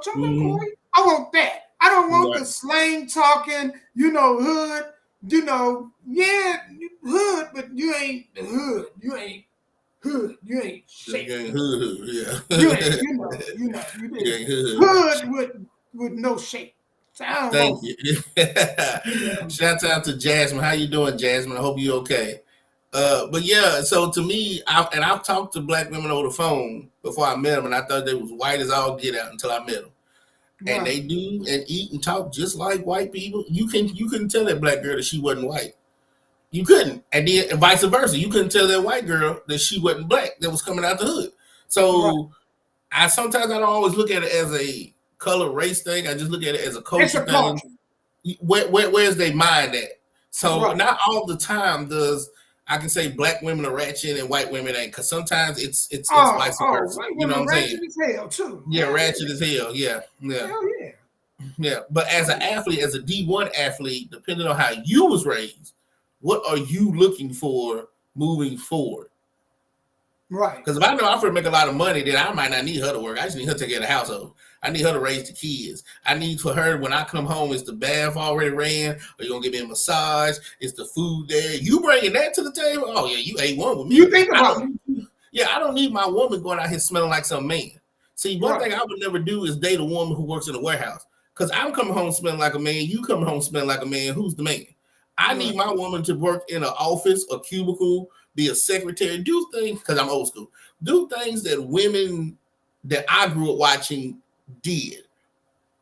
want that. I don't want the slang talking, hood, hood, but you ain't the hood. You ain't hood. You ain't shit. You ain't hood, yeah. You ain't hood with no shape. So Thank you. Shout out to Jasmine. How you doing, Jasmine? I hope you're okay. But yeah, so to me, I've talked to black women over the phone before I met them, and I thought they was white as all get out until I met them. And they do and eat and talk just like white people. You couldn't tell that black girl that she wasn't white. You couldn't, and then and vice versa. You couldn't tell that white girl that she wasn't black that was coming out the hood. So I sometimes I don't always look at it as a color race thing. I just look at it as a culture thing. Culture. Where's their mind at? So not all the time does I can say black women are ratchet and white women ain't, because sometimes it's vice versa. You know what I'm saying? Ratchet as hell too. Yeah, ratchet as hell. Yeah. Hell yeah. Yeah, but as an athlete, as a D1 athlete, depending on how you was raised, what are you looking for moving forward? Right. Because if I know I'm going to make a lot of money, then I might not need her to work. I just need her to take care of the household. I need her to raise the kids. I need for her, when I come home, is the bath already ran? Are you going to give me a massage? Is the food there? You bringing that to the table? Oh, yeah, you ain't one with me. You think about it. Yeah, I don't need my woman going out here smelling like some man. See, one thing I would never do is date a woman who works in a warehouse. Because I'm coming home smelling like a man. You coming home smelling like a man. Who's the man? I need my woman to work in an office, a cubicle, be a secretary, do things, because I'm old school, do things that women that I grew up watching did.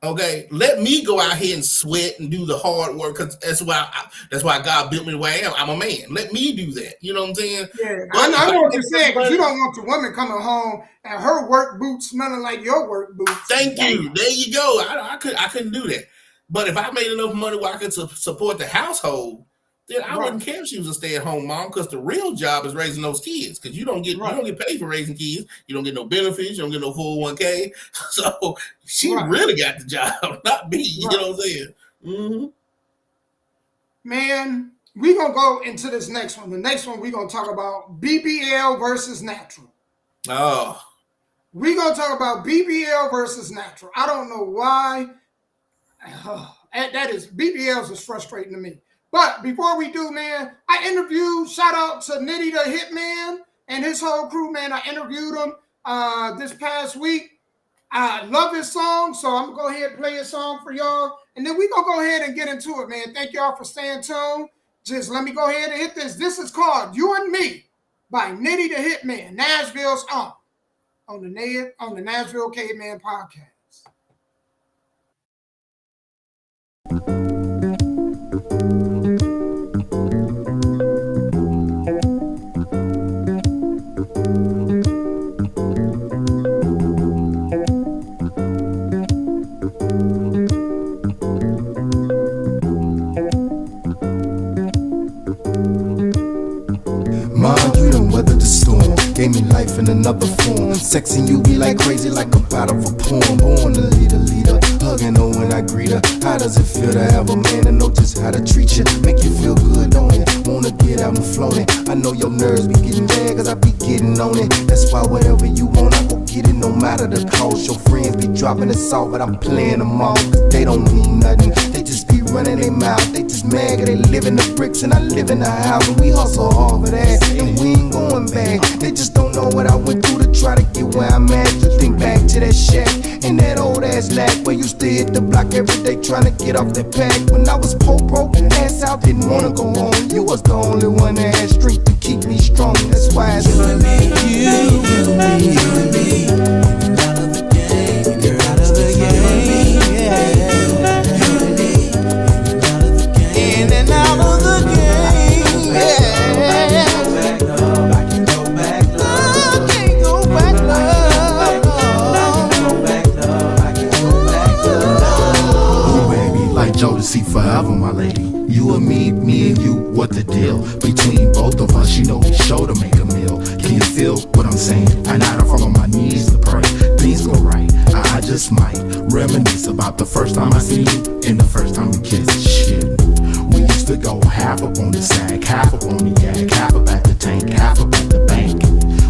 Okay, let me go out here and sweat and do the hard work, because that's why God built me the way I am. I'm a man. Let me do that. You know what I'm saying? Yeah, I know what you're saying, because you don't want your woman coming home and her work boots smelling like your work boots. Thank you. There you go. I couldn't do that. But if I made enough money where I could support the household, then I wouldn't care if she was a stay-at-home mom, because the real job is raising those kids. Because you don't get paid for raising kids. You don't get no benefits. You don't get no 401k. So she really got the job, not me. You know what I'm saying? Mm-hmm. Man, we're going to go into this next one. The next one, we're going to talk about BBL versus natural. Oh. We're going to talk about BBL versus natural. I don't know why. BBLs is frustrating to me. But before we do, man, I interviewed, shout out to Nitty the Hitman and his whole crew, man. I interviewed him this past week. I love his song, so I'm going to go ahead and play his song for y'all. And then we're going to go ahead and get into it, man. Thank y'all for staying tuned. Just let me go ahead and hit this. This is called You and Me by Nitty the Hitman, Nashville's own, on the Nashville Cavemen podcast. Gave me life in another form. Sexing you be like crazy, like a part of a poem. Born to lead a leader, hugging her when I greet her. How does it feel to have a man and know just how to treat you? Make you feel good, don't it? Wanna get out and flown it. I know your nerves be getting bad, cause I be getting on it. That's why whatever you want, I go get it, no matter the cost. Your friends be dropping it soft, but I'm playing them all, cause they don't mean nothing. They just be running their mouth. They just mad, cause they live in the bricks and I live in the house. And we hustle hard for that, and we ain't going back. They just don't know what I went through to try to get where I'm at. Just think back to that shack and that old ass lack where used to hit the block every day trying to get off that pack. When I was broke, ass out, didn't wanna go home. You was the only one that had strength to keep me strong. That's why it's you and me, you and me, you and me. Out of the game, you're out of the game, yeah. You and me, out of the game, in and out of the game, yeah. Jodeci forever, my lady. You and me and you, what the deal? Between both of us, you know we show to make a meal. Can you feel what I'm saying? I know to fall on my knees to pray. Things go right, I just might reminisce about the first time I seen you and the first time we kissed. Shit, we used to go half up on the sack, half up on the yak, half up at the tank, half up at the bank.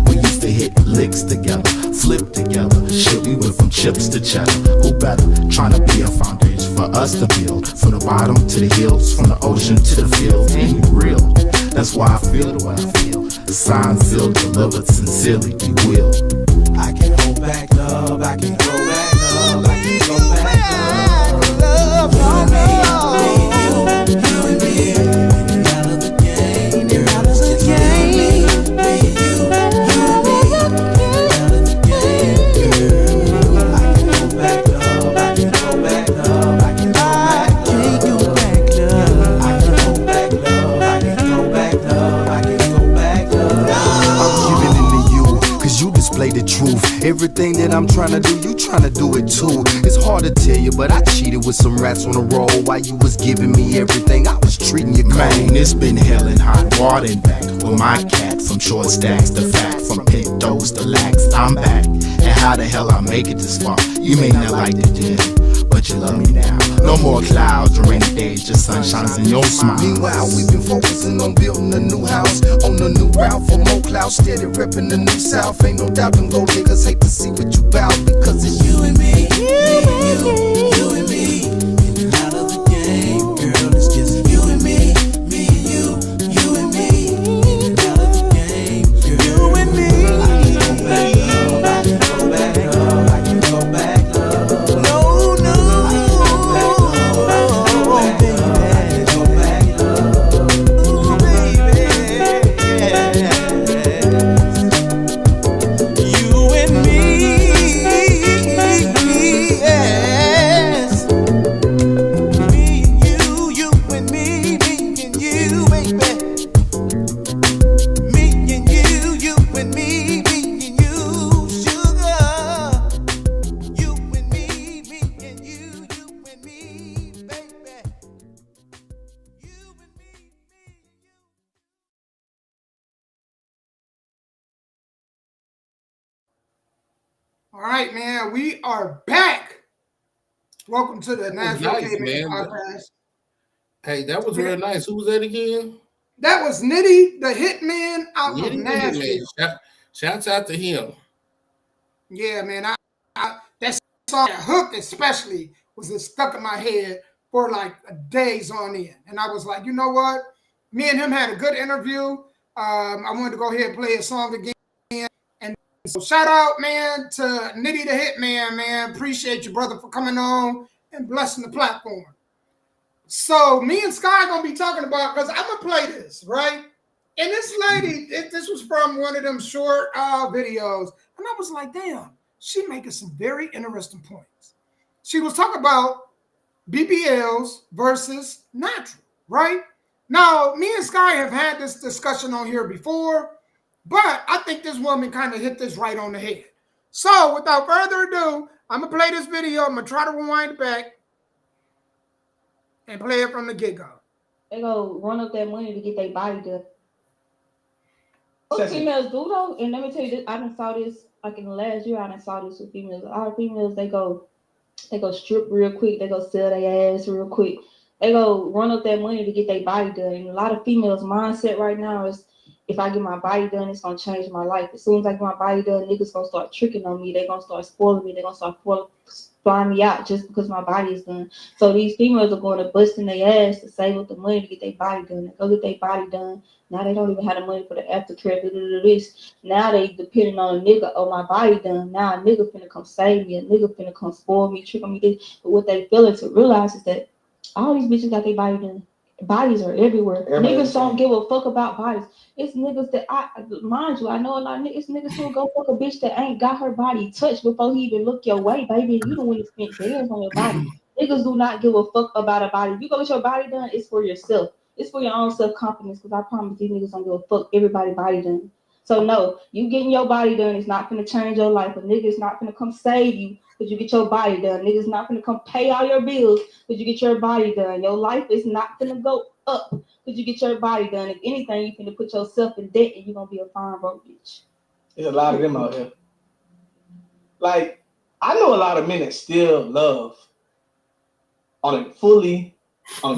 We used to hit licks together, flip together. Shit, we went from chips to cheddar. Who better? Trying to be a foundation for us to build, from the bottom to the hills, from the ocean to the fields. Ain't real. That's why I feel the way I feel. The sign sealed, delivered sincerely, we will. I can hold back love, I can go back love, I can go back love. You and me, you and me, you're out of the game, you're out of the game. Everything that I'm trying to do, you trying to do it too. It's hard to tell you, but I cheated with some rats on the road while you was giving me everything. I was treating you cold. Man, it's been hell and hot water and back with my cat. From short stacks to fat, from pintos to lax. I'm back, and how the hell I make it this far? You may not like it then, but you love me now. No more clouds or rainy days, just sunshines in your smile. Meanwhile, we've been focusing on building a new house, on a new route for more clouds, steady repping the new south. Ain't no doubt them gold diggers hate to see what you bout, because it's you and me, you and me. In and out of the game, girl, it's just you and me and you and me. In and out of the game, girl, you and me. I can go back, love, I can go back, love, I can go back, love. No, no, I can go back, love, I can go back, love, I can go back, love. Ooh, baby, you and me, yes. Me and you and me and you, baby. Me and you and me and you, sugar. You and me and you and me, baby. You and me. All right, man. We are back. Welcome to the That was Nashville nice, Cavemen man. podcast. Hey, that was real nice. Who was that again? That was Nitty, the hitman out of Nitty the Hitman. Nashville. Shouts out to him. Yeah, man. That song, that hook especially, was just stuck in my head for like days on end. And I was like, you know what? Me and him had a good interview. I wanted to go ahead and play a song again. And so shout out, man, to Nitty the Hitman, man. Appreciate you, brother, for coming on and blessing the platform. So me and Sky gonna be talking about, because I'm gonna play this, right? And this lady, this was from one of them short videos, and I was like, damn, she making some very interesting points. She was talking about BBLs versus natural, right? Now, me and Sky have had this discussion on here before, but I think this woman kind of hit this right on the head. So without further ado, I'm gonna play this video. I'm gonna try to rewind it back and play it from the get-go. They go run up that money to get their body done. What females do though, and let me tell you this, I done saw this like in the last year. I done saw this with females. Our females, they go strip real quick. They go sell their ass real quick. They go run up that money to get their body done. And a lot of females' mindset right now is, if I get my body done, it's gonna change my life. As soon as I get my body done, niggas gonna start tricking on me. They gonna start spoiling me. They gonna start flying me out just because my body is done. So these females are going to bust in their ass to save up the money to get their body done. They go get their body done. Now they don't even have the money for the aftercare. This. Now they depending on a nigga. Oh, my body done. Now a nigga finna come save me. A nigga finna come spoil me, trick on me. This. But what they failing to realize is that all these bitches got their body done. Bodies are everywhere. Niggas don't give a fuck about bodies. It's niggas that mind you, I know a lot of niggas. It's niggas who go fuck a bitch that ain't got her body touched before he even look your way, baby. You don't want to spend bands on your body. Niggas do not give a fuck about a body. If you go get your body done, it's for yourself. It's for your own self-confidence, because I promise these niggas don't give a fuck. Everybody body done. So no, you getting your body done is not gonna change your life. A nigga is not gonna come save you because you get your body done. Niggas not gonna come pay all your bills because you get your body done. Your life is not gonna go up because you get your body done. If anything, you finna put yourself in debt and you're gonna be a fine broke bitch. There's a lot of them out here. Like, I know a lot of men that still love on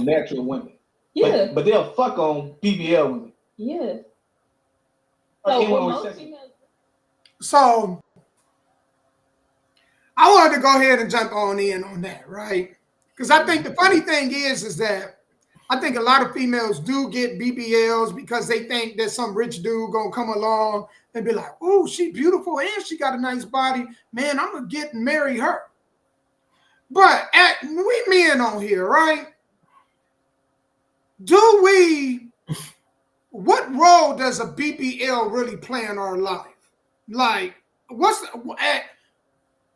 natural women. Yeah. But they'll fuck on BBL women. Yeah. So I wanted to go ahead and jump on in on that, right? Because I think the funny thing is that I think a lot of females do get BBLs because they think that some rich dude gonna come along and be like, "Oh, she beautiful and she got a nice body, man. I'm gonna get and marry her." But we men on here, right? What role does a BBL really play in our life? Like,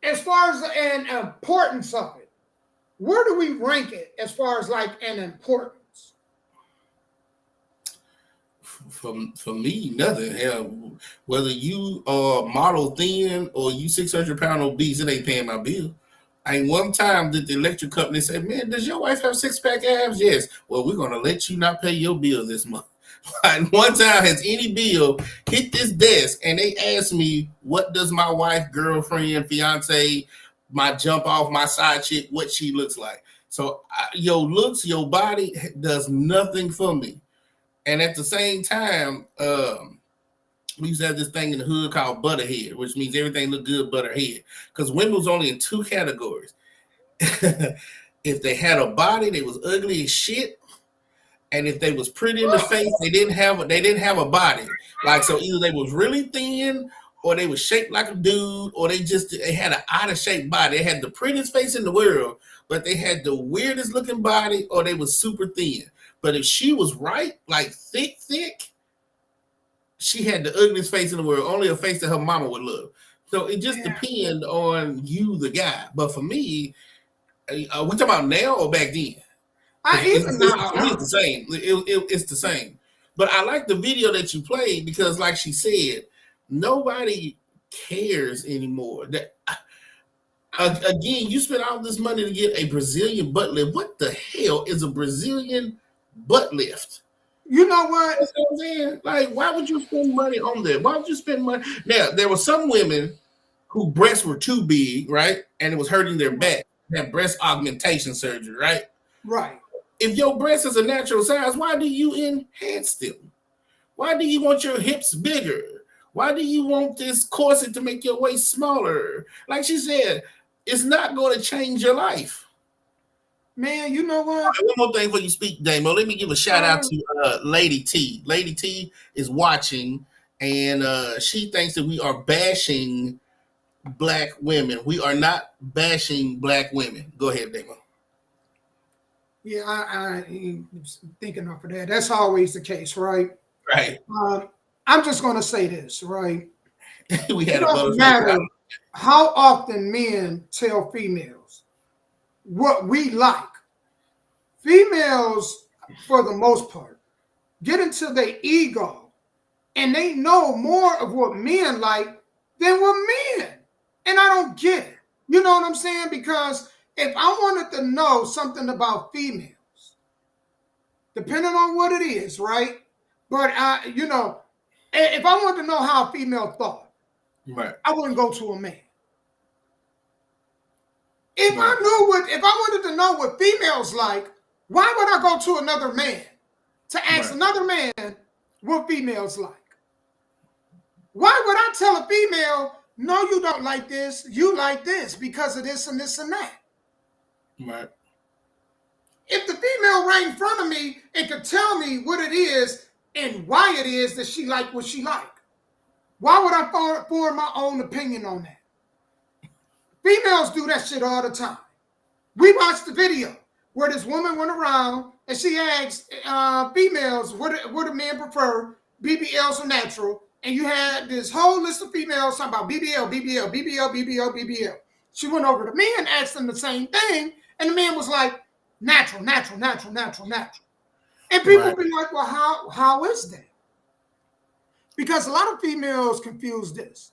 as far as an importance of it, where do we rank it as far as like an importance? For me, nothing. Hell, whether you are model thin or you 600-pound obese, it ain't paying my bill. I ain't one time did the electric company say, "Man, does your wife have 6-pack abs?" Yes. Well, we're gonna let you not pay your bill this month. And one time has any bill hit this desk and they asked me, "What does my wife, girlfriend, fiance, my jump off, my side chick, what she looks like?" So your looks, your body does nothing for me. And at the same time, we used to have this thing in the hood called butterhead, which means everything look good but her head. Because women was only in 2 categories. If they had a body, they was ugly as shit. And if they was pretty in the face, they didn't have a body. Like, so either they was really thin or they was shaped like a dude, or they had an out of shape body. They had the prettiest face in the world, but they had the weirdest looking body, or they was super thin. But if she was right, like thick, she had the ugliest face in the world, only a face that her mama would love. So it just depends on you, the guy. But for me, we talking about now or back then? It's the same. It's the same. But I like the video that you played because, like she said, nobody cares anymore. That again, you spent all this money to get a Brazilian butt lift. What the hell is a Brazilian butt lift? You know what? That's what I'm saying. Like, why would you spend money on that? Why would you spend money? Now, there were some women whose breasts were too big, right? And it was hurting their back. They had breast augmentation surgery, right? Right. If your breast is a natural size, why do you enhance them? Why do you want your hips bigger? Why do you want this corset to make your waist smaller? Like she said, it's not going to change your life. Man, you know what? One more thing before you speak, Damo. Let me give a shout out to Lady T. Lady T is watching, and she thinks that we are bashing black women. We are not bashing black women. Go ahead, Damo. Yeah, I thinking of that. That's always the case, right? Right. I'm just going to say this, right? We had it doesn't matter how often men tell females what we like. Females, for the most part, get into their ego, and they know more of what men like than what men. And I don't get it. You know what I'm saying? Because if I wanted to know something about females, depending on what it is, right? But if I wanted to know how a female thought, right, I wouldn't go to a man. If I wanted to know what females like, why would I go to another man to ask another man what females like? Why would I tell a female, no, you don't like this, you like this because of this and this and that? Right. If the female right in front of me and could tell me what it is and why it is that she like what she like, why would I form my own opinion on that? Females do that shit all the time. We watched the video where this woman went around and she asked females what do men prefer, BBLs or natural, and you had this whole list of females talking about BBL, BBL, BBL, BBL, BBL. She went over to men, asked them the same thing, and the man was like, natural, natural, natural, natural, natural. And people be like, well, how is that? Because a lot of females confuse this.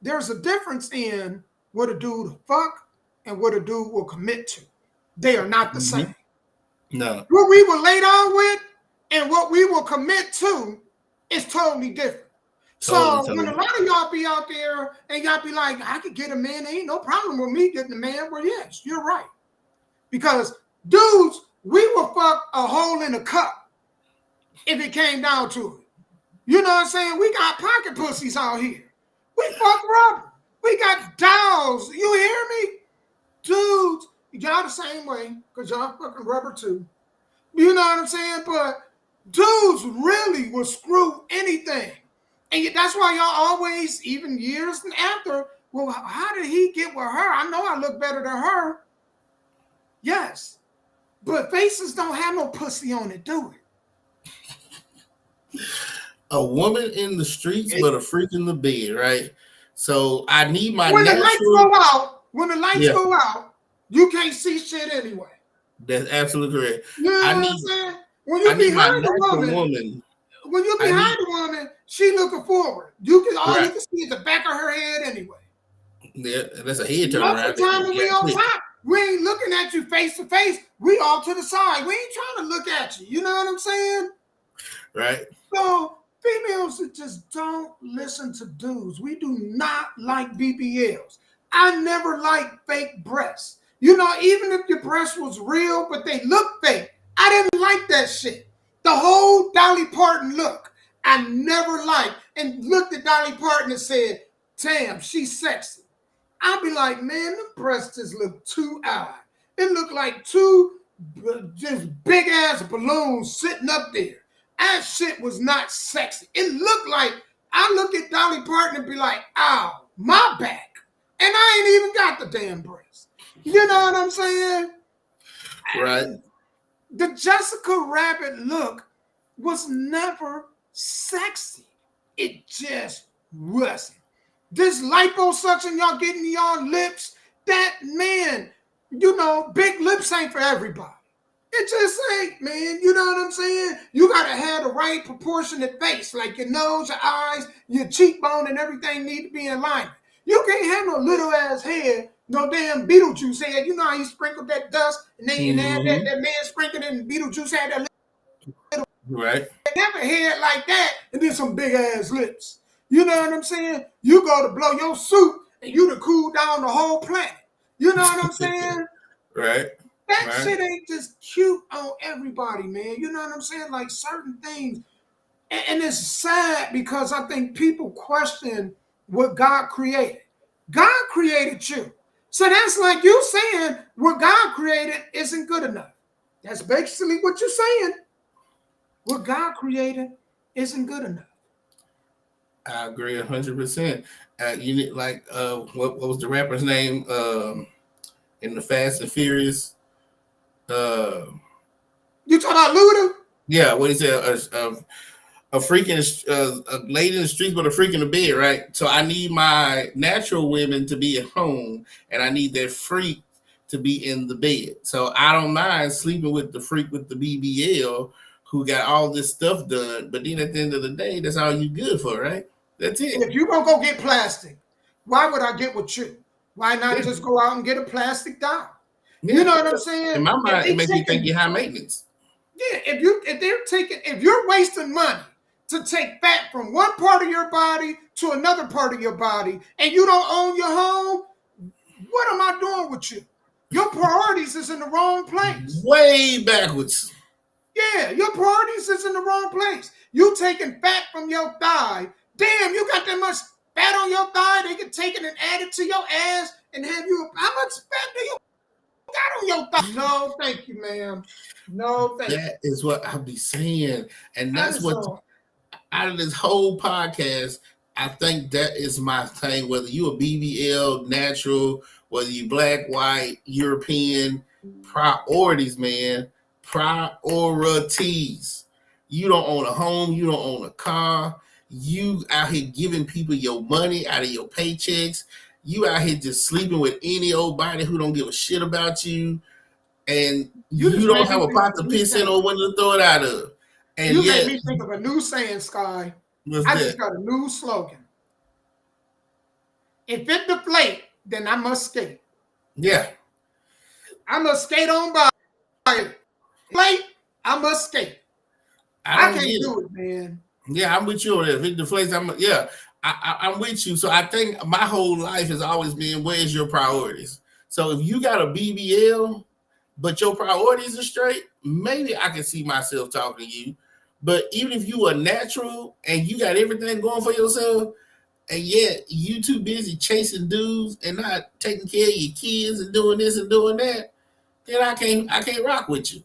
There's a difference in what a dude will fuck and what a dude will commit to. They are not the same. No. What we were laid on with and what we will commit to is totally different. So when a lot of y'all be out there and y'all be like, I could get a man, ain't no problem with me getting a man. Well, yes, you're right. Because dudes, we will fuck a hole in a cup if it came down to it. You know what I'm saying? We got pocket pussies out here. We fuck rubber. We got dolls. You hear me? Dudes, y'all the same way because y'all fucking rubber too. You know what I'm saying? But dudes really will screw anything. And that's why y'all always, even years after, well, how did he get with her? I know I look better than her. Yes. But faces don't have no pussy on it, do it? A woman in the streets, but a freak in the bed, right? So I need my when natural... the lights go out, you can't see shit anyway. That's absolutely correct. You know what I'm saying? When you behind a woman when you're behind a woman, she looking forward. You can all you can see is the back of her head anyway. Yeah, that's a head turn Most around. of the time when we on top, we ain't looking at you face to face. We all to the side. We ain't trying to look at you. You know what I'm saying? Right. So females that just don't listen to dudes. We do not like BBLs. I never liked fake breasts. You know, even if your breast was real, but they look fake, I didn't like that shit. The whole Dolly Parton look, I never liked. And looked at Dolly Parton and said, damn, she's sexy. I'd be like, man, the breasts just look too out. It looked like two just big ass balloons sitting up there. That shit was not sexy. It looked like, I look at Dolly Parton and be like, ow, my back. And I ain't even got the damn breast. You know what I'm saying? Right. The Jessica Rabbit look was never sexy. It just wasn't. This liposuction y'all getting in y'all lips, that man, you know, big lips ain't for everybody. It just ain't, man. You know what I'm saying? You gotta have the right proportionate face, like your nose, your eyes, your cheekbone, and everything need to be in alignment. You can't have no little ass head, no damn Beetlejuice head. You know how you sprinkled that dust, and then you had that man sprinkled it, and Beetlejuice had that right. Never head like that, and then some big ass lips. You know what I'm saying? You go to blow your suit, and you to cool down the whole planet. You know what I'm saying? Right. That shit ain't just cute on everybody, man. You know what I'm saying? Like certain things. And it's sad because I think people question what God created. God created you. So that's like you saying what God created isn't good enough. That's basically what you're saying. What God created isn't good enough. I agree 100%. You need like what was the rapper's name in the Fast and Furious? You talking about Luda? Yeah, what he said, a freak in a lady in the streets, but a freak in the bed, right? So I need my natural women to be at home, and I need that freak to be in the bed. So I don't mind sleeping with the freak with the BBL who got all this stuff done, but then at the end of the day, that's all you good for, right? That's it. If you gonna go get plastic, why would I get with you? Why not just go out and get a plastic doll? You know what I'm saying? In my mind, it makes me think you're high maintenance. Yeah, if you're wasting money to take fat from one part of your body to another part of your body, and you don't own your home, what am I doing with you? Your priorities is in the wrong place. Way backwards. Yeah, your priorities is in the wrong place. You taking fat from your thigh. Damn, you got that much fat on your thigh, they can take it and add it to your ass and have you. How much fat do you got on your thigh? No, thank you, ma'am. No, thank you. That is what I be saying. And that's what, out of this whole podcast, I think that is my thing. Whether you a BBL, natural, whether you black, white, European, priorities, man. Priorities. You don't own a home. You don't own a car. You out here giving people your money out of your paychecks. You out here just sleeping with any old body who don't give a shit about you. And you don't have a pot to piss in or one to throw it out of. And you made me think of a new saying, Sky. Just got a new slogan. If it deflate, then I must skate. Yeah. I must skate on by it. Deflate, I must skate. I can't do it, man. Yeah, I'm with you on that. If it deflates, I'm with you. So I think my whole life has always been, where's your priorities? So if you got a BBL, but your priorities are straight, maybe I can see myself talking to you. But even if you are natural and you got everything going for yourself, and yet you too busy chasing dudes and not taking care of your kids and doing this and doing that, then I can't rock with you.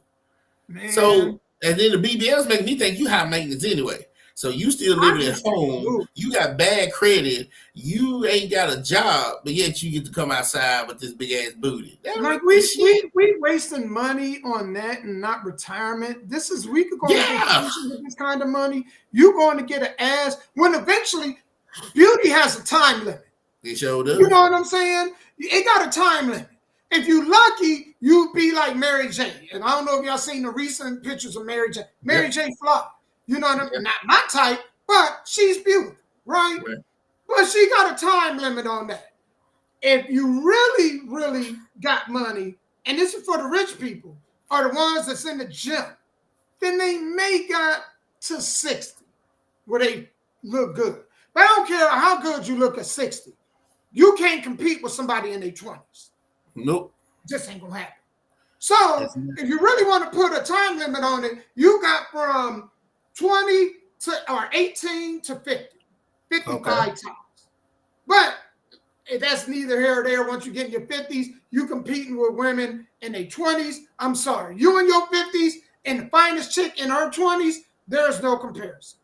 Man. So, and then the BBLs make me think you high maintenance anyway. So you still living at home, you got bad credit, you ain't got a job, but yet you get to come outside with this big ass booty. Like we wasting money on that and not retirement. We could go on vacation with this kind of money. You're going to get an ass when eventually beauty has a time limit. It sure does. You know what I'm saying? It got a time limit. If you lucky, you be like Mary J. And I don't know if y'all seen the recent pictures of Mary J. Mary J. Fly. You know what I mean? Not my type, but she's beautiful, right? But she got a time limit on that. If you really, really got money, and this is for the rich people, are the ones that's in the gym, then they may got to 60 where they look good. But I don't care how good you look at 60. You can't compete with somebody in their 20s. Nope. Just ain't gonna happen. So if you really want to put a time limit on it, you got from 20 to or 18 to 50. 55 times. But that's neither here or there. Once you get in your 50s, you competing with women in their 20s. I'm sorry. You in your 50s and the finest chick in her 20s, there's no comparison.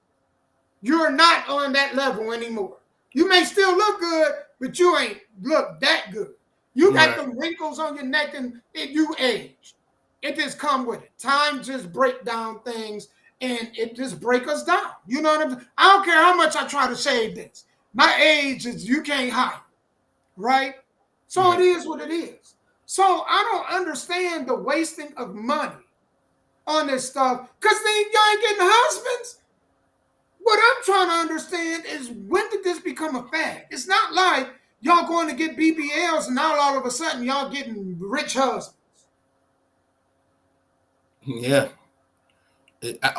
You're not on that level anymore. You may still look good, but you ain't look that good. You got the wrinkles on your neck and you age. It just come with it. Time just break down things and it just break us down. You know what I'm saying? I don't care how much I try to save this. My age is you can't hide, right? So it is what it is. So I don't understand the wasting of money on this stuff because then y'all ain't getting husbands. What I'm trying to understand is when did this become a fad? It's not like y'all going to get BBLs and now all of a sudden y'all getting rich husbands. Yeah.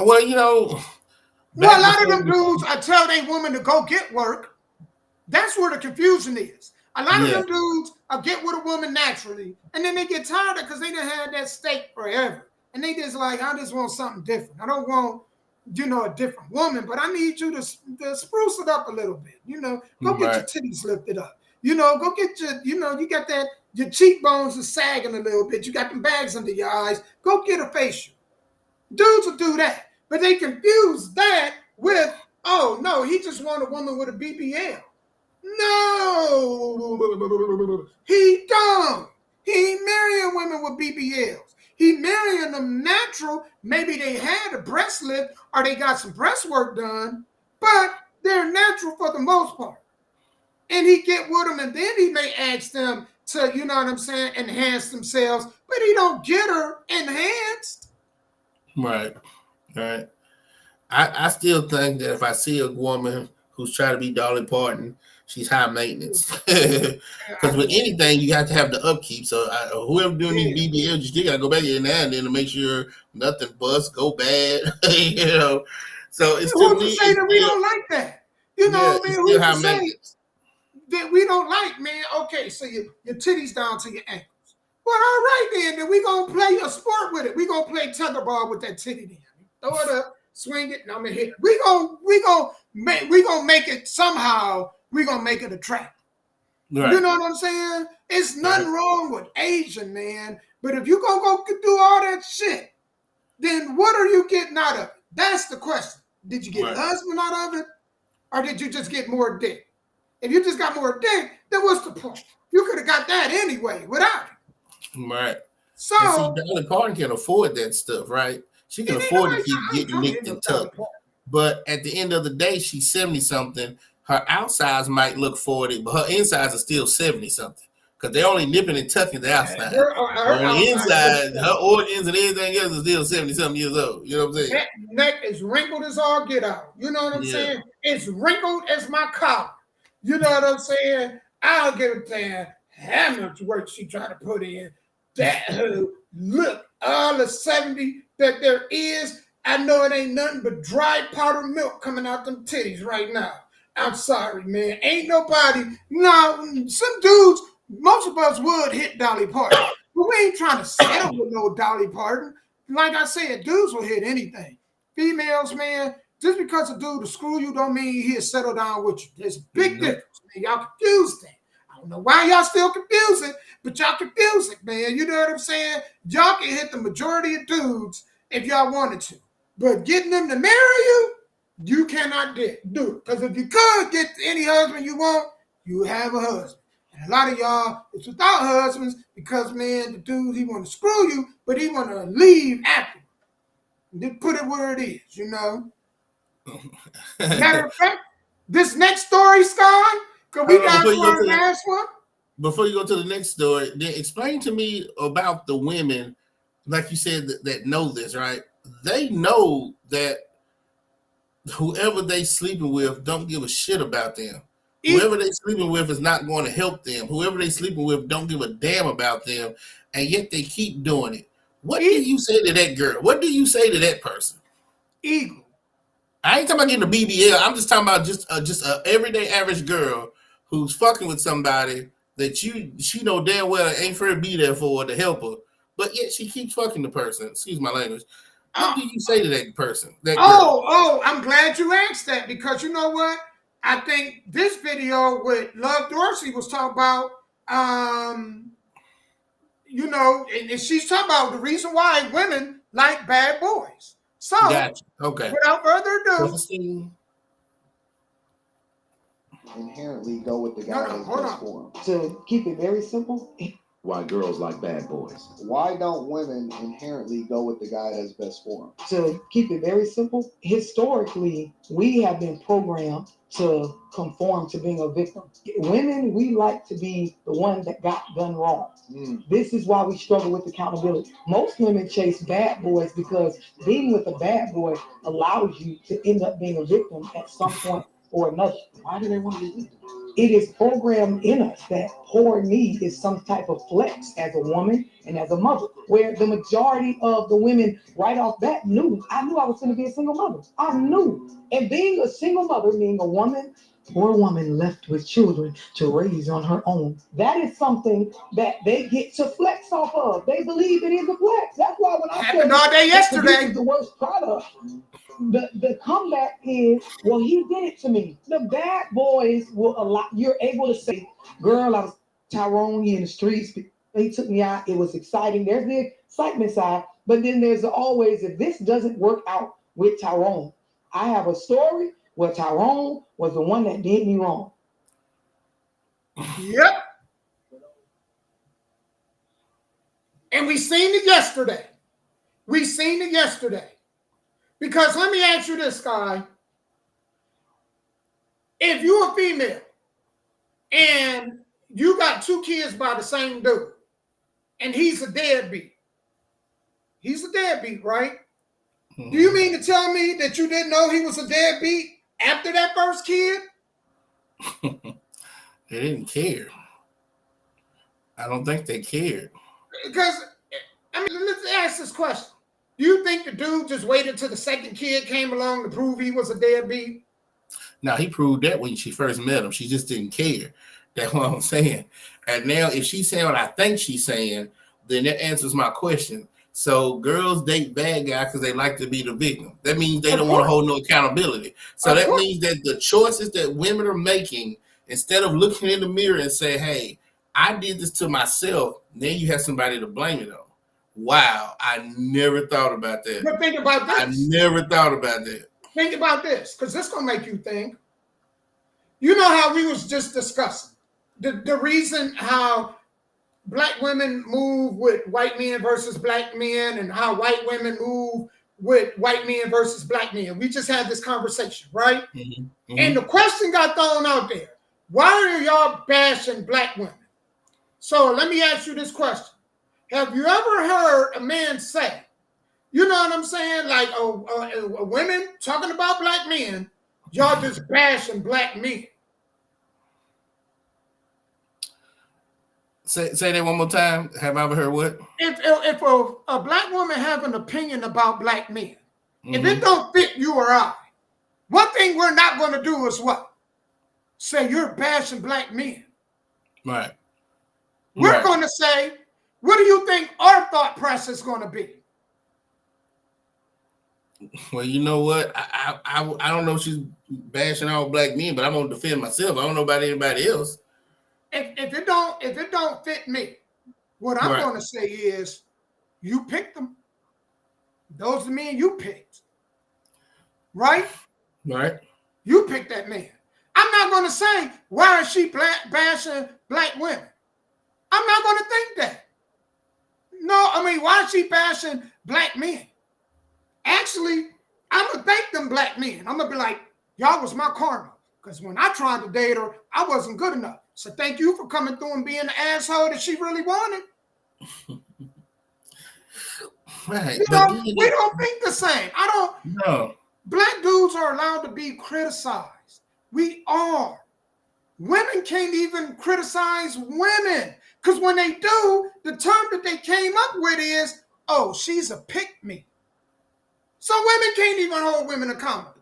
Well, you know. Well, a lot of them dudes, I tell they women to go get work. That's where the confusion is. A lot of them dudes get with a woman naturally, and then they get tired of it because they done had that steak forever. And they just like, I just want something different. I don't want, a different woman, but I need you to spruce it up a little bit. Go get your titties lifted up. Go get your, you got that, your cheekbones are sagging a little bit. You got them bags under your eyes. Go get a facial. Dudes will do that. But they confuse that with, oh, no, he just want a woman with a BBL. No, he don't. He ain't marrying women with BBLs. He marrying them natural. Maybe they had a breast lift or they got some breast work done, but they're natural for the most part. And he get with them and then he may ask them to, enhance themselves, but he don't get her enhanced. Right. I still think that if I see a woman who's trying to be Dolly Parton, she's high maintenance. Because with anything, you have to have the upkeep. So whoever doing these BBLs, you still got to go back in now and then to make sure nothing busts, go bad. So it's who's to say that we don't like that? Who's to say that we don't like, man? Okay, so your titties down to your ankles. Well, all right then we gonna play a sport with it. We gonna play tetherball with that titty then. Throw it up, swing it, and I'm gonna hit it. We gonna make it somehow. We gonna make it attractive. Right. You know what I'm saying? It's nothing wrong with Asian, man. But if you gonna go do all that shit, then what are you getting out of it? That's the question. Did you get a husband out of it, or did you just get more dick? If you just got more dick, then what's the point? You could have got that anyway without it. Right. So and see, Dolly Parton can afford that stuff, right? She can afford to keep getting nicked and tucked. But at the end of the day, she's 70-something. Her outsides might look 40, but her insides are still 70-something. Because they're only nipping and tucking the outside. On the inside, her organs and everything else is still 70-something years old. You know what I'm saying? That neck is wrinkled as all get out. You know what I'm saying? It's wrinkled as my collar. You know what I'm saying? I'll give a damn how much work she trying to put in. That look, all the 70 that there is, I know it ain't nothing but dry powdered milk coming out them titties right now. I'm sorry, man. Ain't nobody. No, some dudes, most of us would hit Dolly Parton. But we ain't trying to settle with no Dolly Parton. Like I said, dudes will hit anything. Females, man, just because a dude will screw you don't mean he'll settle down with you. There's a big difference, man. Y'all confused that. I don't know why y'all still confuse it, but y'all confuse it, man. You know what I'm saying? Y'all can hit the majority of dudes if y'all wanted to. But getting them to marry you, you cannot do it. Because if you could get any husband you want, you have a husband. And a lot of y'all, it's without husbands because, man, the dude, he want to screw you, but he want to leave after. Just put it where it is, you know? Matter of fact, this next story, Scott, because we got to our last one. Before you go to the next story, then explain to me about the women, like you said, that know this, right? They know that whoever they sleeping with don't give a shit about them. Whoever they sleeping with is not going to help them. Whoever they sleeping with don't give a damn about them, and yet they keep doing it. What do you say to that girl? What do you say to that person? Eagle. I ain't talking about getting a BBL. I'm just talking about just a everyday average girl who's fucking with somebody that she know damn well ain't for to be there for to help her, but yet she keeps fucking the person. Excuse my language. What do you say to that person? That girl? Oh, I'm glad you asked that, because you know what? I think this video with Love Dorsey was talking about, you know, and she's talking about the reason why women like bad boys. So, gotcha. Okay. Without further ado, inherently go with the guy that's hold best on. for them. To keep it very simple, why girls like bad boys? Why don't women inherently go with the guy that's best for them? To keep it very simple, historically, we have been programmed to conform to being a victim. Women, we like to be the one that got done wrong. This is why we struggle with accountability. Most women chase bad boys because being with a bad boy allows you to end up being a victim at some point or another. Why do they want to be victims? It is programmed in us that poor me is some type of flex as a woman and as a mother, where the majority of the women right off bat knew I was going to be a single mother. I knew. And being a single mother, meaning a woman, poor woman left with children to raise on her own, that is something that they get to flex off of. They believe it is a flex. That's why when I happened all day yesterday, this is the worst product, the comeback is, well, he did it to me. The bad boys will allow, you're able to say, girl, I was Tyrone, he in the streets, he took me out, it was exciting. There's the excitement side, but then there's always, if this doesn't work out with Tyrone, I have a story where Tyrone was the one that did me wrong. Yep. And we seen it yesterday. Because let me ask you this, guy. If you're a female and you got 2 kids by the same dude, and he's a deadbeat. Right? Do you mean to tell me that you didn't know he was a deadbeat after that first kid? They didn't care. I don't think they cared. Because, I mean, let's ask this question. Do you think the dude just waited till the second kid came along to prove he was a deadbeat? Now, he proved that when she first met him. She just didn't care. That's what I'm saying. And now, if she's saying what I think she's saying, then that answers my question. So girls date bad guys because they like to be the victim. That means they don't want to hold no accountability. So that means that the choices that women are making, instead of looking in the mirror and say, hey, I did this to myself, then you have somebody to blame it on. Wow, I never thought about that. But think about this. I never thought about that. Think about this, because this is going to make you think. You know how we was just discussing the reason how black women move with white men versus black men, and how white women move with white men versus black men. We just had this conversation, right? Mm-hmm. Mm-hmm. And the question got thrown out there. Why are y'all bashing black women? So let me ask you this question. Have you ever heard a man say, you know what I'm saying? Like women talking about black men, y'all just bashing black men. Say that one more time. Have I ever heard what? If a black woman have an opinion about black men, if it don't fit you or I, one thing we're not going to do is what? Say you're bashing black men. Right. We're going to say, what do you think our thought process is going to be? Well, you know what? I don't know if she's bashing all black men, but I'm gonna defend myself. I don't know about anybody else. If it don't fit me, what I'm going to say is, you picked them. Those are men you picked, right? Right. You picked that man. I'm not going to say, why is she bashing black women? I'm not going to think that. No, I mean, why is she bashing black men? Actually, I'm going to thank them black men. I'm going to be like, y'all was my karma. Because when I tried to date her, I wasn't good enough. So thank you for coming through and being the asshole that she really wanted. Right. You know, we don't think the same. I don't. No. Black dudes are allowed to be criticized. We are. Women can't even criticize women because when they do, the term that they came up with is, oh, she's a pick-me. So women can't even hold women accountable.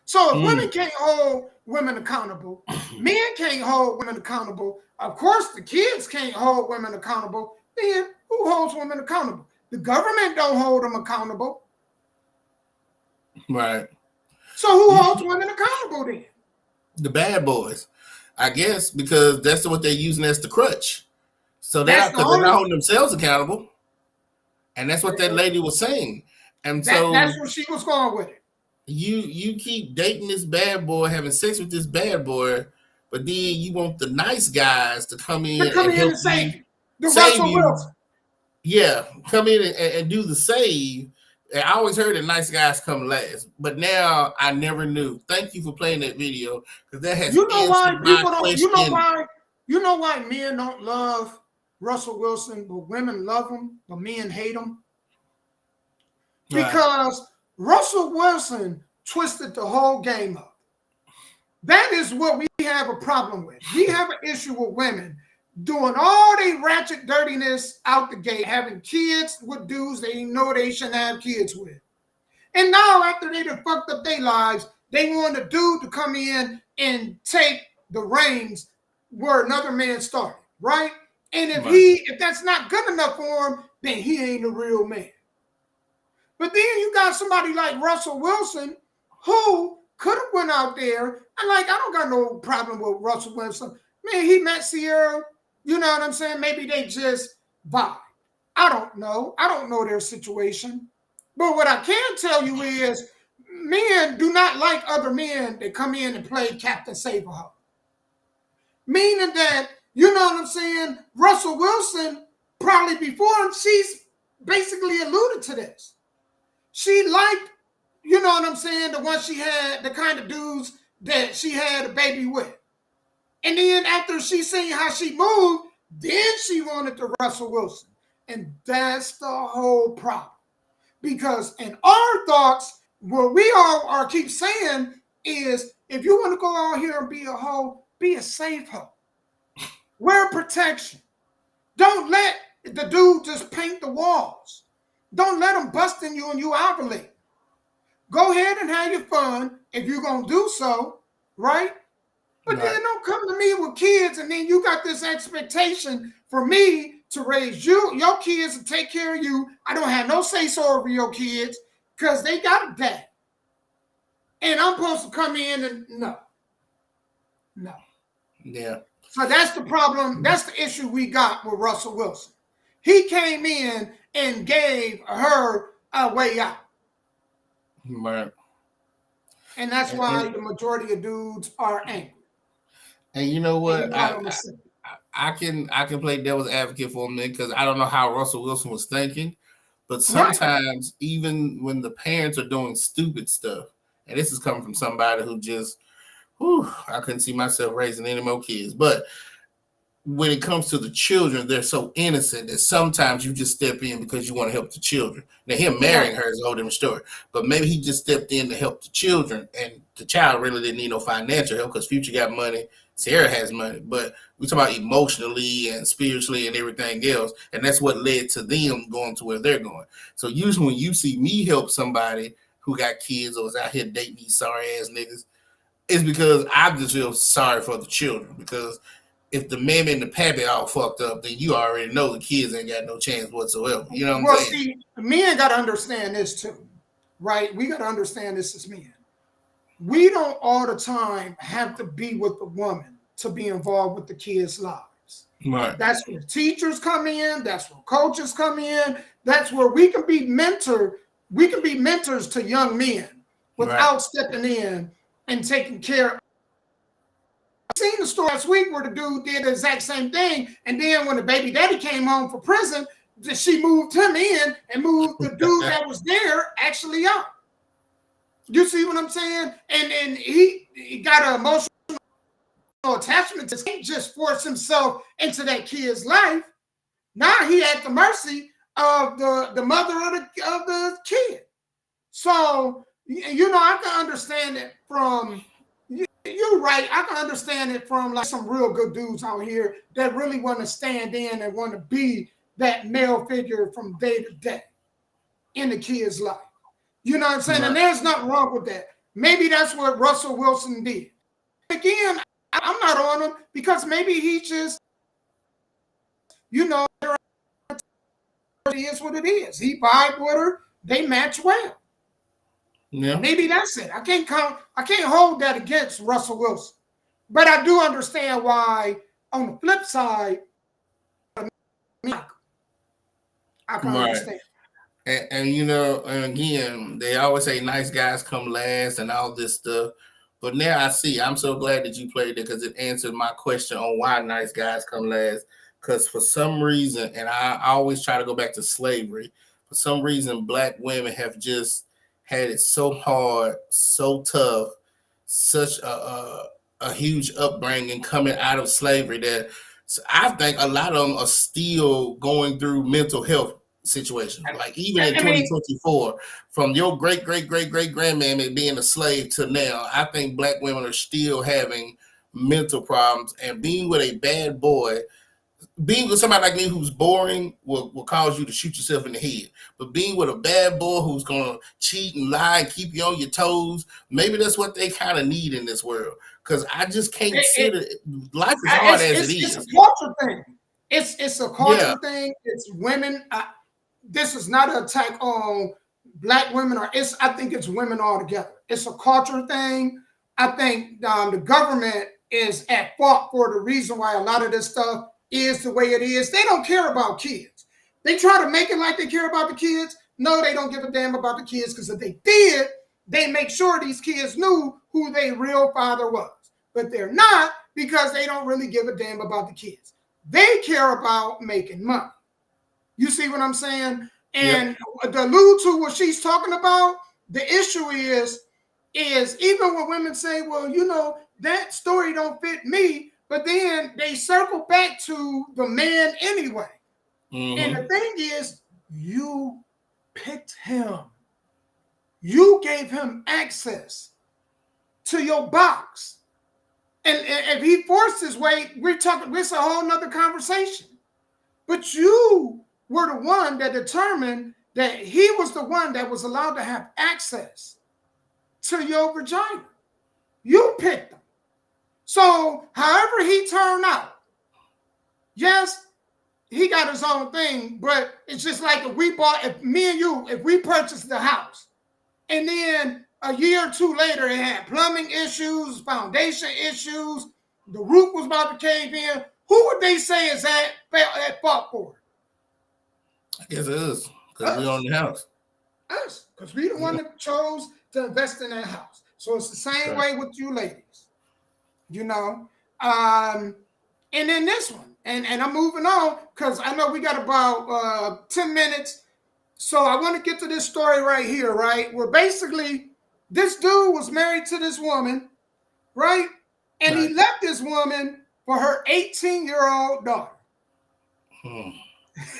So if women can't hold women accountable, men can't hold women accountable. Of course, the kids can't hold women accountable. Then who holds women accountable? The government don't hold them accountable. Right. So who holds women accountable then? The bad boys, I guess, because that's what they're using as the crutch. So they're not holding themselves accountable. And that's what that lady was saying. And so that's where she was going with it. You keep dating this bad boy, having sex with this bad boy, but then you want the nice guys to come in and help save you. The save Russell you. Wilson. Yeah, come in and do the save. And I always heard that nice guys come last, but now I never knew. Thank you for playing that video because that has answered my question. You know why men don't love Russell Wilson, but women love him, but men hate him? Because Russell Wilson twisted the whole game up. That is what we have a problem with. We have an issue with women doing all they ratchet dirtiness out the gate, having kids with dudes they know they shouldn't have kids with. And now after they done fucked up their lives, they want a dude to come in and take the reins where another man started, right? And if that's not good enough for him, then he ain't a real man. But then you got somebody like Russell Wilson who could have went out there and I don't got no problem with Russell Wilson. Man, he met Sierra, you know what I'm saying? Maybe they just vibe. I don't know. I don't know their situation. But what I can tell you is men do not like other men that come in and play Captain Save-A-Ho. Meaning that, you know what I'm saying, Russell Wilson, probably before him, she's basically alluded to this. She liked, you know what I'm saying, the one she had, the kind of dudes that she had a baby with. And then after she seen how she moved, then she wanted the Russell Wilson. And that's the whole problem. Because in our thoughts, what we all are keep saying is, if you want to go out here and be a hoe, be a safe hoe. Wear protection. Don't let the dude just paint the walls. Don't let him bust in you and you ovulate. Go ahead and have your fun if you're going to do so, right? But then don't come to me with kids and then you got this expectation for me to raise your kids and take care of you. I don't have no say-so over your kids because they got a dad. And I'm supposed to come in and no. Yeah. So that's the problem. That's the issue we got with Russell Wilson. He came in and gave her a way out. Right. And that's why the majority of dudes are angry. And you know what? I can play devil's advocate for a minute because I don't know how Russell Wilson was thinking. But sometimes even when the parents are doing stupid stuff, and this is coming from somebody who just, I couldn't see myself raising any more kids. But when it comes to the children, they're so innocent that sometimes you just step in because you want to help the children. Now, him marrying her is a whole different story. But maybe he just stepped in to help the children, and the child really didn't need no financial help because Future got money, Sierra has money. But we talk about emotionally and spiritually and everything else, and that's what led to them going to where they're going. So usually when you see me help somebody who got kids or is out here dating these sorry-ass niggas, it's because I just feel sorry for the children because if the mammy and the pappy all fucked up, then you already know the kids ain't got no chance whatsoever. You know what I'm saying? See, men got to understand this too, right? We got to understand this as men. We don't all the time have to be with the woman to be involved with the kids' lives. Right. That's where teachers come in. That's where coaches come in. That's where we can be mentor. We can be mentors to young men without stepping in and taking care. I seen the story last week where the dude did the exact same thing, and then when the baby daddy came home from prison, she moved him in and moved the dude that was there actually out. You see what I'm saying? And he got an emotional attachment to can't just force himself into that kid's life. Now he at the mercy of the mother of the kid. So, I can understand it from, you're right. I can understand it from like some real good dudes out here that really want to stand in and want to be that male figure from day to day in the kid's life. You know what I'm saying? And there's nothing wrong with that. Maybe that's what Russell Wilson did. Again, I'm not on him because maybe he just, it is what it is. He vibe with her. They match well. Yeah. Maybe that's it. I can't hold that against Russell Wilson. But I do understand why, on the flip side, I can understand. And and again, they always say nice guys come last and all this stuff. But now I see, I'm so glad that you played it because it answered my question on why nice guys come last. Because for some reason, and I always try to go back to slavery, for some reason, Black women have just had it so hard, so tough, such a huge upbringing coming out of slavery that I think a lot of them are still going through mental health situations. Like even in 2024, from your great grandmammy being a slave to now, I think Black women are still having mental problems, and being with a bad boy, being with somebody like me who's boring will cause you to shoot yourself in the head. But being with a bad boy who's gonna cheat and lie and keep you on your toes, maybe that's what they kind of need in this world. Because I just can't sit it. Life is hard as it is. It's a culture thing. It's a culture thing. It's women. This is not an attack on Black women, I think it's women altogether. It's a culture thing. I think the government is at fault for the reason why a lot of this stuff is the way it is. They don't care about kids. They try to make it like they care about the kids. No, they don't give a damn about the kids, because if they did, they make sure these kids knew who their real father was. But they're not, because they don't really give a damn about the kids. They care about making money. You see what I'm saying? And to allude to what she's talking about, the issue is even when women say, well, that story don't fit me, but then they circle back to the man anyway. Mm-hmm. And the thing is, you picked him. You gave him access to your box. And if he forced his way, it's a whole nother conversation. But you were the one that determined that he was the one that was allowed to have access to your vagina. You picked him. So however he turned out, yes, he got his own thing, but it's just like if me and you, if we purchased the house and then a year or two later it had plumbing issues, foundation issues, the roof was about to cave in, who would they say is at fault for it? I guess it is, because we own the house. Us, because we the one that chose to invest in that house. So it's the same way with you ladies, and then this one, and I'm moving on because I know we got about 10 minutes. So I want to get to this story right here, right? Where basically this dude was married to this woman, right? And he left this woman for her 18-year-old daughter.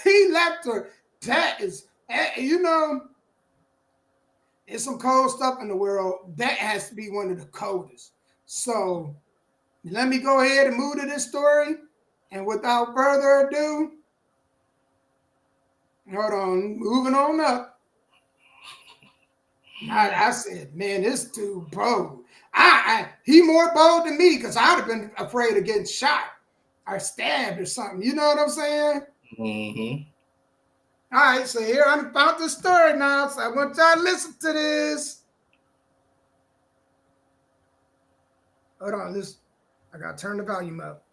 He left her. That is, it's some cold stuff in the world. That has to be one of the coldest. So let me go ahead and move to this story. And without further ado, hold on, moving on up. I said, man, this dude bold. He more bold than me, because I'd have been afraid of getting shot or stabbed or something. You know what I'm saying? Mm-hmm. All right, so here I found the story now, so I want y'all to listen to this. Hold on, listen. I gotta turn the volume up.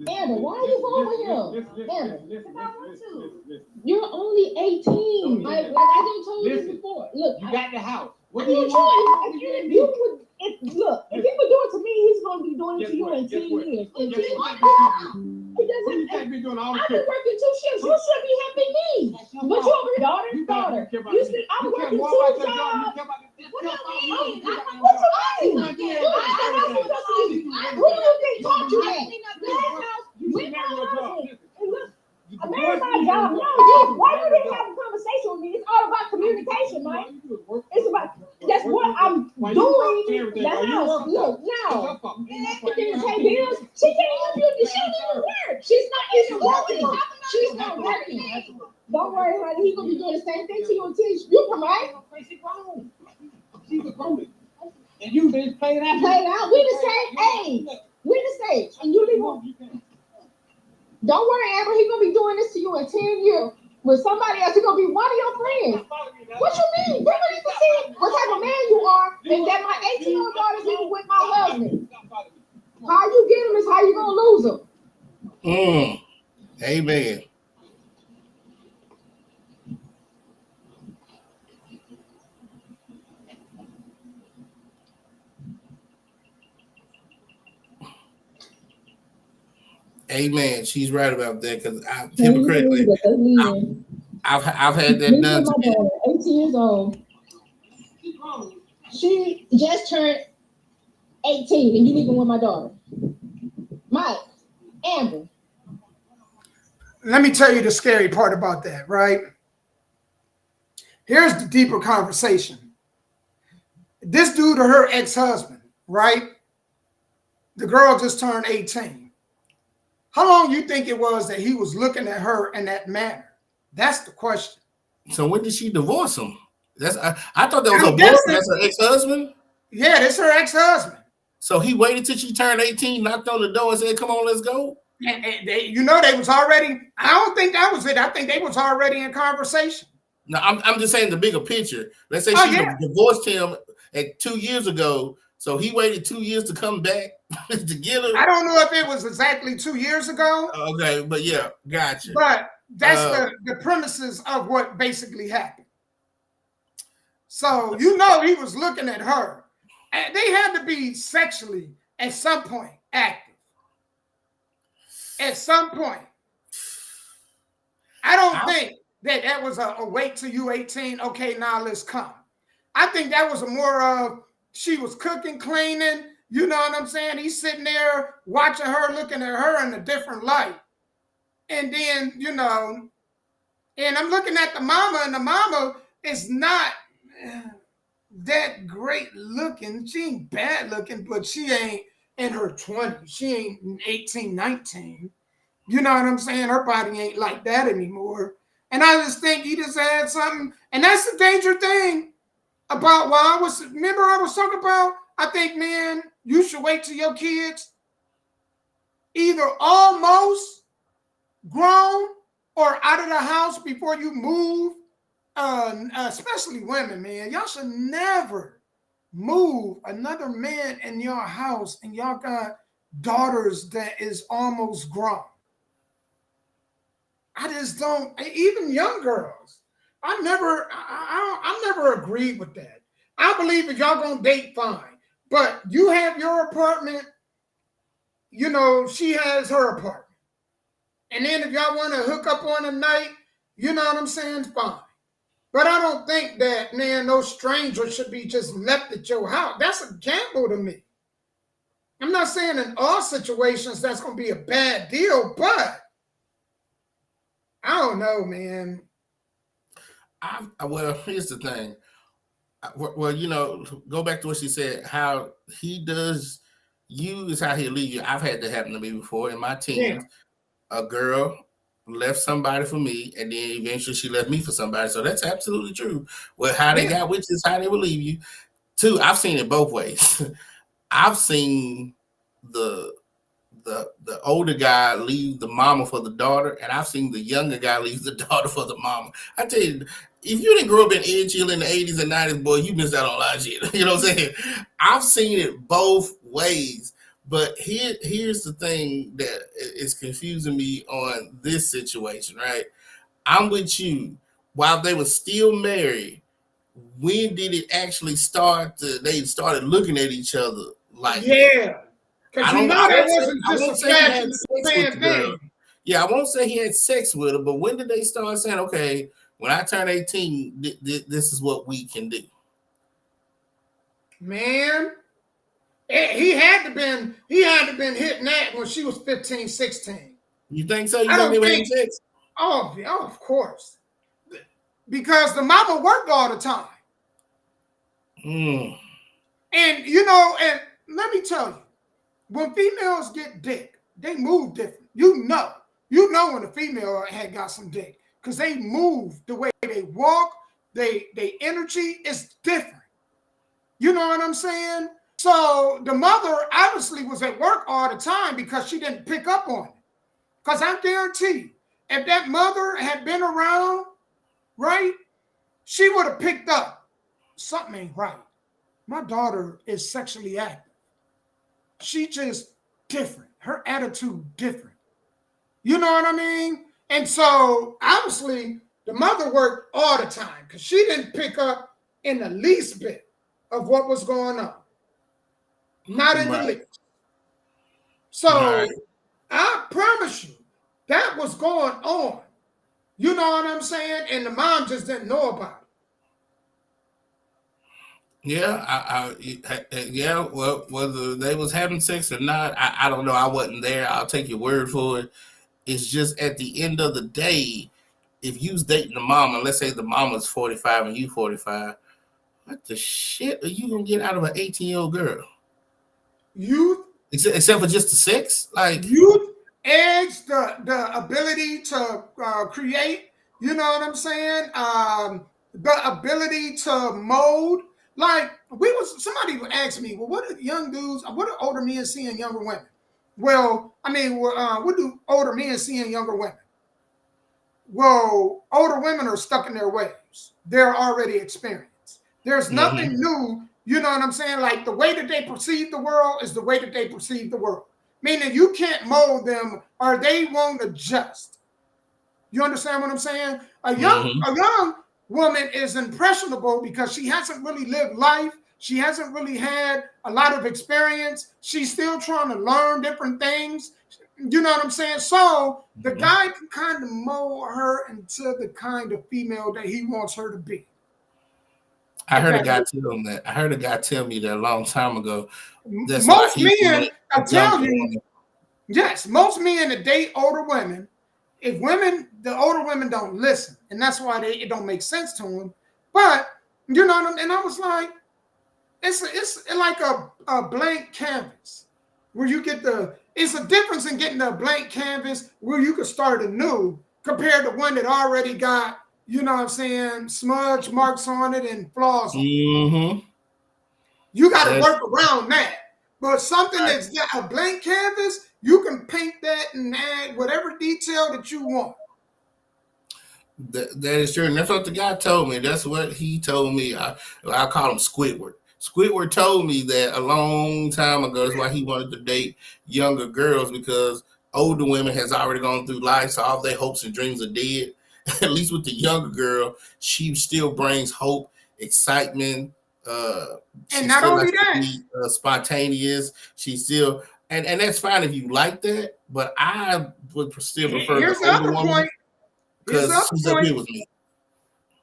Amber, why are you over him? Amber, you're only 18. Like I told you this before. Look, you got the house. What do you want? If he would do it to me, he's gonna be doing it to you in 10 years. I've been working 2 shifts. You should be helping me. But you over here, daughter. You see, I'm working 2 jobs. What you mean? Who do you think taught you that? I married my job. No, why you didn't have a conversation with me? It's all about communication, man. It's about Louis, now, look, now, everything pay bills. She can't even work. She's not even working. She's not working. Don't worry, honey. He's gonna be doing the same thing to you until you come right. She's a grown. And you been playing out. Played out. We the same age. We the same. And you leave. Don't worry, Amber. He's gonna be doing this to you in 10 years. With somebody else, he's gonna be one of your friends. What you mean? Bring me to see what type of man you are, and that my 18-year-old daughter's even with my husband. How you get him is how you gonna lose him. Amen. Amen. She's right about that because hypocritically, I've had that done to me. 18 years old. She just turned 18, and you leaving with my daughter. Mike, Amber. Let me tell you the scary part about that, right? Here's the deeper conversation. This dude or her ex-husband, right? The girl just turned 18. How long you think it was that he was looking at her in that manner? That's the question. So when did she divorce him? I thought that was a boyfriend. That's her ex-husband? Yeah, that's her ex-husband. So he waited till she turned 18, knocked on the door and said, come on, let's go? And they was already, I don't think that was it. I think they was already in conversation. No, I'm just saying the bigger picture. Let's say she divorced him 2 years ago. So he waited 2 years to come back to get her. I don't know if it was exactly 2 years ago. Okay, but yeah, gotcha. But that's the premises of what basically happened. So he was looking at her. And they had to be sexually at some point active. At some point. I don't think that was a wait till you 18. Okay, now let's come. I think that was a more of she was cooking, cleaning. You know what I'm saying? He's sitting there watching her, looking at her in a different light. And then, and I'm looking at the mama, and the mama is not that great looking. She ain't bad looking, but she ain't in her 20s. She ain't 18, 19. You know what I'm saying? Her body ain't like that anymore. And I just think he just had something. And that's the danger thing about I was talking about, I think, man, you should wait till your kids either almost grown or out of the house before you move. Especially women, man. Y'all should never move another man in your house and y'all got daughters that is almost grown. I just don't, even young girls. I never agreed with that. I believe if y'all gonna date, fine. But you have your apartment, she has her apartment. And then if y'all want to hook up on a night, you know what I'm saying, fine. But I don't think that, man, no stranger should be just left at your house. That's a gamble to me. I'm not saying in all situations that's going to be a bad deal, but I don't know, man. Well, here's the thing. Well, go back to what she said. How he does you is how he'll leave you. I've had that happen to me before in my teens. Yeah. A girl left somebody for me, and then eventually she left me for somebody. So that's absolutely true. Well, how they got with is how they will leave you. Two, I've seen it both ways. I've seen the older guy leave the mama for the daughter, and I've seen the younger guy leave the daughter for the mama. I tell you, if you didn't grow up in Ed Chill in the 80s and 90s, boy, you missed out on a lot of shit. You know what I'm saying? I've seen it both ways. But here's the thing that is confusing me on this situation, right? I'm with you. While they were still married, when did it actually start? They started looking at each other like that? Because that wasn't just a flash in the pan. Yeah, I won't say he had sex with her, but when did they start saying, okay, when I turn 18, this is what we can do? Man, he had to been hitting that when she was 15, 16. You think so? You think they were having sex? Oh, of course. Because the mama worked all the time. And you know, and let me tell you, when females get dick, they move different. You know when a female had got some dick because they move, the way they walk, they energy is different. You know what I'm saying? So the mother obviously was at work all the time because she didn't pick up on it. Because I guarantee you, if that mother had been around, right, she would have picked up something ain't right. My daughter is sexually active. She just different. Her attitude different. You know what I mean? And so obviously the mother worked all the time because she didn't pick up in the least bit of what was going on. Not in the least. So I promise you, that was going on. You know what I'm saying? And the mom just didn't know about it. Yeah, yeah. Well, whether they was having sex or not, I don't know. I wasn't there. I'll take your word for it. It's just at the end of the day, if you's dating the mama, let's say the mama's 45 and you 45, what the shit are you gonna get out of an 18-year-old girl? Youth, except for just the sex, like youth, age, the ability to create. You know what I'm saying? The ability to mold. Like somebody asked me, well, what do young dudes? What do older men see in younger women? Well, I mean, what do older men see in younger women? Well, older women are stuck in their ways. They're already experienced. There's nothing new. You know what I'm saying? Like the way that they perceive the world is the way that they perceive the world. Meaning you can't mold them or they won't adjust. You understand what I'm saying? A young woman is impressionable because she hasn't really lived life. She hasn't really had a lot of experience. She's still trying to learn different things. You know what I'm saying? So the guy can kind of mold her into the kind of female that he wants her to be. I heard a guy tell him that. I heard a guy tell me that a long time ago. That's most men, I tell you, yes, most men that date older women, if the older women don't listen, and that's why it don't make sense to them. But you know, and I was like, it's like a blank canvas where you get it's a difference in getting a blank canvas where you can start anew compared to one that already got, you know what I'm saying, smudge marks on it and flaws on it. You got to work around that. But something that's got a blank canvas, you can paint that and add whatever detail that you want. That is true. And that's what the guy told me. That's what he told me. I call him Squidward. Squidward told me that a long time ago. That's why he wanted to date younger girls, because older women has already gone through life, so all their hopes and dreams are dead. At least with the younger girl, she still brings hope, excitement. And not only that, spontaneous. She's still, and that's fine if you like that. But I would still prefer the older woman because she's up here with me.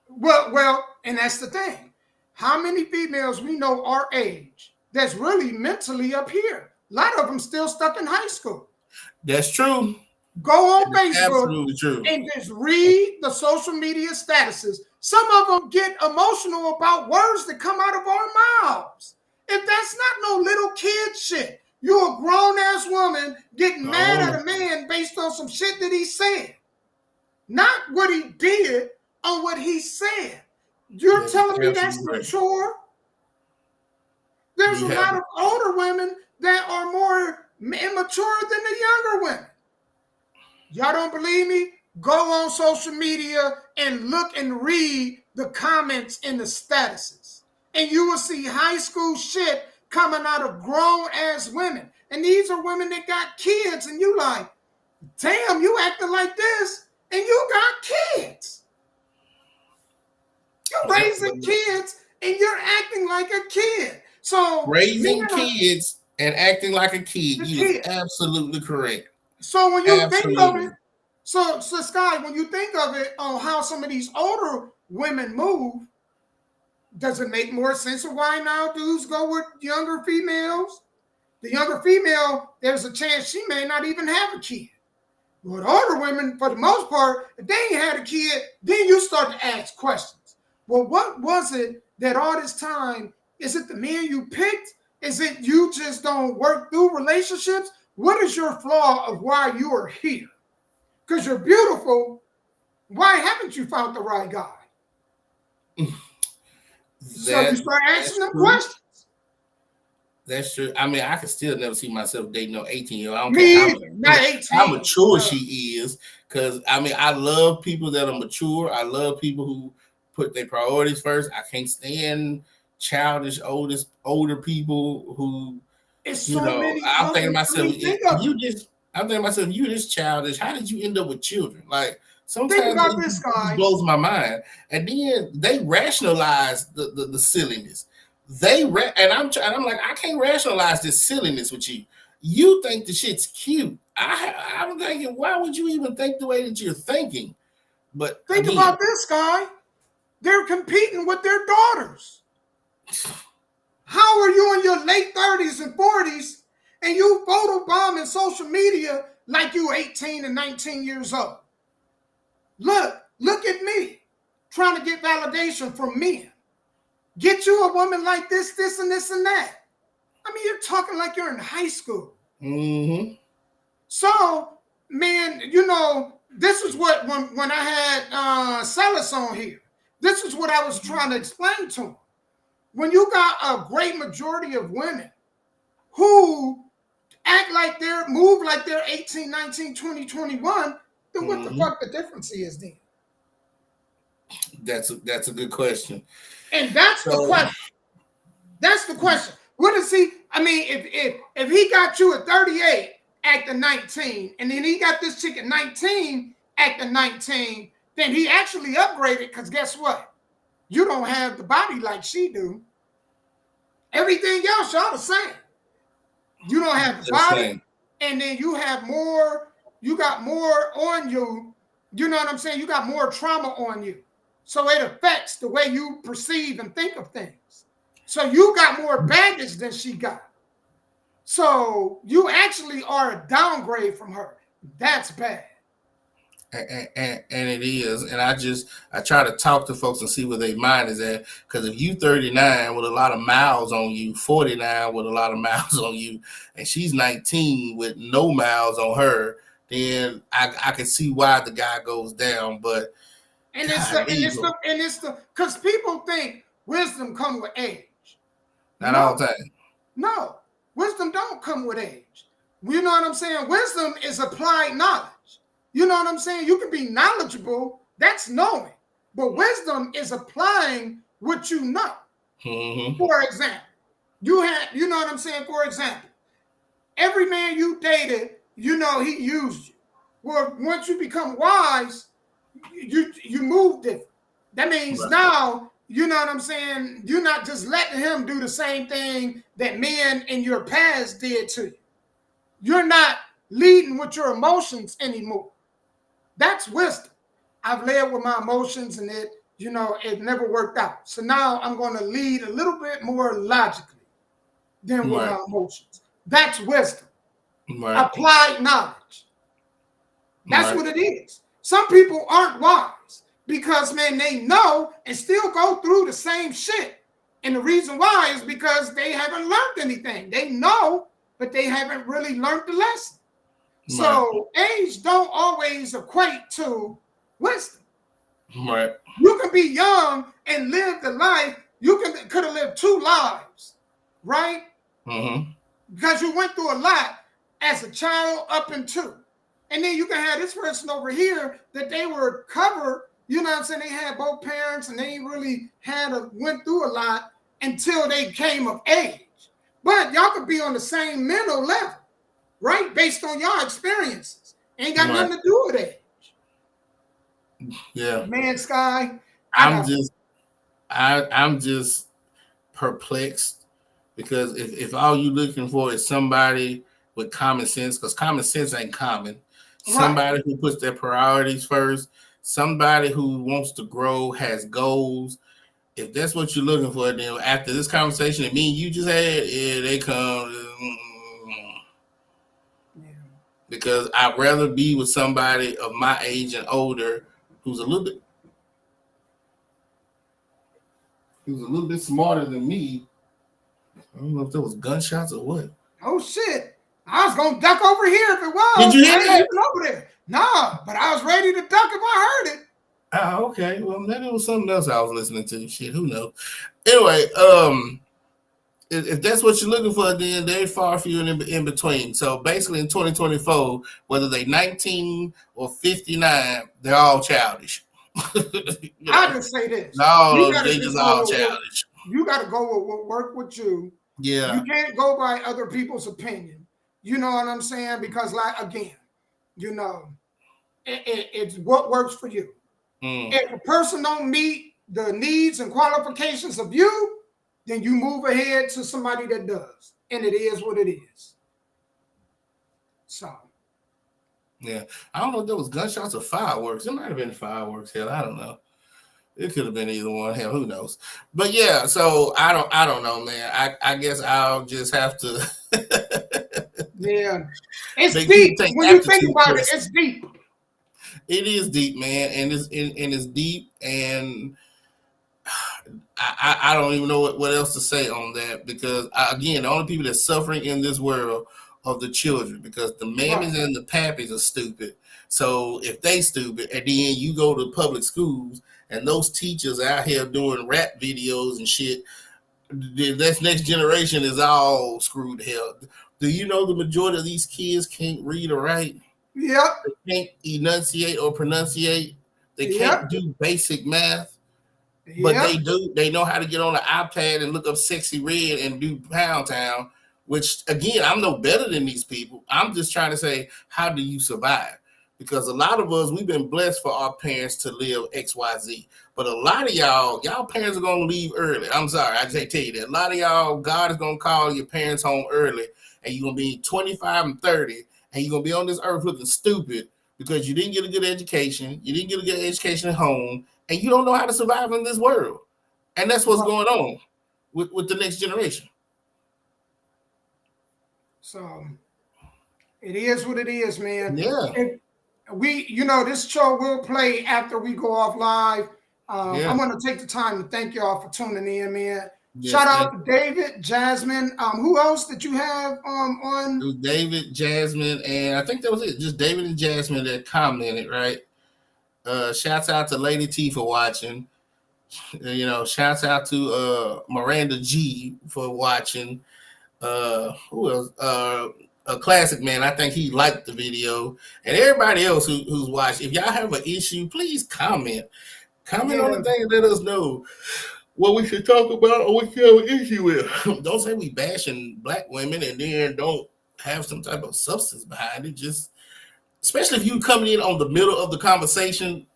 Well, and that's the thing. How many females we know our age that's really mentally up here? A lot of them still stuck in high school. That's true. Go on Facebook and just read the social media statuses. Some of them get emotional about words that come out of our mouths. If that's not no little kid shit, you're a grown-ass woman getting mad at a man based on some shit that he said. Not what he did, on what he said. You're telling me that's mature? There's a lot of older women that are more immature than the younger women. Y'all don't believe me? Go on social media and look and read the comments in the statuses. And you will see high school shit coming out of grown-ass women. And these are women that got kids, and you like, damn, you acting like this, and you got kids. You're raising kids, and you're acting like a kid. So raising kids and acting like a kid, you're absolutely correct. So when you think of it, so Sky, when you think of it on how some of these older women move, does it make more sense of why now dudes go with younger females? The younger female, there's a chance she may not even have a kid. But older women, for the most part, if they ain't had a kid, then you start to ask questions. Well, what was it that all this time Is it the man you picked? Is it you just don't work through relationships? What is your flaw of why you are here? Because you're beautiful. Why haven't you found the right guy? So you start asking them questions. That's true. I mean, I can still never see myself dating no 18-year-old. I don't Me care either. Not 18. how mature she is. Because, I mean, I love people that are mature. I love people who put their priorities first. I can't stand childish, older people who, it's so many. I'm thinking to myself, I'm thinking to myself, you this childish. How did you end up with children? Like, sometimes think about this, guy. It blows my mind. And then they rationalize the silliness. And I'm like, I can't rationalize this silliness with you. You think the shit's cute. I'm thinking, why would you even think the way that you're thinking? But think about this, guy. They're competing with their daughters. How are you in your late 30s and 40s and you photobombing social media like you 18 and 19 years old? Look at me trying to get validation from men. Get you a woman like this, and this, and that. I mean, you're talking like you're in high school. Mm-hmm. So, man, this is what, when I had Celis on here, this is what I was trying to explain to him. When you got a great majority of women who act like move like they're 18, 19, 20, 21, then what the fuck the difference is then? That's a good question. And that's the question. That's the question. What is he? I mean, if he got you at 38 acting 19, and then he got this chick at 19 acting 19, then he actually upgraded, because guess what? You don't have the body like she do. Everything else, y'all the same. You don't have the body, and then you have more, you got more on you. You know what I'm saying? You got more trauma on you. So it affects the way you perceive and think of things. So you got more baggage than she got. So you actually are a downgrade from her. That's bad. And it is. And I try to talk to folks and see where their mind is at. Because if you 39 with a lot of miles on you, 49 with a lot of miles on you, and she's 19 with no miles on her, then I can see why the guy goes down. But it's because people think wisdom comes with age. Not all the time. No, wisdom don't come with age. You know what I'm saying? Wisdom is applied knowledge. You know what I'm saying? You can be knowledgeable, that's knowing. But wisdom is applying what you know. Mm-hmm. For example, you know what I'm saying? For example, every man you dated, he used you. Well, once you become wise, you move different. That means now, you know what I'm saying? You're not just letting him do the same thing that men in your past did to you. You're not leading with your emotions anymore. That's wisdom. I've led with my emotions and it never worked out. So now I'm going to lead a little bit more logically than with my emotions. That's wisdom. Applied knowledge. That's what it is. Some people aren't wise because, man, they know and still go through the same shit. And the reason why is because they haven't learned anything. They know, but they haven't really learned the lesson. Right. So age don't always equate to wisdom. Right. You can be young and live the life. You could have lived 2 lives, right? Mm-hmm. Because you went through a lot as a child up until. And then you can have this person over here that they were covered, you know what I'm saying? They had both parents and they really went through a lot until they came of age. But y'all could be on the same mental level, right? Based on y'all experiences. Ain't got nothing to do with age. Yeah. Man, Sky. I'm just perplexed because if all you looking for is somebody with common sense, because common sense ain't common. Somebody who puts their priorities first, somebody who wants to grow, has goals. If that's what you're looking for, then after this conversation that me and you just had, they come. Because I'd rather be with somebody of my age and older who's a little bit smarter than me, I don't know if there was gunshots or what. Oh shit! I was gonna duck over here if it was. Did you hear I ain't that? even over there. Nah, but I was ready to duck if I heard it. Oh, okay. Well, maybe it was something else I was listening to. Shit, who knows? Anyway, if that's what you're looking for, then they're far few in between. So basically, in 2024, whether they 19 or 59, they're all childish. I just say this: No, you gotta they just just go all with childish. you gotta go with what work with you. Yeah. You can't go by other people's opinion. You know what I'm saying? Because, like, again, you know, it's what works for you. If a person don't meet the needs and qualifications of you, then you move ahead to somebody that does, and it is what it is. So, yeah, I don't know if there was gunshots or fireworks. It might have been fireworks. Hell, I don't know. It could have been either one. Hell, who knows? But yeah, so I don't know, man. I guess I'll just have to. yeah, it's They deep. take When you think aptitude about it, tests. it's deep. It is deep, man, and it's deep, and I don't even know what else to say on that because again, the only people that's suffering in this world are the children because the mammies and the pappies are stupid. So if they stupid, and then you go to public schools and those teachers out here doing rap videos and shit, this next generation is all screwed hell. Do you know the majority of these kids can't read or write? Yep. They can't enunciate or pronunciate. They can't do basic math. But they do. They know how to get on the iPad and look up Sexy Red and do Pound Town, which, again, I'm no better than these people. I'm just trying to say, how do you survive? Because a lot of us, we've been blessed for our parents to live XYZ. But a lot of y'all parents are going to leave early. I'm sorry. I just tell you that. A lot of y'all, God is going to call your parents home early, and you're going to be 25 and 30, and you're going to be on this earth looking stupid because you didn't get a good education. You didn't get a good education at home. And you don't know how to survive in this world. And that's what's going on with the next generation. So it is what it is, man. Yeah. If this show will play after we go off live. I'm going to take the time to thank y'all for tuning in, man. Yes, shout out to David, Jasmine. Who else did you have on? It was David, Jasmine, and I think that was it. Just David and Jasmine that commented, right? Shouts out to Lady T for watching. Shouts out to Miranda G for watching. Who else? A classic man. I think he liked the video, and everybody else who's watched. If y'all have an issue, please comment. Comment on the thing and let us know what we should talk about or what you have an issue with. Don't say we bashing black women and then don't have some type of substance behind it. Just especially if you coming in on the middle of the conversation.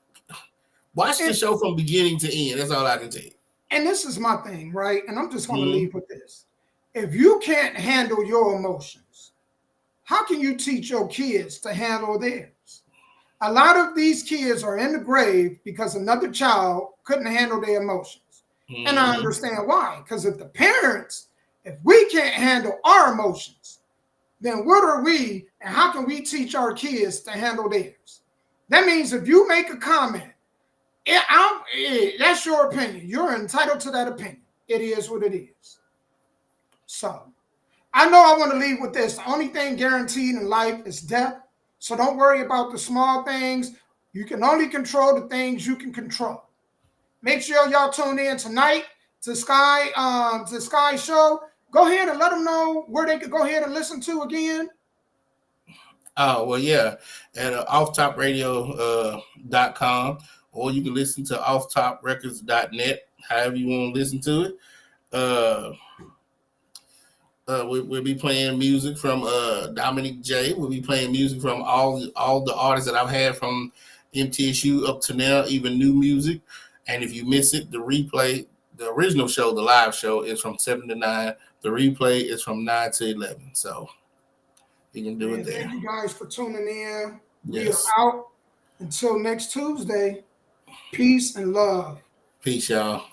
Watch the show from beginning to end. That's all I can tell you. And this is my thing, right? And I'm just going to leave with this. If you can't handle your emotions, how can you teach your kids to handle theirs? A lot of these kids are in the grave because another child couldn't handle their emotions. And I understand why. Because if we can't handle our emotions, then what are we and how can we teach our kids to handle theirs? That means if you make a comment, that's your opinion. You're entitled to that opinion. It is what it is. So, I know I want to leave with this. The only thing guaranteed in life is death. So don't worry about the small things. You can only control the things you can control. Make sure y'all tune in tonight to Sky show. Go ahead and let them know where they could go ahead and listen to again. Oh, well, yeah. At offtopradio.com. Or you can listen to offtoprecords.net, however you want to listen to it. We'll be playing music from Dominic J. We'll be playing music from all the artists that I've had from MTSU up to now, even new music. And if you miss it, the replay, the original show, the live show, is from 7 to 9. The replay is from 9 to 11. So you can do it there. Thank you guys for tuning in. Yes. We are out until next Tuesday. Peace and love. Peace, y'all.